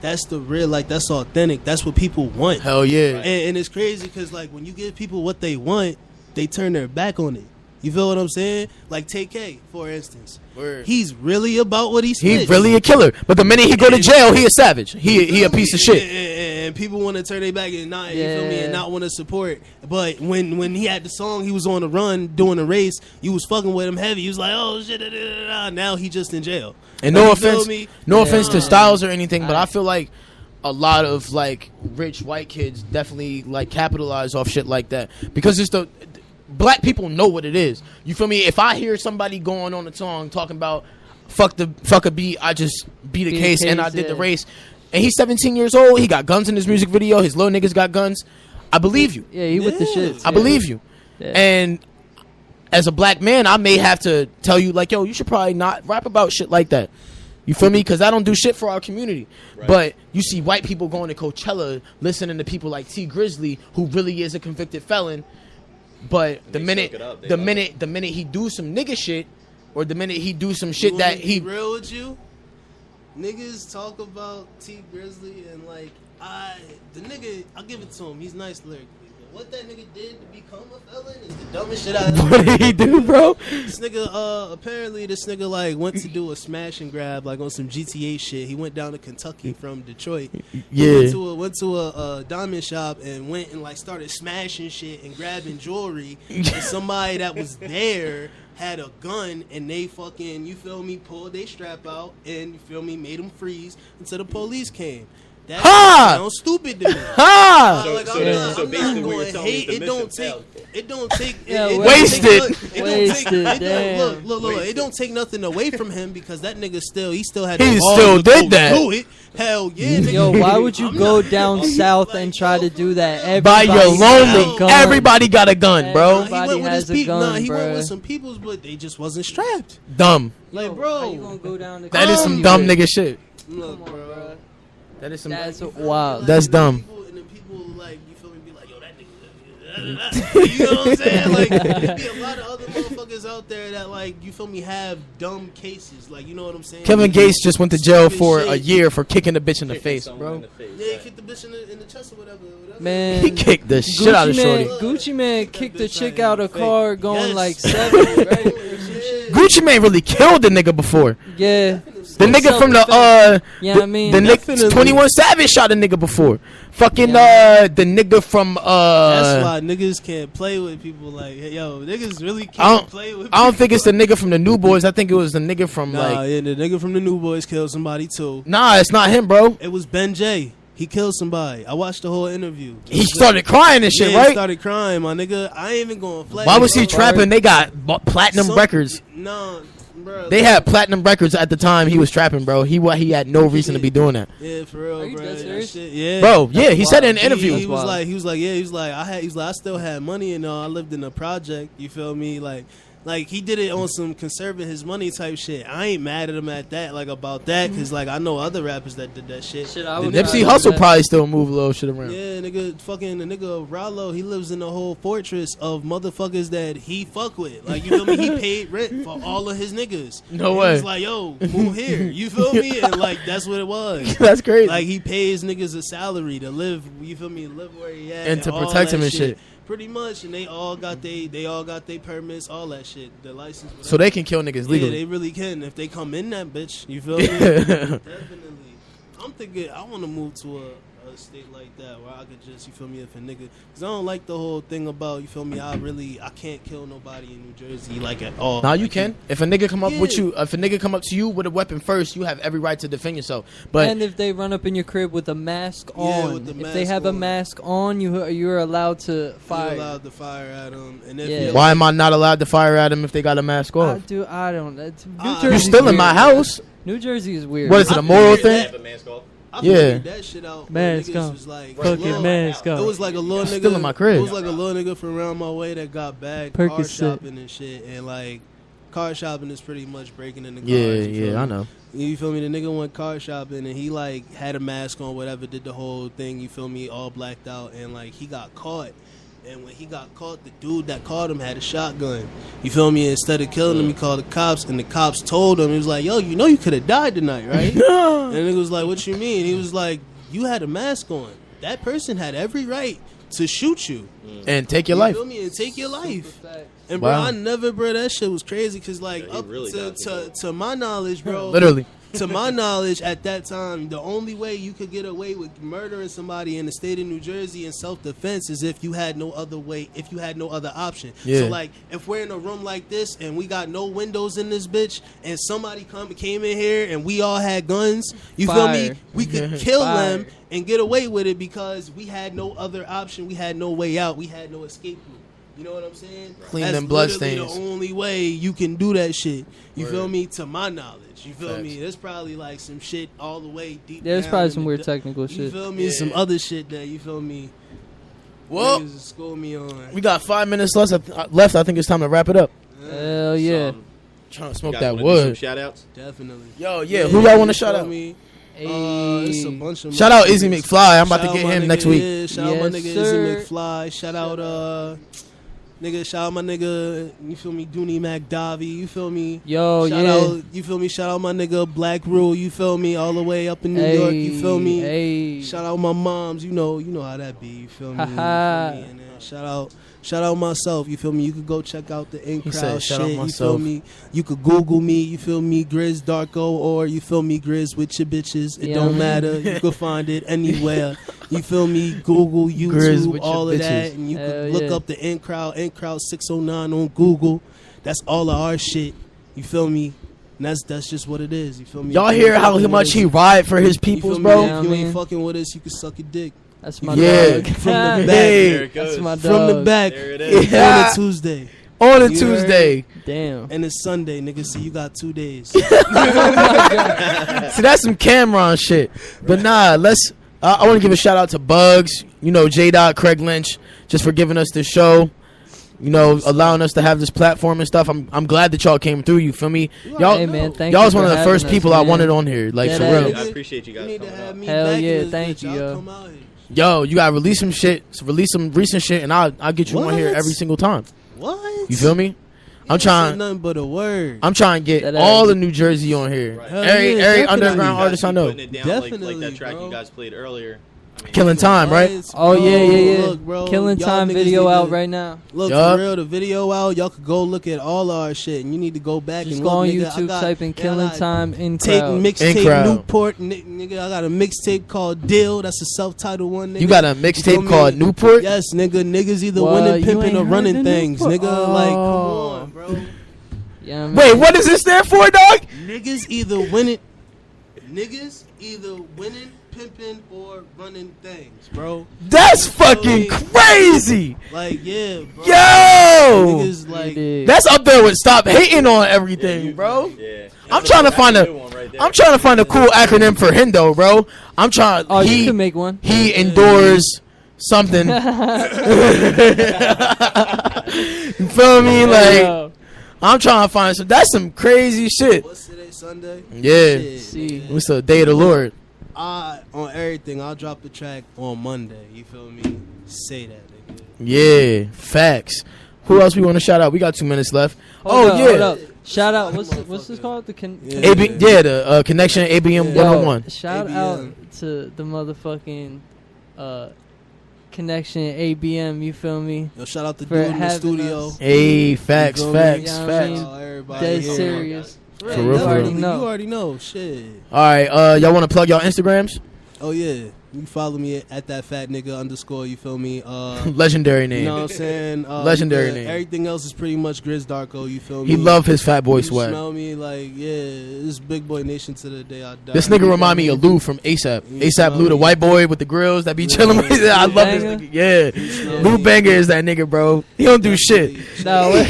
that's the real, like that's authentic. That's what people want. Hell yeah. And it's crazy because like when you give people what they want, they turn their back on it. You feel what I'm saying? Like Tay K, for instance. Word. He's really about what he He spits. really a killer, but the minute he go to jail, he a savage. He a piece of shit. And people want to turn their back and not, you feel me, Yeah. and not want to support. But when he had the song, he was on the run doing the race. You was fucking with him heavy. He was like, oh shit, da, da, da, da. Now he just in jail. And Like, no you feel offense, me? no offense to Yeah. Styles or anything, but I feel like a lot of like rich white kids definitely like capitalize off shit like that because it's the black people know what it is. You feel me? If I hear somebody going on a song talking about fuck a beat, I just beat a Beat a case and I case, did the yeah. race. And he's 17 years old. He got guns in his music video. His little niggas got guns. I believe you. Yeah, he with the shit. I believe you. Yeah. And as a black man, I may have to tell you, like, yo, you should probably not rap about shit like that. You feel me? Because I don't do shit for our community. Right. But you see white people going to Coachella listening to people like T Grizzly, who really is a convicted felon. But the they minute, soak it up. They the love minute, the minute he do some nigga shit, or the minute he do some shit You that want me to he, be real with you, niggas talk about T Grizzly and like the nigga, I'll give it to him. He's nice lyrically. But what that nigga did to become a felon is the dumbest shit I ever. what did he do, bro? This nigga, apparently this nigga like went to do a smash and grab like on some GTA shit. He went down to Kentucky from Detroit. Yeah. Went to a diamond shop and went and like started smashing shit and grabbing jewelry. And somebody that was there had a gun and they fucking, you feel me, pulled they strap out and you feel me, made them freeze until the police came. That Ha! sounds stupid to me. Ha! So- Like, so- I'm not, so I'm basically not what you're going telling me is hate. the It don't mission take. failed. It don't take. Yeah, it don't wasted. take- Look, it don't Wasted, take. It damn. don't, look. It don't take nothing away from him because that nigga he still had. He the still balls to did go that. Do it. Hell yeah. Nigga. Yo, why would you I'm go not- down I'm south like, and try to yo, do that? By your Everybody's got a lonely, gun. everybody got a gun, bro. Everybody he went with has his a people. gun, He went bruh. with some peoples, but they just wasn't strapped. Dumb. Like, How bro, you gonna go down to That is some dumb nigga shit. look, bro. That is some. That's Like, wild. That's and then dumb. And then people like, you feel me, be like, yo, that nigga. You know what I'm saying? Like, there be a lot of other motherfuckers out there that like, you feel me, have dumb cases. Like, you know what I'm saying? Kevin Gates just went to jail Stupid for shit. a year for kicking a bitch in the Kicking face, someone bro. in the face, Yeah, he right. kicked the bitch in the chest or whatever. Man, He kicked the shit out of Shorty. Gucci Man kicked the bitch chick right in out the of face. car going Yes. like 7, right? Gucci Mane really killed the nigga before. Yeah. The nigga from the Yeah, I mean, the nigga definitely. 21 Savage shot a nigga before. Fucking Yeah. the nigga from That's why niggas can't play with people like, hey, yo, niggas really I can't don't- play with I don't think it's the nigga from the New Boys. I think it was the nigga from Nah, like yeah, the nigga from the New Boys killed somebody too. nah, it's not him, bro. It was Ben J. He killed somebody. I watched the whole interview. He started crying and shit, Yeah, right? He started crying, my nigga. I ain't even going to flex. Why was he bro. trapping? They got platinum records. No, bro. They had platinum records at the time he was trapping, bro. He had no reason to be doing that. Yeah, for real, Are you bro. dead That serious? shit, yeah. Bro, yeah, he said it in an He interview. was wild. like, I still had money and I lived in a project. You feel me? Like he did it on some conserving his money type shit. I ain't mad at him at that, like about that, cause like I know other rappers that did that shit. Shit, I The would nigga- Nipsey Hussle probably still move a little shit around. Yeah, nigga, fucking the nigga Rollo, he lives in a whole fortress of motherfuckers that he fuck with. Like, you feel me? He paid rent for all of his niggas. No And way. He was like, yo, move here. You feel me? And like, that's what it was. That's crazy. Like, he pays niggas a salary to live, you feel me, live where he at. And to all protect that him and shit. Pretty much, and they all got they permits, all that shit, the license. So they can kill niggas Yeah, legally. they really can if they come in that bitch. You feel me? Definitely. I'm thinking I want to move to a state like that where I could just, you feel me, if a nigga, cause I don't like the whole thing about, you feel me, I can't kill nobody in New Jersey like at all. Nah, you Like, can. If a nigga come up with Yeah. you, if a nigga come up to you with a weapon first, you have every right to defend yourself. But and if they run up in your crib with a mask Yeah, on, with the if they mask have a on. mask on, you're allowed to fire. You're allowed to fire at them, and if Yeah. you're why am I not allowed to fire at him if they got a mask I off? don't. New You You Jersey's still in my weird. house? New Jersey is weird. What is it, a I moral figured thing? Have a mask off. I Yeah. figured that shit out. when Mask niggas on. was like, Fucking little- mask It on. was like a little nigga. Still in my crib. It was like a little nigga from around my way that got back car Percocet. shopping and shit. And like, car shopping is pretty much breaking in the cars. Yeah, you feel yeah, me? I know. You feel me? The nigga went car shopping and he like had a mask on, whatever, did the whole thing. You feel me? All blacked out, and like he got caught. And when he got caught, the dude that caught him had a shotgun. You feel me? Instead of killing him, he called the cops, and the cops told him, he was like, "Yo, you know you could have died tonight, right?" And the nigga was like, "What you mean?" He was like, "You had a mask on. That person had every right to shoot you. And take your You life. feel me? And take your life." Facts. And bro, Wow. I never, bro, that shit was crazy because like Yeah, he up really got to my knowledge, bro, Literally. to my knowledge, at that time, the only way you could get away with murdering somebody in the state of New Jersey in self-defense is if you had no other way, if you had no other option. Yeah. So, like, if we're in a room like this and we got no windows in this bitch, and somebody came in here and we all had guns, you feel me? Fire. We could kill Fire. them and get away with it because we had no other option. We had no way out. We had no escape route. You know what I'm saying? Clean That's them blood literally stains. the only way you can do that shit. You Word. feel me? To my knowledge. You feel Facts. me? There's probably like some shit all the way deep. There's down probably in some the weird du- technical You shit. feel me? Yeah. Some other shit that you feel me. Well, Niggas school me on. we got 5 minutes left. I think it's time to wrap it up. Hell yeah. Trying to You smoke guys that wanna do some wood. shout outs? Definitely. Yo, yeah. Who y'all want to shout feel out? Me? Hey. It's a bunch of Shout out Izzy motherfuckers. McFly. I'm about Shout to out get my him nigga, next week. Yeah, shout out my Yes, nigga sir. Izzy McFly. Shout out shout out my nigga, you feel me, Dooney McDavi, you feel me? Yo, shout yeah. out, you feel me? Shout out my nigga Black Rule, you feel me? All the way up in New York, you feel me? Hey. Shout out my moms, you know how that be, you feel me? You feel Ha-ha. me? And then shout out myself, you feel me? You could go check out the In He Crowd said, shit, "Shout out you feel myself." me? You could Google me, you feel me? Grizz Darko, or you feel me? Grizz with your bitches. It Yeah, don't man. matter. You could find it anywhere. You feel me? Google, Grizz YouTube, with your all of that, bitches. and you Hell could look yeah. up the In Crowd 609 on Google. That's all of our shit. You feel me? And that's just what it is. You feel me? Y'all If you hear ain't how fucking with much us, he ride for his you feel peoples, me? bro? Yeah. If you I ain't mean- fucking with us, you can suck a dick. That's my Yeah. dog. From the back. Hey. There it goes. That's my dog. From the back. There it is. Yeah. On a Tuesday. On a You Tuesday. Damn. And it's Sunday, nigga. See, you got 2 days. See, that's some Cameron shit. But nah, I want to give a shout out to Bugs, J. Dot, Craig Lynch, just for giving us this show. Allowing us to have this platform and stuff. I'm glad that y'all came through. You feel me? Y'all, Hey, man, thank y'all you was one for of the having first us, people I man. wanted on here. Like, Dead for ass. real. I appreciate you You guys need to coming have out. me Hell back in yeah, this thank bitch. you, I'll yo. come out here. Yo, you gotta release some shit. Release some recent shit, and I'll get you on here What? every single time. What? You feel me? I'm ain't said trying. nothing but a word. I'm trying to get That all ass. of New Jersey on here. Right. Hell Every yeah, every definitely. underground You artist I guys know. keep putting it down like Definitely, that track bro. you guys played earlier. I mean, Killing Time, right? What? Oh, yeah, yeah, yeah. Look, bro, Killing y'all Time niggas video need to- out right now. Look, Yup. for real, the video out. Y'all could go look at all our shit, and you need to go back Just and go look, on nigga, I YouTube, got- type in yeah, I Killing got Time in Take crowd. In mixtape crowd. Newport, nigga. I got a mixtape called Deal. That's a self-titled one. Nigga. You got a feel mixtape me? called Newport? Yes, nigga. Niggas either What? winning, You pimping, ain't or heard running the things, Newport? nigga. Like, come Oh. on, bro. Yeah, man. Wait, what does this stand for, dog? Niggas either winning. Niggas either winning, pimping, or running things, bro. That's fucking crazy. Like, yeah, bro. Yo, Niggas like, that's up there with stop hating on everything, bro. Yeah. I'm trying to find That's good one right there. I'm trying to find a cool acronym for Hendo, bro. I'm trying. Oh, you can make one. He endures something. You feel me? Like, Yo, I'm trying to find some. That's some crazy shit. what's today, Sunday? Yeah. Shit, see. man. What's the day of the Lord? On everything, I'll drop the track on Monday. You feel me? Say that, nigga. Yeah, facts. Who else we want to shout out? We got 2 minutes left. Hold up, yeah. hold up. Shout out. What's this called? The Yeah. The connection ABM Yeah. 101. Shout ABM. out to the motherfucking connection ABM. You feel me? Yo, shout out to For dude in the having studio. us. Hey, facts, You feel me? facts, You know what I facts. mean? Everybody Dead here. serious. For real, you for already real. know. You already know. Shit. All right, y'all want to plug y'all Instagrams? Oh yeah. You can follow me at that fat nigga _. You feel me? Legendary name. You know what I'm saying? Legendary yeah, name. Everything else is pretty much Grizz Darko. You feel me? He love his fat boy You swag. smell me like, yeah, this big boy nation to the day I die. This nigga remind me of Lou from ASAP. You ASAP smell Lou, the me. white boy with the grills that be chilling with. I love this Banger? nigga. Yeah, smell Lou me. Banger is that nigga, bro. He don't do shit. No.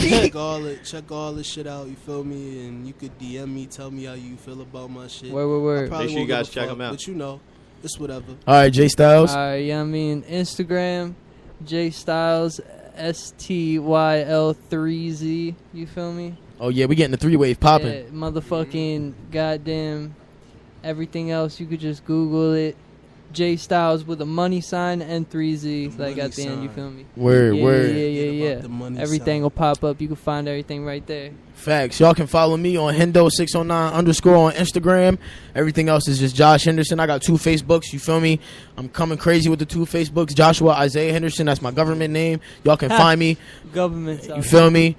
check all this shit out. You feel me? And you could DM me, tell me how you feel about my shit. Word. Probably Make sure you won't give guys a check fuck, 'em out. But you know, it's whatever. All right, Jay Styles. Alright, yeah, I mean Instagram, J Styles STYL3Z. You feel me? Oh yeah, we getting the 3-wave popping. Yeah, motherfucking goddamn everything else. You could just Google it. J Styles with a money sign and 3Z like Money at the end. You sign. feel me? Word, Yeah, word. Yeah. About the money Everything sign. will pop up. You can find everything right there. Facts. Y'all can follow me on Hendo609_ on Instagram. Everything else is just Josh Henderson. I got 2 Facebooks. You feel me? I'm coming crazy with the 2 Facebooks. Joshua Isaiah Henderson. That's my government name. Y'all can find me. Governments. You feel me?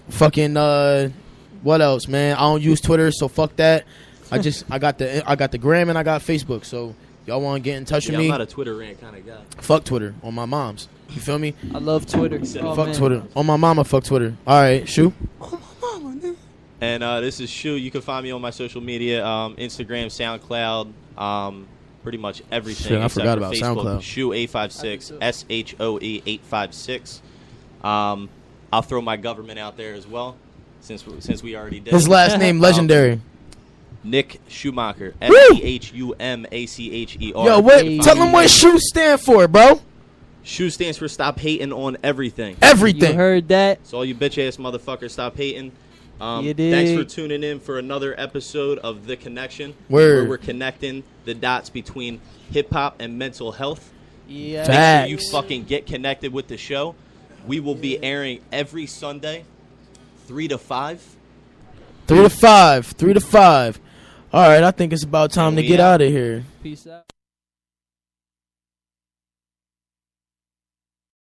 Fucking what else, man? I don't use Twitter, so fuck that. I got the gram and I got Facebook. So y'all want to get in touch Yeah, with I'm me? not a Twitter rant kind of guy. Fuck Twitter on my mom's. You feel me? I love Twitter. Oh, Fuck man. Twitter on my mama. Fuck Twitter. All right, shoot. And this is Shu. You can find me on my social media, Instagram, SoundCloud, pretty much everything. Shit, I except forgot for about Facebook. SoundCloud. Shu856, SHOE856. I'll throw my government out there as well, since we already did. His last name legendary. Nick Schumacher. Woo! SCHUMACHER. Yo, what? Hey. Tell him what SHU stand for, bro. Shu stands for stop hating on everything. You Everything. heard that? So all you bitch ass motherfuckers, stop hating. You Thanks for dig? tuning in for another episode of The Connection, Word. where we're connecting the dots between hip hop and mental health. Yeah. Facts. Make sure you fucking get connected with the show. We will be airing every Sunday, 3 to 5. 3 to 5. 3 to 5. All right, I think it's about time to We get out. out of here. Peace out.